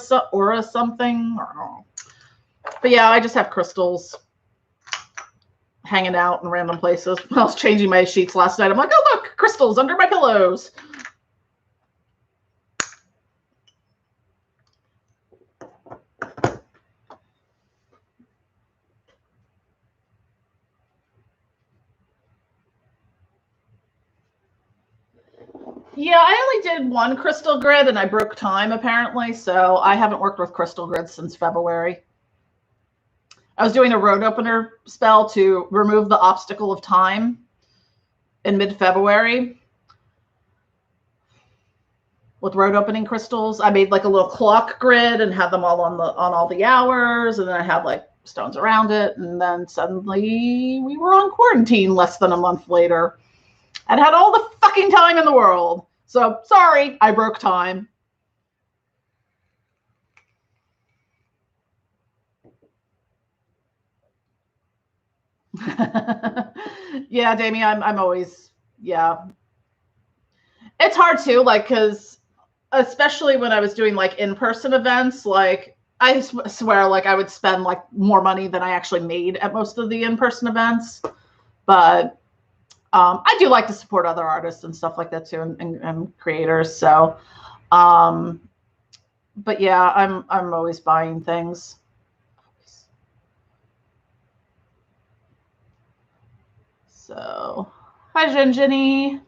something. I don't know. But yeah, I just have crystals hanging out in random places. When I was changing my sheets last night, I'm like, oh look, crystals under my pillows. Yeah, I only did one crystal grid and I broke time apparently, so I haven't worked with crystal grids since February. I was doing a road opener spell to remove the obstacle of time in mid-February with road opening crystals. I made like a little clock grid and had them all on all the hours, and then I had like stones around it, and then suddenly we were on quarantine less than a month later and had all the fucking time in the world. So sorry, I broke time. Yeah, Damien, I'm always, yeah. It's hard too, like, because especially when I was doing like in-person events, like I swear like I would spend like more money than I actually made at most of the in-person events. But I do like to support other artists and stuff like that too, and creators. So, but yeah, I'm always buying things. So, hi, Jenny.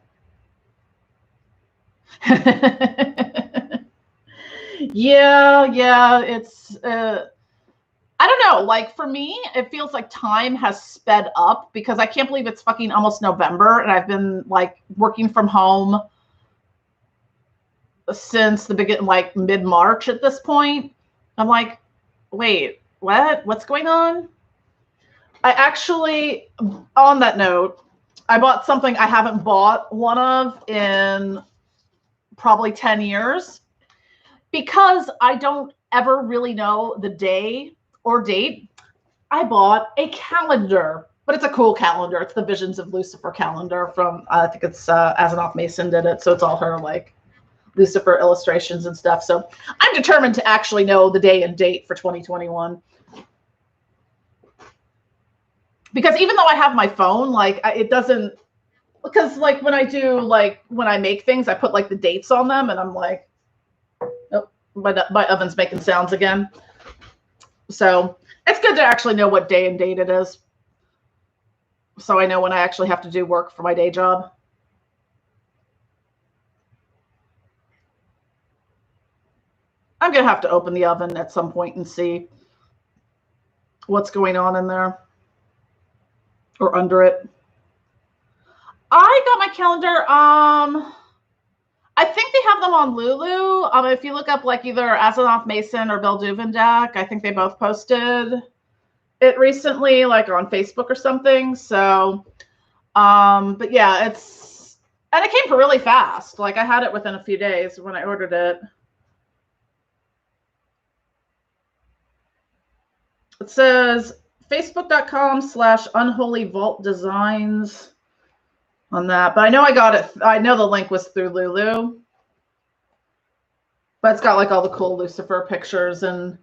Yeah, it's I don't know, like for me it feels like time has sped up because I can't believe it's fucking almost November and I've been like working from home since the beginning, like mid-March at this point. I'm like, wait, what's going on? I actually, on that note, I bought something I haven't bought one of in probably 10 years because I don't ever really know the day or date. I bought a calendar, but it's a cool calendar. It's the Visions of Lucifer calendar from, I think it's Asenath Mason did it. So it's all her like Lucifer illustrations and stuff. So I'm determined to actually know the day and date for 2021. Because even though I have my phone, like it doesn't, because like when I do, like when I make things, I put like the dates on them and I'm like, oh, my oven's making sounds again. So it's good to actually know what day and date it is. So I know when I actually have to do work for my day job. I'm going to have to open the oven at some point and see what's going on in there or under it. I got my calendar. I think they have them on Lulu. If you look up like either Asenath Mason or Bill Duvendak, I think they both posted it recently, like on Facebook or something. So, but yeah, and it came for really fast. Like I had it within a few days when I ordered it. It says facebook.com/unholyvaultdesigns on that. But I know I got it. I know the link was through Lulu. But it's got like all the cool Lucifer pictures and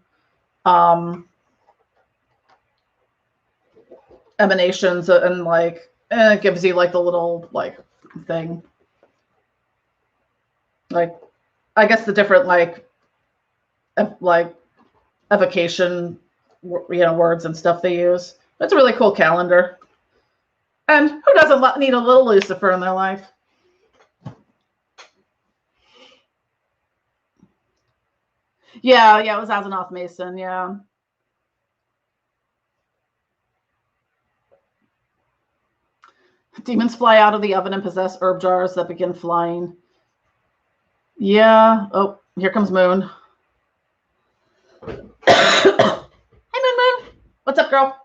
emanations and like it gives you like the little like thing. Like I guess the different like evocation words and stuff they use. It's a really cool calendar. And who doesn't need a little Lucifer in their life? Yeah, it was Asenath Mason, yeah. Demons fly out of the oven and possess herb jars that begin flying. Yeah. Oh, here comes Moon. Hey, Moon. What's up, girl?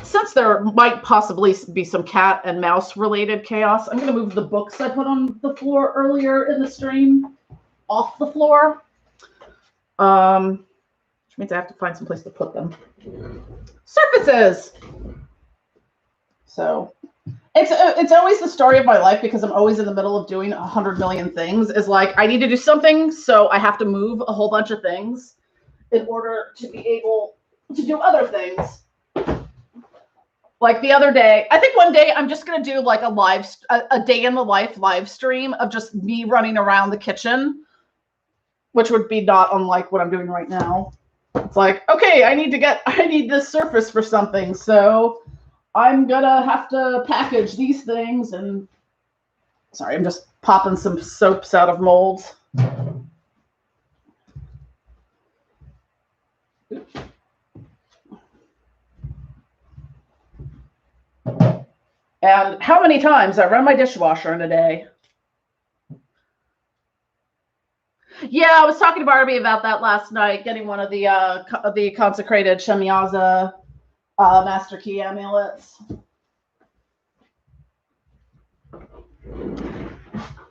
Since there might possibly be some cat and mouse related chaos, I'm going to move the books I put on the floor earlier in the stream off the floor. Which means I have to find some place to put them. Surfaces. So it's always the story of my life because I'm always in the middle of doing 100 million things. Is like I need to do something, so I have to move a whole bunch of things in order to be able to do other things. Like the other day, I think one day I'm just going to do like a day in the life live stream of just me running around the kitchen, which would be not unlike what I'm doing right now. It's like, okay, I need this surface for something. So I'm going to have to package these things. And sorry, I'm just popping some soaps out of molds. And how many times I run my dishwasher in a day? Yeah, I was talking to Barbie about that last night, getting one of the consecrated Shemiaza Master Key amulets.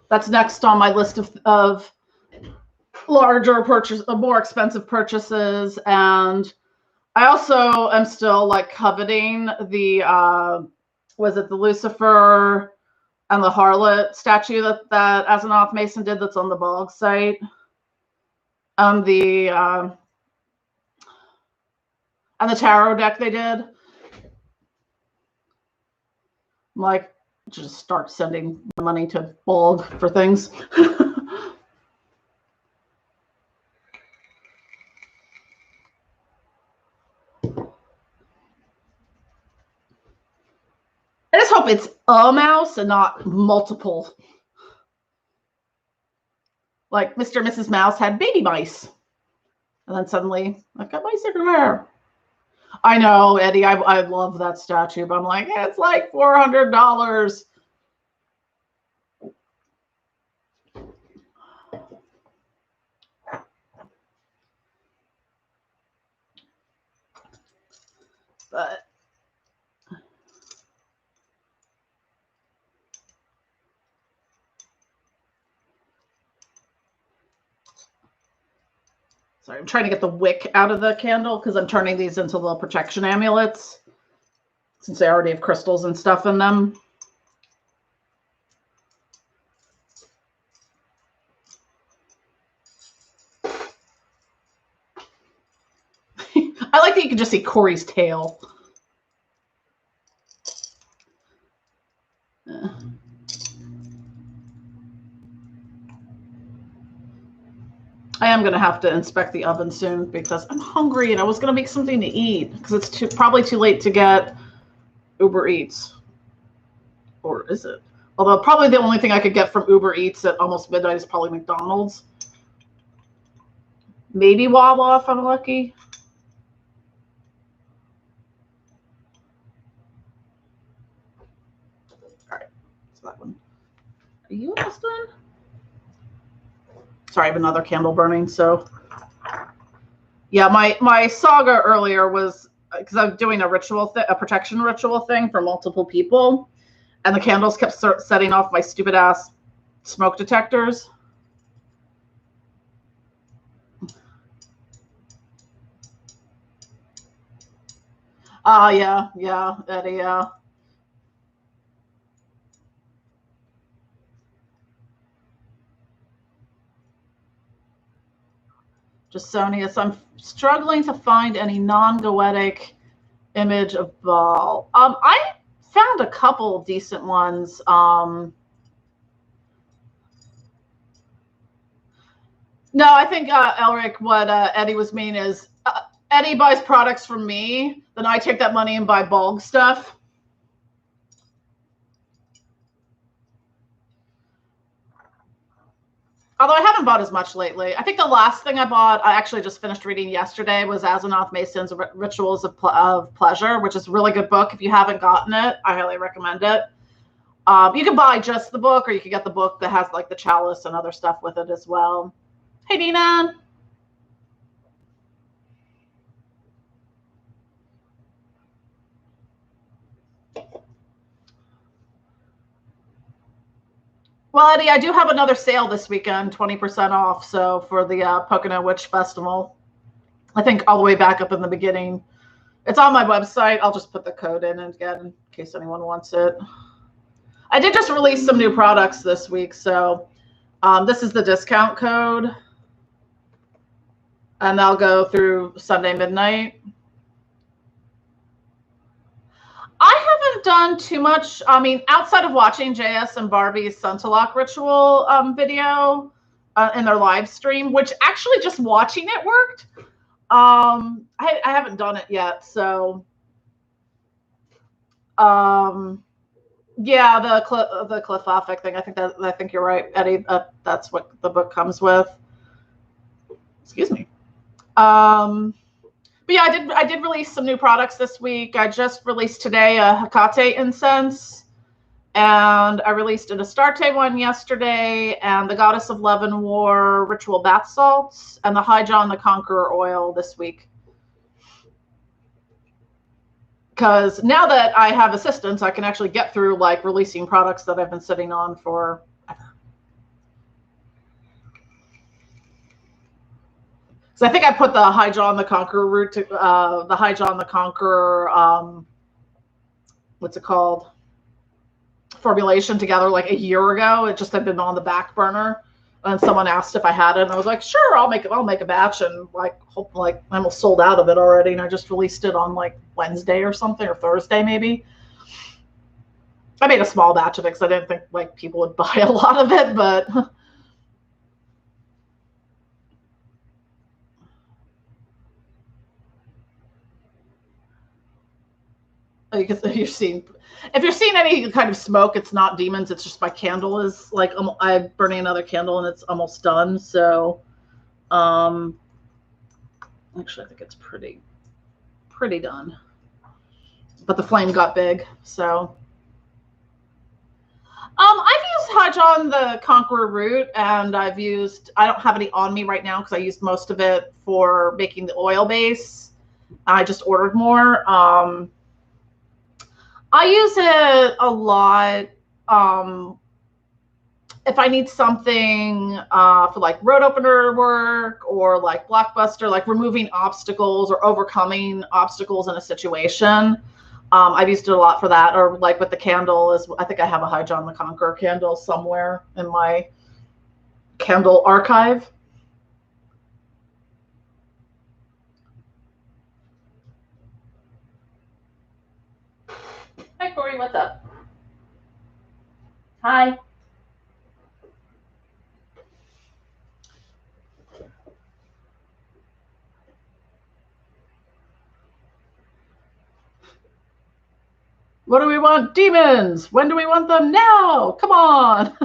That's next on my list of larger more expensive purchases. And I also am still like coveting the was it the Lucifer and the Harlot statue that Asenath Mason did that's on the Bog site. And the tarot deck they did. I'm like, just start sending money to Bog for things. I just hope it's a mouse and not multiple. Like Mr. and Mrs. Mouse had baby mice. And then suddenly, I've got mice everywhere. I know, Eddie, I love that statue, but I'm like, it's like $400. But Sorry, I'm trying to get the wick out of the candle because I'm turning these into little protection amulets since they already have crystals and stuff in them. I like that you can just see Corey's tail. I am going to have to inspect the oven soon because I'm hungry and I was going to make something to eat because it's probably too late to get Uber Eats. Or is it? Although probably the only thing I could get from Uber Eats at almost midnight is probably McDonald's. Maybe Wawa if I'm lucky. All right, so that one. Are you almost done? Sorry, I have another candle burning. So, yeah, my saga earlier was because I'm doing a ritual, a protection ritual thing for multiple people, and the candles kept setting off my stupid ass smoke detectors. Yeah, Eddie, yeah. Jasonius, I'm struggling to find any non-goetic image of Baal. I found a couple decent ones. No, I think Elric, what Eddie was mean is Eddie buys products from me, then I take that money and buy bulk stuff. Although I haven't bought as much lately. I think the last thing I bought, I actually just finished reading yesterday, was Asenath Mason's Rituals of Pleasure, which is a really good book. If you haven't gotten it, I highly recommend it. You can buy just the book, or you can get the book that has like the chalice and other stuff with it as well. Hey, Nina. Well, Eddie, I do have another sale this weekend, 20% off. So for the Pocono Witch Festival, I think all the way back up in the beginning. It's on my website. I'll just put the code in again in case anyone wants it. I did just release some new products this week. So this is the discount code. And they'll go through Sunday midnight. I haven't done too much. I mean, outside of watching JS and Barbie's Suntalok ritual video in their live stream, which actually just watching it worked. I haven't done it yet. So, yeah, the Cliffofic thing. I think you're right, Eddie. That's what the book comes with. Excuse me. But yeah, I did release some new products this week. I just released today a Hecate incense, and I released an Astarte one yesterday, and the Goddess of Love and War ritual bath salts, and the High John the Conqueror oil this week. Because now that I have assistance, I can actually get through like releasing products that I've been sitting on for ever. So I think I put the High John the Conqueror root to the High John the Conqueror, what's it called? Formulation together like a year ago. It just had been on the back burner, and someone asked if I had it, and I was like, sure, I'll make a batch, and like hopefully I almost sold out of it already, and I just released it on like Wednesday or something, or Thursday maybe. I made a small batch of it because I didn't think like people would buy a lot of it, but if you're seeing any kind of smoke, it's not demons. It's just my candle is like I'm burning another candle and it's almost done. So, actually, I think it's pretty done. But the flame got big, so. I've used High John the Conqueror root, and I don't have any on me right now because I used most of it for making the oil base. I just ordered more. I use it a lot. if I need something for like road opener work or like blockbuster, like removing obstacles or overcoming obstacles in a situation, I've used it a lot for that. Or like with the candle, is I think I have a High John the Conqueror candle somewhere in my candle archive. Hi, Corey, what's up? Hi. What do we want? Demons. When do we want them? Now. Come on.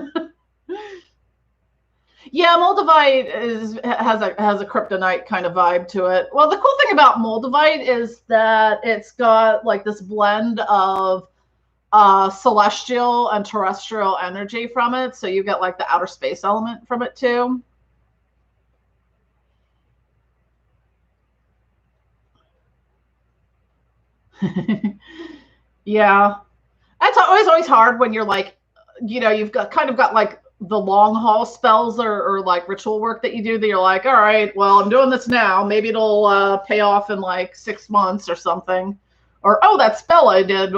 Yeah, Moldavite has a kryptonite kind of vibe to it. Well, the cool thing about Moldavite is that it's got like this blend of celestial and terrestrial energy from it. So you get like the outer space element from it too. Yeah. That's always hard when you're like, you know, you've got kind of got like the long haul spells or like ritual work that you do that you're like, all right, well, I'm doing this now. Maybe it'll pay off in like 6 months or something. Or, oh, that spell I did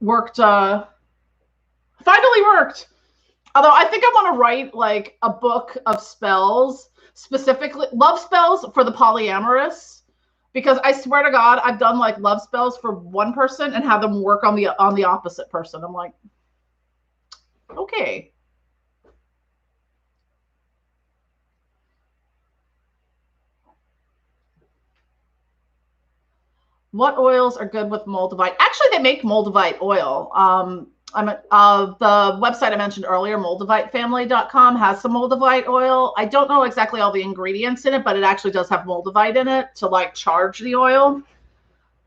worked, finally worked. Although I think I want to write like a book of spells, specifically love spells for the polyamorous, because I swear to God, I've done like love spells for one person and have them work on the opposite person. I'm like, okay. What oils are good with moldavite? Actually, they make moldavite oil. The website I mentioned earlier, moldavitefamily.com, has some moldavite oil. I don't know exactly all the ingredients in it, but it actually does have moldavite in it to like charge the oil.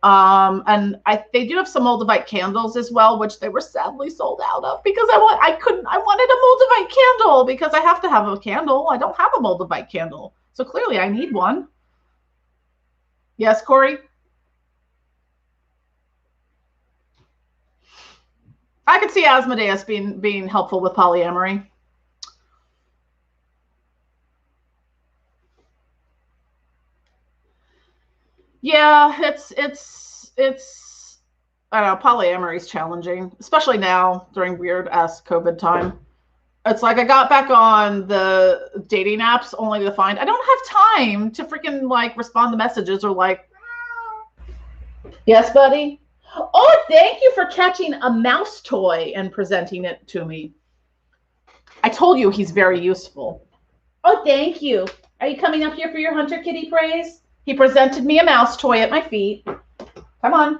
And they do have some moldavite candles as well, which they were sadly sold out of because I wanted a moldavite candle because I have to have a candle. I don't have a moldavite candle. So clearly I need one. Yes, Corey? I could see Asmodeus being helpful with polyamory. Yeah, it's I don't know, polyamory is challenging, especially now during weird ass COVID time. It's like I got back on the dating apps only to find I don't have time to freaking like respond to messages or like, yes, buddy. Oh, thank you for catching a mouse toy and presenting it to me. I told you he's very useful. Oh, thank you. Are you coming up here for your Hunter Kitty praise? He presented me a mouse toy at my feet. Come on.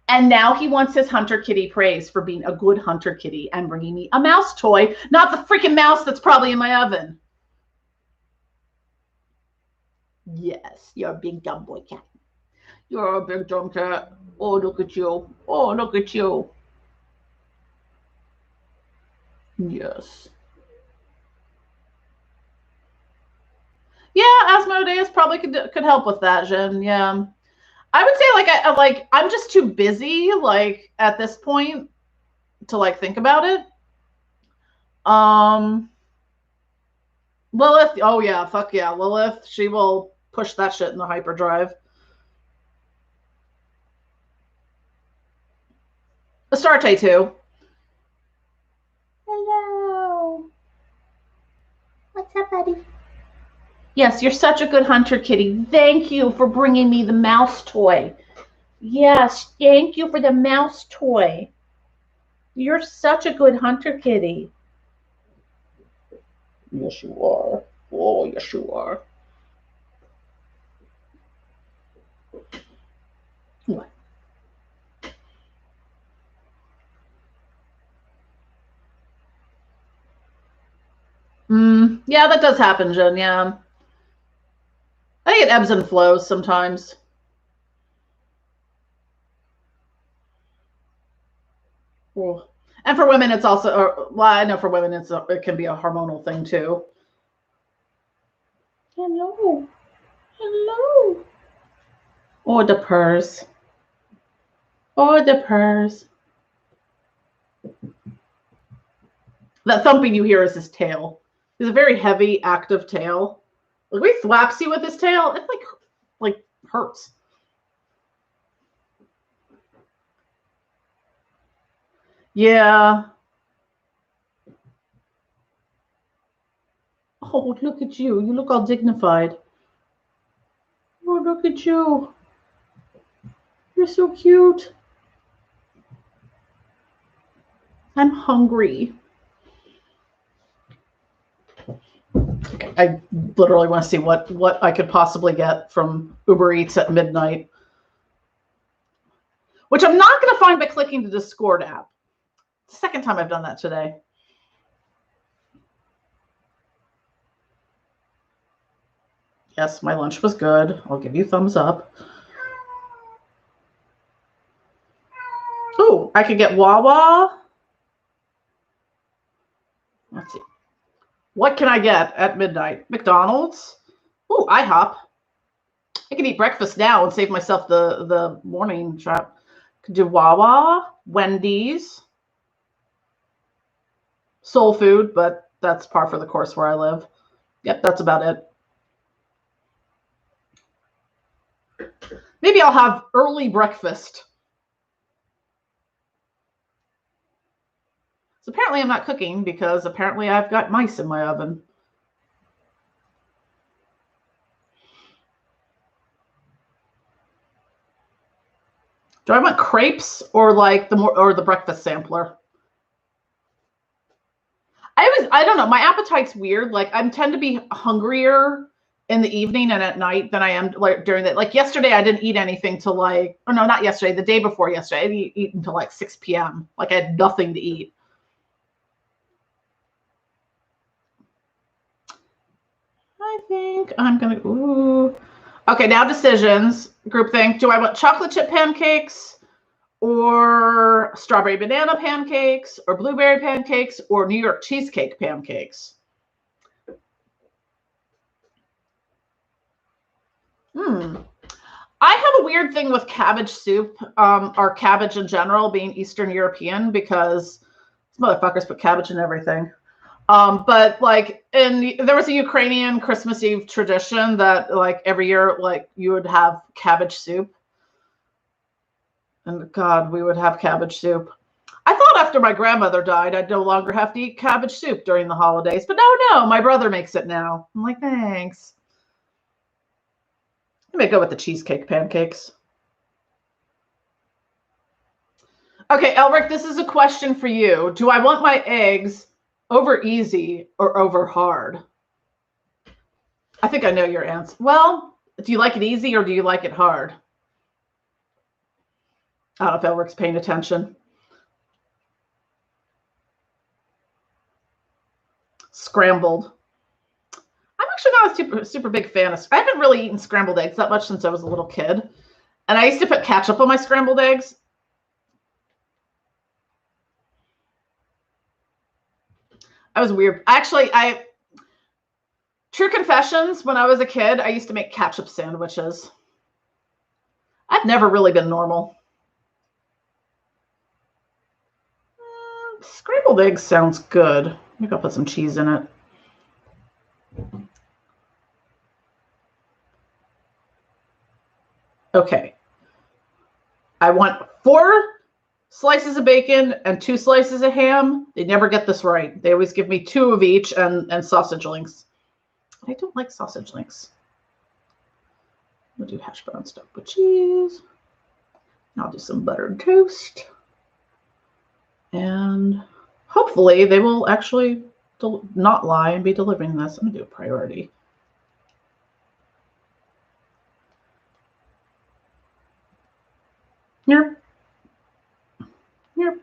And now he wants his Hunter Kitty praise for being a good Hunter Kitty and bringing me a mouse toy, not the freaking mouse that's probably in my oven. Yes, you're a big dumb boy cat. You're a big dumb cat. Oh, look at you. Oh, look at you. Yes. Yeah, Asmodeus probably could help with that, Jen. Yeah. I would say I'm just too busy like at this point to like think about it. Lilith, oh yeah, fuck yeah. Lilith, she will push that shit in the hyperdrive. Astarte too. Hello. What's up, buddy? Yes, you're such a good Hunter Kitty. Thank you for bringing me the mouse toy. Yes, thank you for the mouse toy. You're such a good Hunter Kitty. Yes, you are. Oh, yes, you are. What? Yeah, that does happen, Jen. Yeah. I think it ebbs and flows sometimes. Cool. And for women, it's also, well, I know for women, it can be a hormonal thing too. Hello. Hello. Oh, the purrs. Oh, the purrs. That thumping you hear is his tail. He's a very heavy, active tail. Like, he thwaps you with his tail. It like hurts. Yeah. Oh, look at you. You look all dignified. Oh, look at you. You're so cute. I'm hungry. Okay, I literally want to see what I could possibly get from Uber Eats at midnight, which I'm not going to find by clicking the Discord app. It's the second time I've done that today. Yes, my lunch was good. I'll give you thumbs up. Oh, I could get Wawa. Let's see. What can I get at midnight? McDonald's? Oh, IHOP. I can eat breakfast now and save myself the morning trap. Could do Wawa, Wendy's, Soul Food, but that's par for the course where I live. Yep, that's about it. Maybe I'll have early breakfast. So apparently I'm not cooking because apparently I've got mice in my oven. Do I want crepes or like the breakfast sampler? I don't know. My appetite's weird. Like I tend to be hungrier in the evening and at night than I am like during the, like yesterday I didn't eat anything till like, or no, not yesterday, the day before yesterday. I didn't eat until like 6 p.m. Like I had nothing to eat. I think I'm gonna, ooh. Okay, now decisions. Groupthink. Do I want chocolate chip pancakes or strawberry banana pancakes or blueberry pancakes or New York cheesecake pancakes? I have a weird thing with cabbage soup, or cabbage in general, being Eastern European, because these motherfuckers put cabbage in everything. But like there was a Ukrainian Christmas Eve tradition that like every year, like you would have cabbage soup. And God, we would have cabbage soup. I thought after my grandmother died, I'd no longer have to eat cabbage soup during the holidays. But no, my brother makes it now. I'm like, thanks. I may go with the cheesecake pancakes. Okay, Elric, this is a question for you. Do I want my eggs over easy or over hard? I think I know your answer. Well, do you like it easy or do you like it hard? I don't know if Elric's paying attention. Scrambled. I'm actually not a super big fan of. I haven't really eaten scrambled eggs that much since I was a little kid, and I used to put ketchup on my scrambled eggs. I was weird. Actually, true confessions, when I was a kid, I used to make ketchup sandwiches. I've never really been normal. Scrambled eggs sounds good. Maybe I'll put some cheese in it. Okay. I want 4 slices of bacon and 2 slices of ham. They never get this right. They always give me 2 of each and sausage links. I don't like sausage links. We'll do hash brown stuffed with cheese. I'll do some buttered toast. And hopefully they will actually not lie and be delivering this. I'm going to do a priority. Yep. Yep.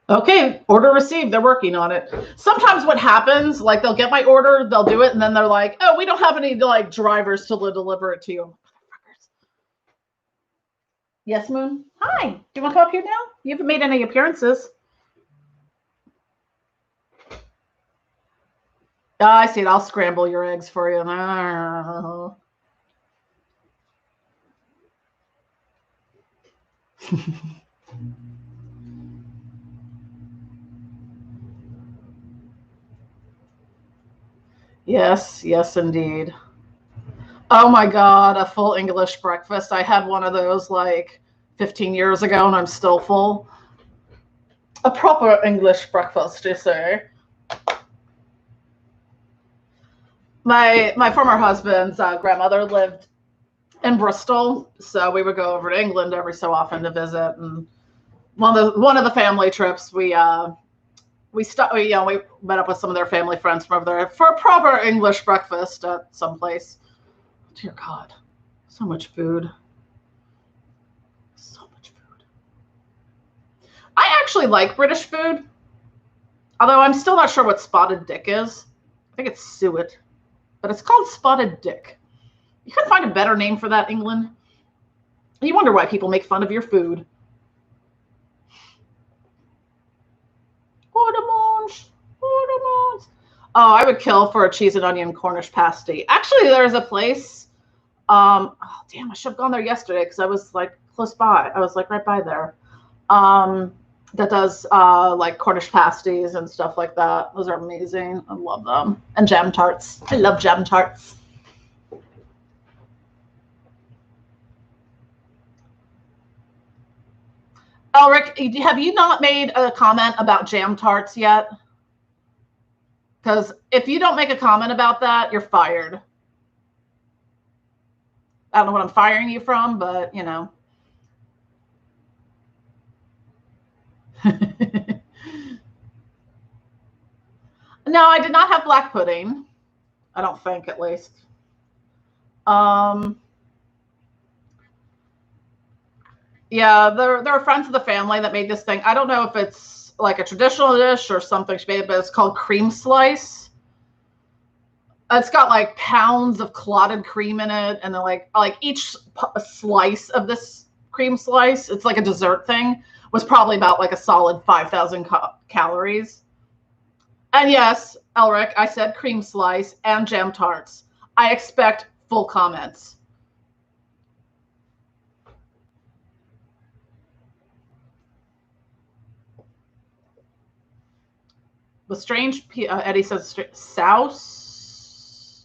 Okay, order received. They're working on it. Sometimes what happens, like they'll get my order, they'll do it, and then they're like, oh, we don't have any like drivers to deliver it to you. Yes, Moon? Hi. Do you want to come up here now? You haven't made any appearances. Oh, I see it. I'll scramble your eggs for you. Yes, yes, indeed. Oh my God, a full English breakfast. I had one of those like 15 years ago and I'm still full. A proper English breakfast, you say? My former husband's grandmother lived in Bristol, so we would go over to England every so often to visit. And one of the family trips, we met up with some of their family friends from over there for a proper English breakfast at some place. Dear God, so much food. So much food. I actually like British food, although I'm still not sure what spotted dick is. I think it's suet, but it's called spotted dick. You couldn't find a better name for that, England. You wonder why people make fun of your food. Oh, I would kill for a cheese and onion Cornish pasty. Actually, there's a place. Oh, damn, I should have gone there yesterday because I was like close by. I was like right by there. That does like Cornish pasties and stuff like that. Those are amazing. I love them. And jam tarts. I love jam tarts. Elric, have you not made a comment about jam tarts yet? Because if you don't make a comment about that, you're fired. I don't know what I'm firing you from, but you know. No, I did not have black pudding. I don't think, at least. Yeah, there are friends of the family that made this thing. I don't know if it's like a traditional dish or something she made, but it's called cream slice. It's got like pounds of clotted cream in it, and then like each slice of this cream slice, it's like a dessert thing, was probably about like a solid 5,000 calories. And yes, Elric, I said cream slice and jam tarts. I expect full comments. The strange, Eddie says, souse.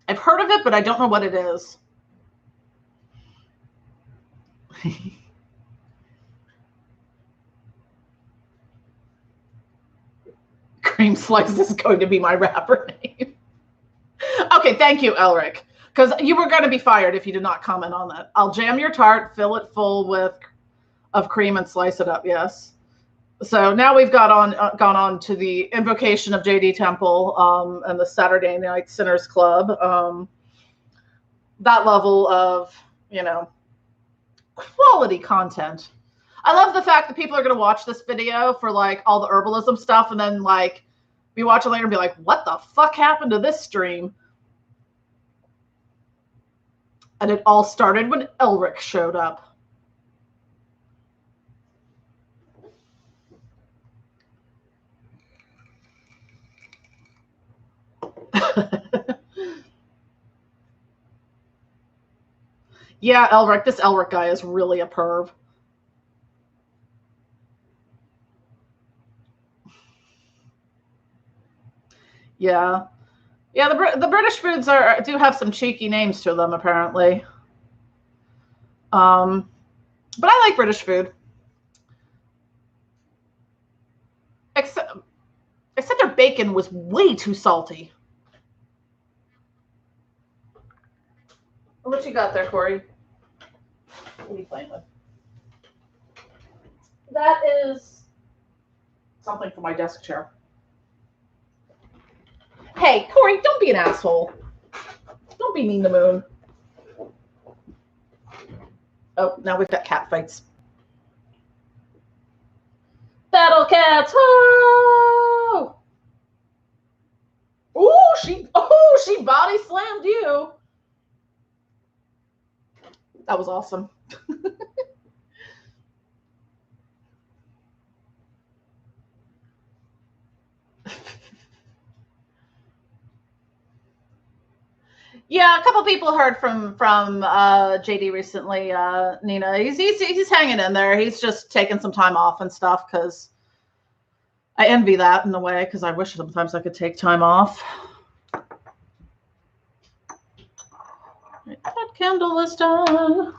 I've heard of it, but I don't know what it is. Cream slice is going to be my rapper name. Okay, thank you, Elric, because you were going to be fired if you did not comment on that. I'll jam your tart, fill it full of cream, and slice it up. Yes. So now we've gone on to the invocation of JD Temple and the Saturday Night Sinners Club. That level of, you know, quality content. I love the fact that people are going to watch this video for like all the herbalism stuff and then like be watching later and be like, what the fuck happened to this stream? And it all started when Elric showed up. Yeah, Elric, this Elric guy is really a perv. Yeah. Yeah, the British foods do have some cheeky names to them, apparently. But I like British food. Except their bacon was way too salty. What you got there, Corey? What are you playing with? That is something for my desk chair. Hey, Corey, don't be an asshole. Don't be mean to Moon. Oh, now we've got cat fights. Battle cats! Ho! She body slammed you. That was awesome. Yeah, a couple people heard from JD recently. Nina, he's hanging in there. He's just taking some time off and stuff because I envy that in a way because I wish sometimes I could take time off. That candle is done.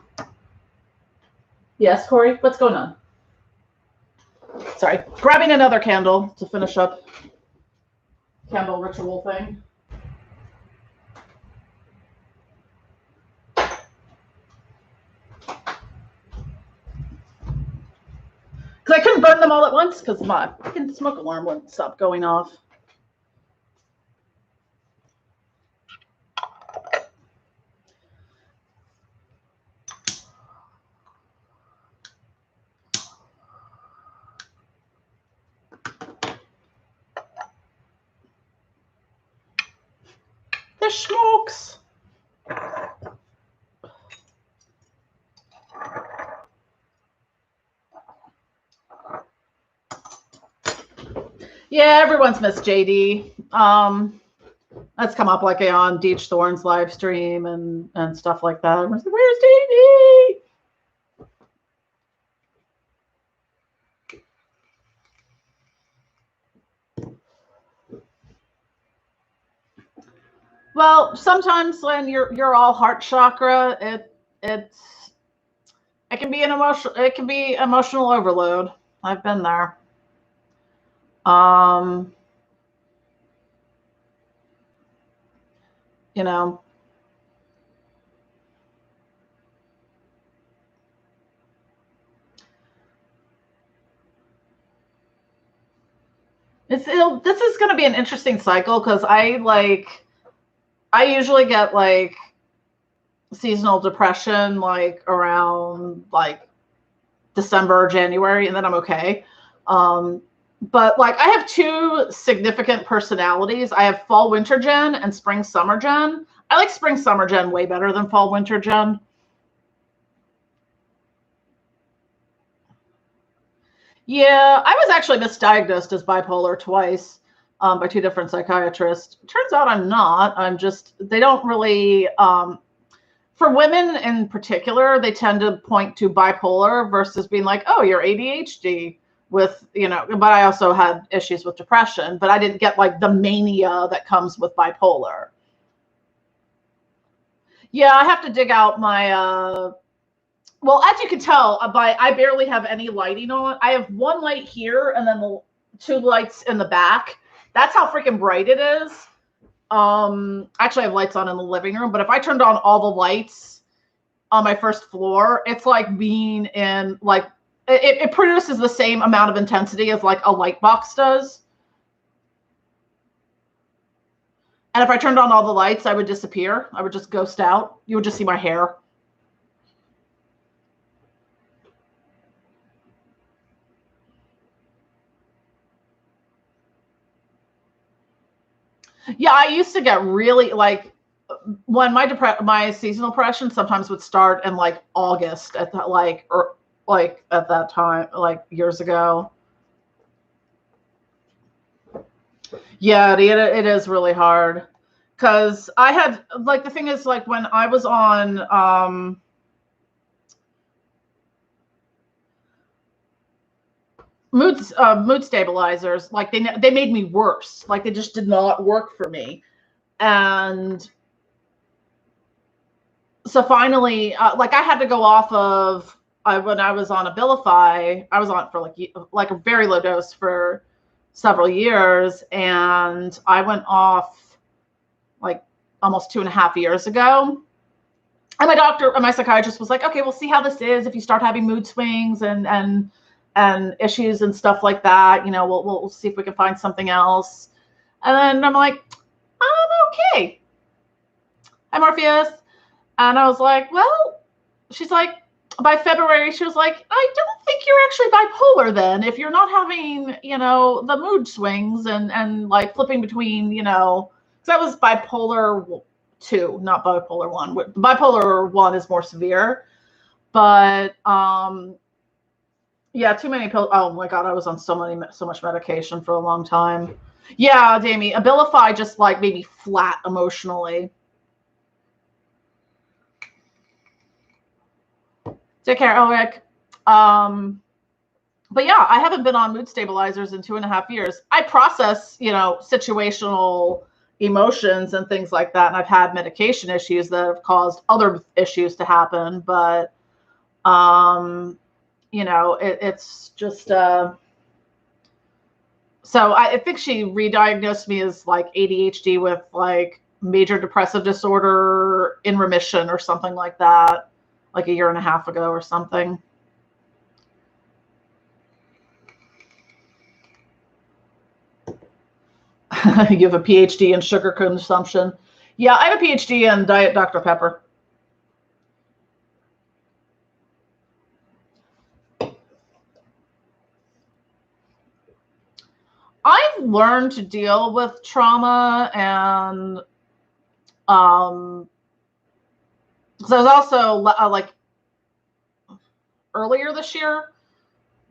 Yes, Corey, what's going on? Sorry, grabbing another candle to finish up candle ritual thing. Because I couldn't burn them all at once because my freaking smoke alarm wouldn't stop going off. The smokes. Yeah, everyone's missed JD. That's come up like on Deech Thorne's live stream and stuff like that. Where's JD? Well, sometimes when you're all heart chakra, it can be emotional overload. I've been there. You know, this is going to be an interesting cycle because I usually get like seasonal depression like around like December or January, and then I'm okay. But like I have two significant personalities. I have fall winter Jen and spring summer Jen. I like spring summer Jen way better than fall winter Jen. Yeah, I was actually misdiagnosed as bipolar twice by two different psychiatrists. Turns out I'm not. I'm just, they don't really, for women in particular, they tend to point to bipolar versus being like, oh, you're ADHD with, but I also had issues with depression, but I didn't get like the mania that comes with bipolar. Yeah, I have to dig out my, well, as you can tell, I barely have any lighting on. I have one light here and then the two lights in the back. That's how freaking bright it is. Actually, I have lights on in the living room, but if I turned on all the lights on my first floor, it's like being in like, it produces the same amount of intensity as like a light box does. And if I turned on all the lights, I would disappear. I would just ghost out. You would just see my hair. Yeah, I used to get really like when my seasonal depression sometimes would start in like August at that like at that time, like years ago. Yeah, it is really hard because I had like the thing is like when I was on mood stabilizers, like they made me worse. Like they just did not work for me. And so finally, like I had to go off of when I was on Abilify, I was on for like a very low dose for several years, and I went off like almost 2.5 years ago. And my psychiatrist was like, okay, we'll see how this is. If you start having mood swings and issues and stuff like that, we'll see if we can find something else. And then I'm like, I'm okay. Hi, Morpheus. And I was like, well, she's like, by February, she was like, I don't think you're actually bipolar then. If you're not having, the mood swings and like flipping between, because I was bipolar 2, not bipolar 1. Bipolar 1 is more severe. But yeah, too many pills. Oh my God, I was on so much medication for a long time. Yeah, Damie, Abilify just like made me flat emotionally. Take care, Ulrich. But yeah, I haven't been on mood stabilizers in 2.5 years. I process, situational emotions and things like that. And I've had medication issues that have caused other issues to happen. But, it's just, so I think she re-diagnosed me as like ADHD with like major depressive disorder in remission or something like that, like 1.5 years ago or something. You have a PhD in sugar consumption. Yeah, I have a PhD in Diet Dr. Pepper. I've learned to deal with trauma, and because I was also like earlier this year,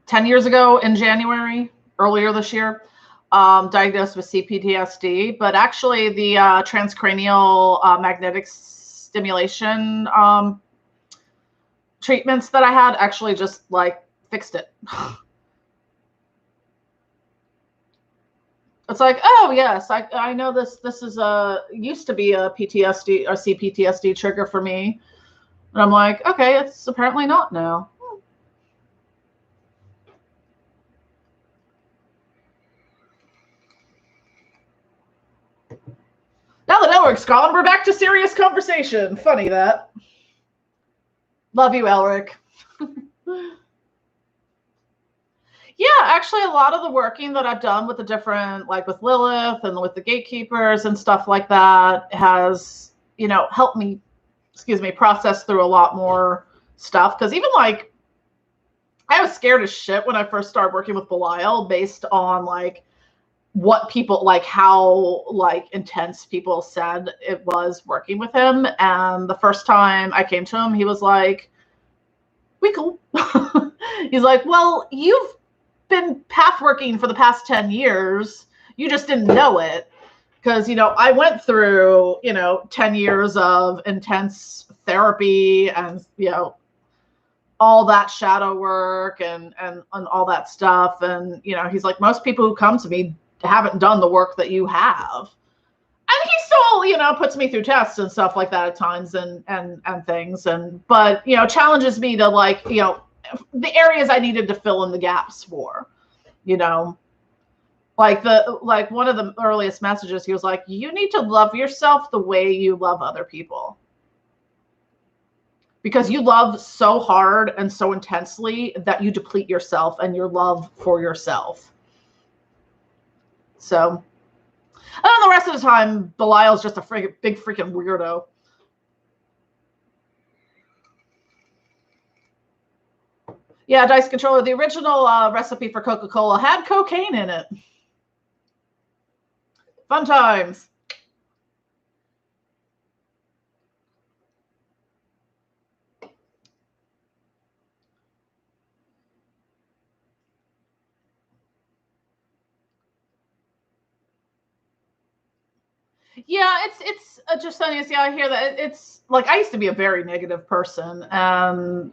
10 years ago in January, earlier this year, diagnosed with CPTSD, but actually the transcranial magnetic stimulation treatments that I had actually just like fixed it. It's like, oh yes, I know this is used to be a PTSD or CPTSD trigger for me. And I'm like, okay, it's apparently not now. Now the network's gone, we're back to serious conversation. Funny that. Love you, Elric. Yeah, actually, a lot of the working that I've done with the different, like with Lilith and with the gatekeepers and stuff like that has, helped me, process through a lot more stuff. Because even like, I was scared as shit when I first started working with Belial based on like what people, like how like intense people said it was working with him. And the first time I came to him, he was like, we cool. He's like, well, you've been path working for the past 10 years. You just didn't know it. Because, I went through, 10 years of intense therapy and, all that shadow work and all that stuff. And, he's like, most people who come to me haven't done the work that you have. And he still, puts me through tests and stuff like that at times and things. But, challenges me to like, the areas I needed to fill in the gaps for, like one of the earliest messages, he was like, you need to love yourself the way you love other people. Because you love so hard and so intensely that you deplete yourself and your love for yourself. So, and then the rest of the time, Belial's just a big freaking weirdo. Yeah, Dice Controller, the original recipe for Coca-Cola had cocaine in it. Fun times. Yeah, it's just funny. Yeah, I hear that. It's like I used to be a very negative person, and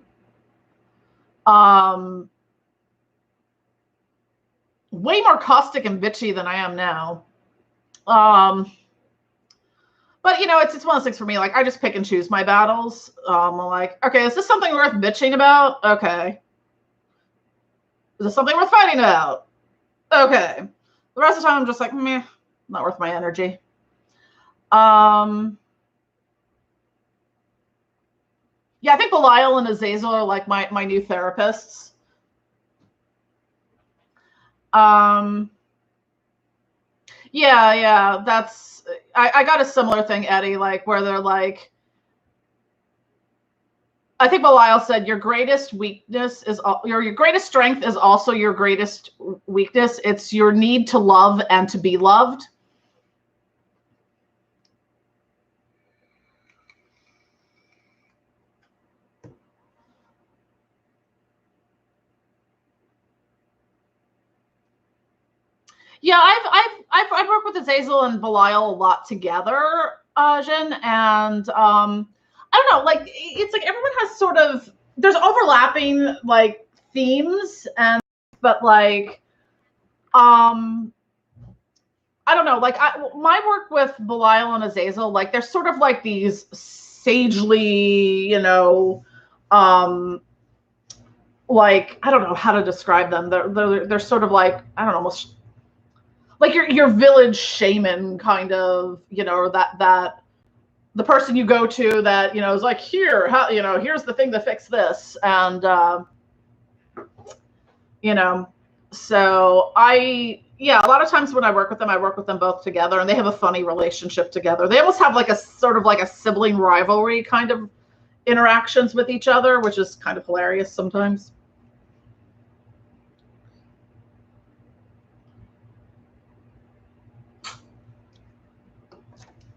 way more caustic and bitchy than I am now. But it's one of those things for me. Like I just pick and choose my battles. I'm like, okay, is this something worth bitching about? Okay. Is this something worth fighting about? Okay. The rest of the time, I'm just like, meh, not worth my energy. Yeah, I think Belial and Azazel are like my new therapists. Yeah, that's I got a similar thing, Eddie, like where they're like, I think Belial said your greatest weakness is your greatest strength is also your greatest weakness. It's your need to love and to be loved. Yeah, I've worked with Azazel and Belial a lot together, Jen, and I don't know, like it's like everyone has sort of there's overlapping like themes, but like I don't know, like my work with Belial and Azazel, like they're sort of like these sagely, like I don't know how to describe them. They're sort of like, I don't know, almost like your village shaman kind of, or that the person you go to that, is like, here's the thing to fix this. And, so a lot of times when I work with them both together, and they have a funny relationship together. They almost have like a sort of like a sibling rivalry kind of interactions with each other, which is kind of hilarious sometimes.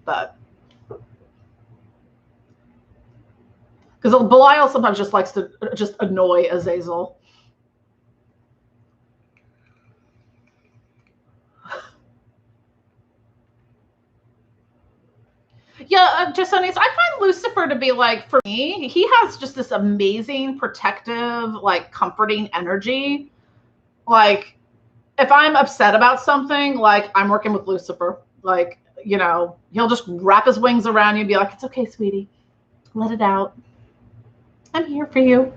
But because Belial sometimes just likes to just annoy Azazel. Yeah, Jasonius, I find Lucifer to be like, for me, he has just this amazing, protective, like comforting energy. Like, if I'm upset about something, like I'm working with Lucifer, like, he'll just wrap his wings around you and be like, it's okay, sweetie. Let it out. I'm here for you.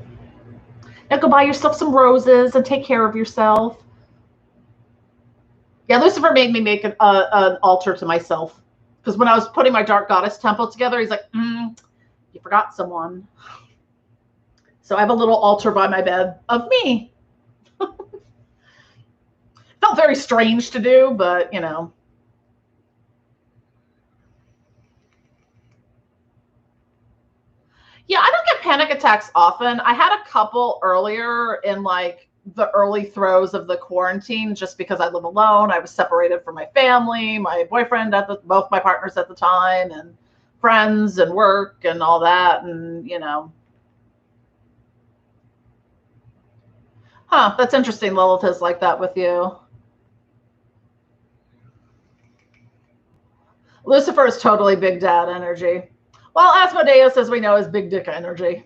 Now go buy yourself some roses and take care of yourself. Yeah, Lucifer made me make an altar to myself. Because when I was putting my Dark Goddess temple together, he's like, you forgot someone. So I have a little altar by my bed of me. Felt very strange to do, but, Yeah, I don't get panic attacks often. I had a couple earlier in like the early throes of the quarantine, just because I live alone. I was separated from my family, my boyfriend both my partners at the time, and friends and work and all that. And, that's interesting. Lilith is like that with you. Lucifer is totally big dad energy. Well, Asmodeus, as we know, is big dick energy.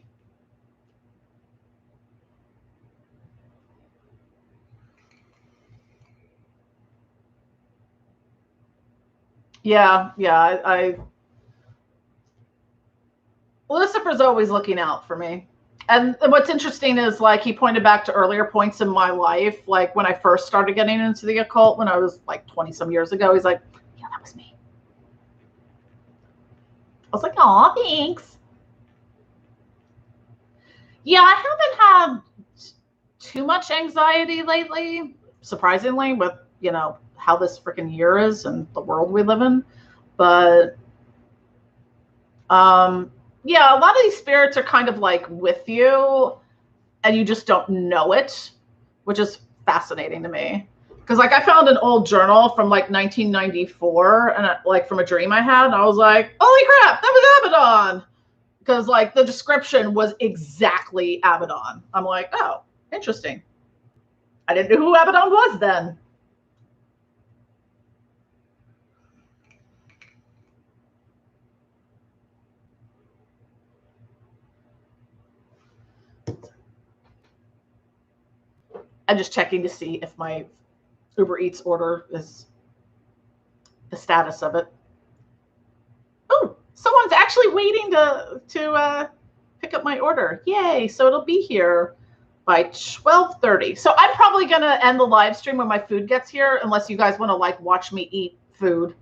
Yeah, Lucifer's always looking out for me. And what's interesting is, like, he pointed back to earlier points in my life, like when I first started getting into the occult, when I was like 20 some years ago. He's like, yeah, that was me. I was like, aw, thanks. Yeah, I haven't had too much anxiety lately, surprisingly, with, how this freaking year is and the world we live in. But yeah, a lot of these spirits are kind of like with you and you just don't know it, which is fascinating to me. Because like I found an old journal from like 1994 and like from a dream I had, and I was like, holy crap, that was Abaddon. Because like the description was exactly Abaddon. I'm like, oh, interesting. I didn't know who Abaddon was then. I'm just checking to see if my Uber Eats order is the status of it. Oh, someone's actually waiting to pick up my order. Yay! So it'll be here by 12:30. So I'm probably gonna end the live stream when my food gets here, unless you guys want to like watch me eat food.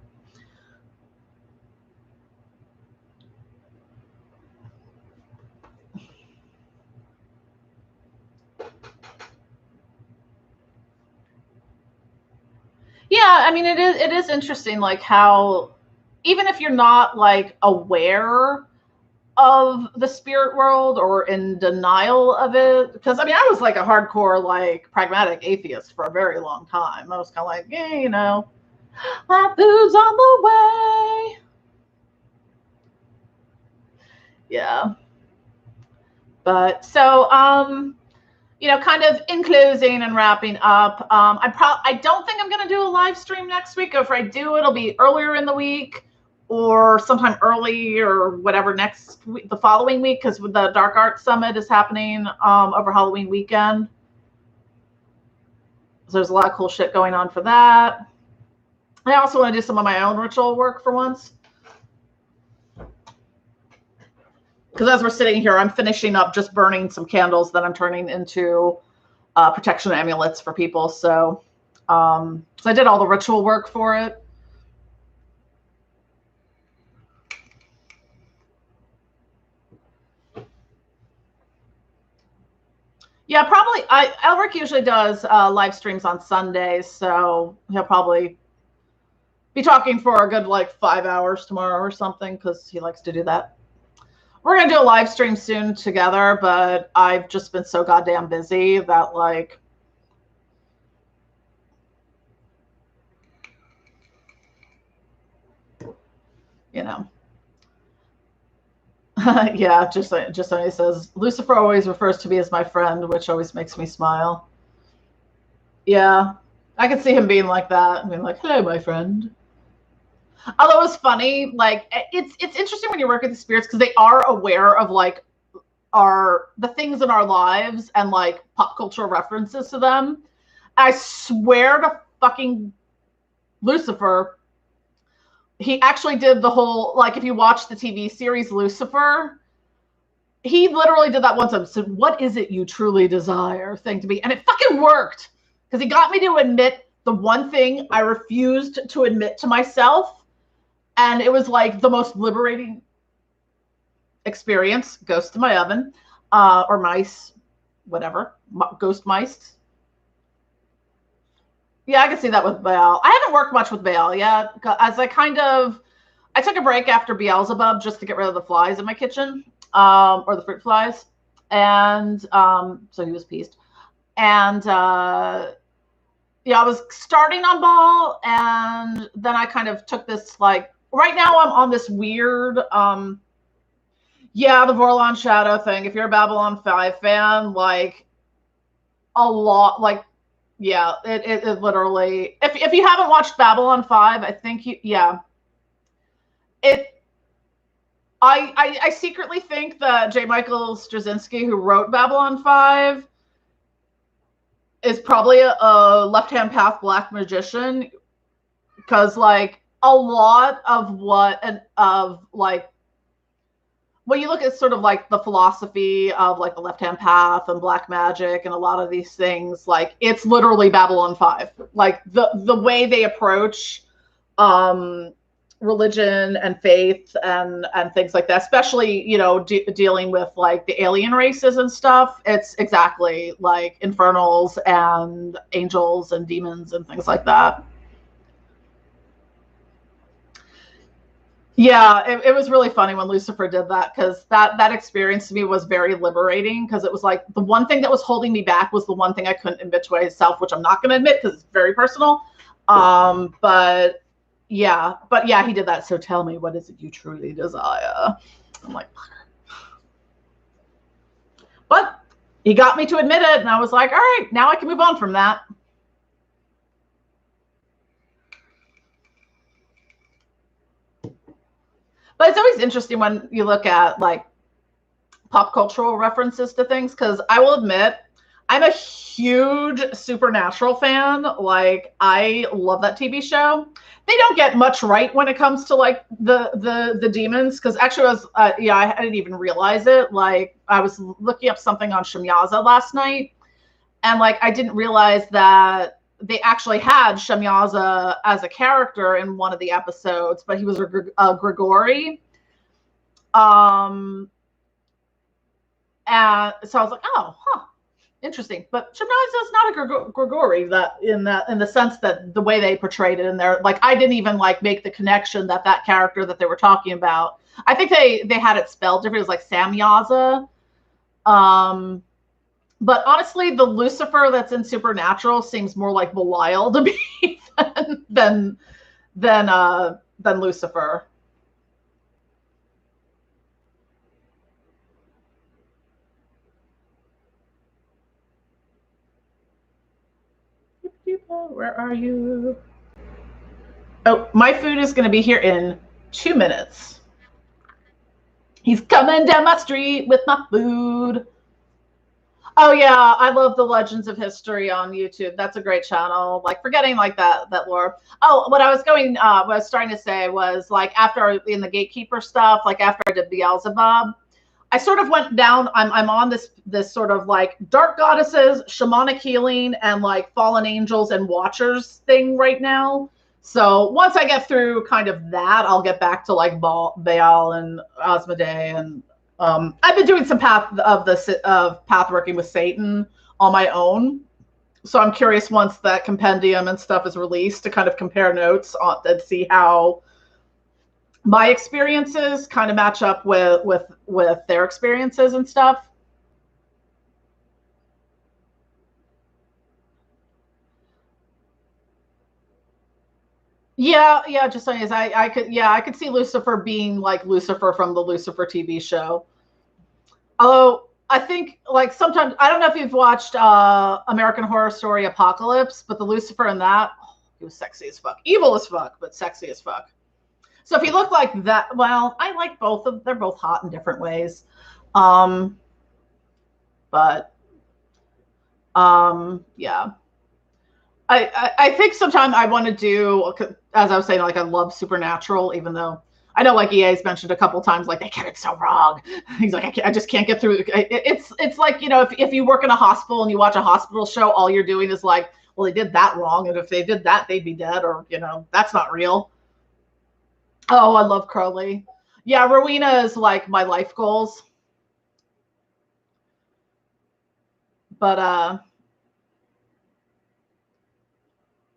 Yeah, I mean it is interesting, like how even if you're not like aware of the spirit world or in denial of it, because I mean I was like a hardcore like pragmatic atheist for a very long time. I was kind of like, yeah, my food's on the way. Yeah. But so kind of in closing and wrapping up, I don't think I'm going to do a live stream next week. If I do, it'll be earlier in the week, or sometime early or whatever next week, the following week, because the Dark Art Summit is happening over Halloween weekend. So there's a lot of cool shit going on for that. I also want to do some of my own ritual work for once. Because as we're sitting here, I'm finishing up just burning some candles that I'm turning into protection amulets for people. So I did all the ritual work for it. Yeah, probably. Elric usually does live streams on Sundays, so he'll probably be talking for a good like 5 hours tomorrow or something, because he likes to do that. We're gonna do a live stream soon together, but I've just been so goddamn busy that like, you know. Yeah, just so he says, Lucifer always refers to me as my friend, which always makes me smile. Yeah, I could see him being like that, being like, "Hello, my friend." Although it was funny, like it's interesting when you work with the spirits, because they are aware of like the things in our lives and like pop culture references to them. I swear to fucking Lucifer, he actually did the whole, like, if you watch the TV series Lucifer, he literally did that once. I said, "What is it you truly desire?" thing to be, and it fucking worked, because he got me to admit the one thing I refused to admit to myself, and it was like the most liberating experience. Ghost in my oven, or mice, whatever, ghost mice. Yeah, I can see that with Baal. I haven't worked much with Baal yet, as I took a break after Beelzebub just to get rid of the flies in my kitchen, or the fruit flies, and so he was peeved. And yeah, I was starting on Baal, and then I kind of took this, like, right now I'm on this weird, yeah, the Vorlon Shadow thing. If you're a Babylon 5 fan, like, a lot, like, yeah, it literally, if you haven't watched Babylon 5, I think I secretly think that J. Michael Straczynski, who wrote Babylon 5, is probably a left-hand path black magician, because like a lot of like when you look at sort of like the philosophy of like the left-hand path and black magic and a lot of these things, like it's literally Babylon 5. Like the way they approach religion and faith and things like that, especially, you know, dealing with like the alien races and stuff. It's exactly like infernals and angels and demons and things like that. Yeah, it was really funny when Lucifer did that, because that experience to me was very liberating, because it was like the one thing that was holding me back was the one thing I couldn't admit to myself, which I'm not going to admit because it's very personal. But yeah, he did that. So tell me, what is it you truly desire? I'm like, but he got me to admit it, and I was like, all right, now I can move on from that. But it's always interesting when you look at like pop cultural references to things, because I will admit I'm a huge Supernatural fan. Like, I love that TV show. They don't get much right when it comes to like the demons, because actually I was I didn't even realize it. Like, I was looking up something on Shamyaza last night, and like I didn't realize that they actually had Shamyaza as a character in one of the episodes, but he was a Grigori. And so I was like, oh, huh, interesting. But Shamyaza is not a Grigori, that in the sense that the way they portrayed it in there, like I didn't even like make the connection that character that they were talking about. I think they had it spelled different. It was like Samyaza. But honestly, the Lucifer that's in Supernatural seems more like Belial to me than Lucifer. Where are you? Oh, my food is going to be here in 2 minutes. He's coming down my street with my food. Oh yeah, I love the Legends of History on YouTube. That's a great channel. Like forgetting like that lore. Oh, what I was starting to say was like after in the Gatekeeper stuff, like after I did Beelzebub, I sort of went down. I'm on this sort of like dark goddesses, shamanic healing, and like fallen angels and watchers thing right now. So once I get through kind of that, I'll get back to like Baal and Asmodee, and I've been doing some path working with Satan on my own. So I'm curious once that compendium and stuff is released to kind of compare notes on and see how my experiences kind of match up with their experiences and stuff. Yeah, just saying is I could see Lucifer being like Lucifer from the Lucifer TV show. Although I think like sometimes I don't know if you've watched American Horror Story Apocalypse, but the Lucifer in that, he was sexy as fuck. Evil as fuck, but sexy as fuck. So if you look like that, well, I like both of them. They're both hot in different ways. Yeah. I think sometimes I want to do, as I was saying, like I love Supernatural, even though I know like EA's mentioned a couple times, like they get it so wrong. He's like, I just can't get through. It's like, you know, if you work in a hospital and you watch a hospital show, all you're doing is like, well, they did that wrong. And if they did that, they'd be dead, or, you know, that's not real. Oh, I love Crowley. Yeah, Rowena is like my life goals. But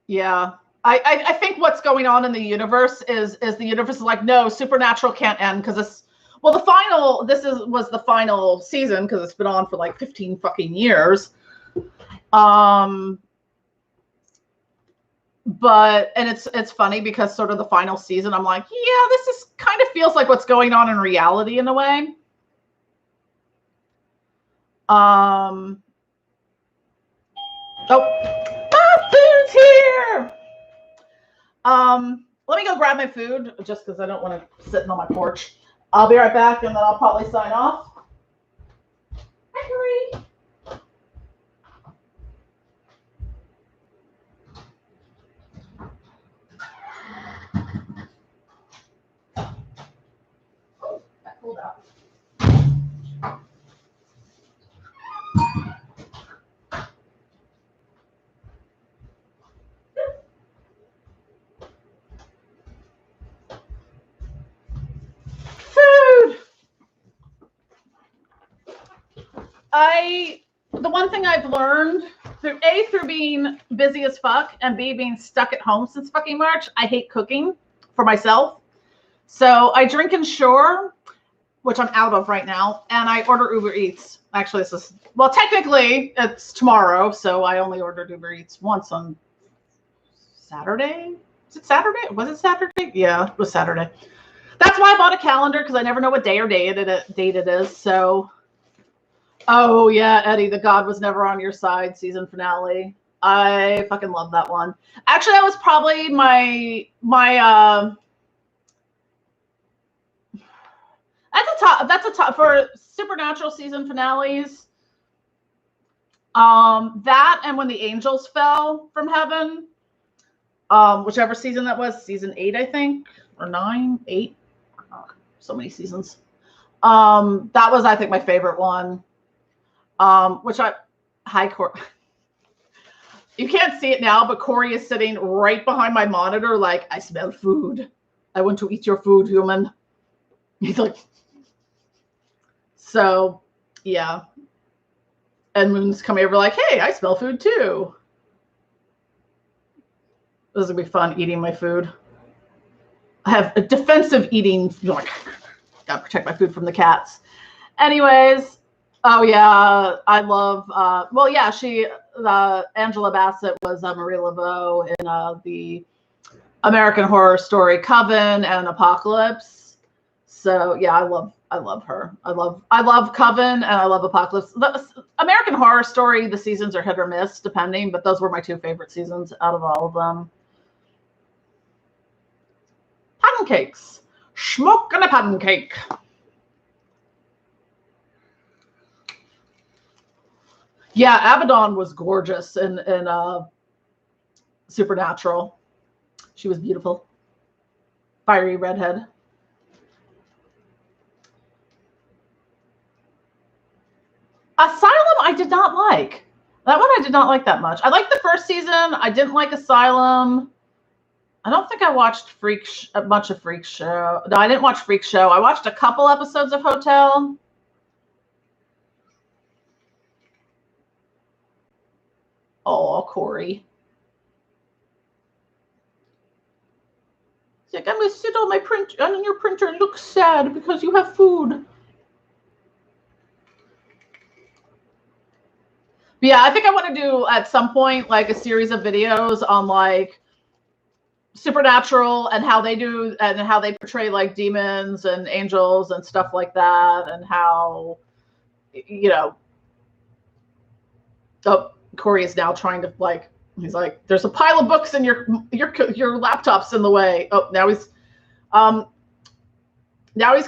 yeah. I think what's going on in the universe is the universe is like, no, Supernatural can't end because this was the final season because it's been on for like 15 fucking years. But it's funny because sort of the final season, I'm like, yeah, this is kind of feels like what's going on in reality in a way. Oh, my food's here. Let me go grab my food just because I don't want to sit on my porch. I'll be right back and then I'll probably sign off. Hi, Marie. Oh, that pulled out. The one thing I've learned through being busy as fuck and B, being stuck at home since fucking March, I hate cooking for myself. So I drink and Sure, which I'm out of right now, and I order Uber Eats. Actually, well, technically it's tomorrow, so I only ordered Uber Eats once on Saturday. Is it Saturday? Was it Saturday? Yeah, it was Saturday. That's why I bought a calendar, because I never know what date it is. So, oh yeah, Eddie, the God Was Never on Your Side season finale. I fucking love that one. Actually, that was probably my that's a top for Supernatural season finales. That and When the Angels Fell from Heaven. Whichever season that was, season 8, I think, or 9, 8. Oh, so many seasons. That was, I think, my favorite one. Hi, Corey. You can't see it now, but Corey is sitting right behind my monitor, like, I smell food. I want to eat your food, human. He's like, so, yeah. And Moon's coming over like, hey, I smell food too. This is going to be fun, eating my food. I have a defensive eating, like, gotta protect my food from the cats. Anyways, oh yeah, I love, well, yeah, Angela Bassett was Marie Laveau in the American Horror Story Coven and Apocalypse. So yeah, I love her. I love Coven and I love Apocalypse. The American Horror Story, the seasons are hit or miss depending, but those were my 2 favorite seasons out of all of them. Pancakes. Smoking a pancake. Yeah, Abaddon was gorgeous in Supernatural. She was beautiful. Fiery redhead. Asylum I did not like. That one I did not like that much. I liked the first season. I didn't like Asylum. I don't think I watched much of Freak Show. No, I didn't watch Freak Show. I watched a couple episodes of Hotel. Oh, Corey. He's like, I'm going to sit on my print on your printer and look sad because you have food. But yeah, I think I want to do at some point like a series of videos on like Supernatural and how they do and how they portray like demons and angels and stuff like that, and how, you know. Oh, Corey is now trying to like. He's like, there's a pile of books and your laptop's in the way. Oh, now he's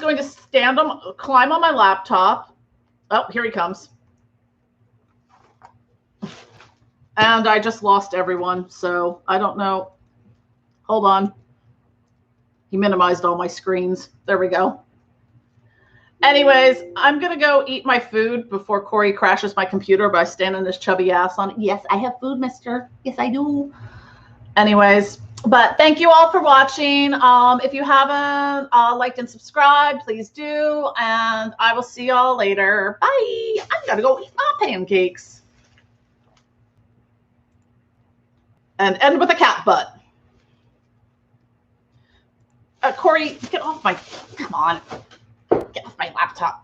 going to climb on my laptop. Oh, here he comes. And I just lost everyone, so I don't know. Hold on. He minimized all my screens. There we go. Anyways, I'm going to go eat my food before Corey crashes my computer by standing his chubby ass on it. Yes, I have food, mister. Yes, I do. Anyways, but thank you all for watching. If you haven't liked and subscribed, please do. And I will see y'all later. Bye. I got to go eat my pancakes. And end with a cat butt. Corey, get off my, come on. Get off my laptop.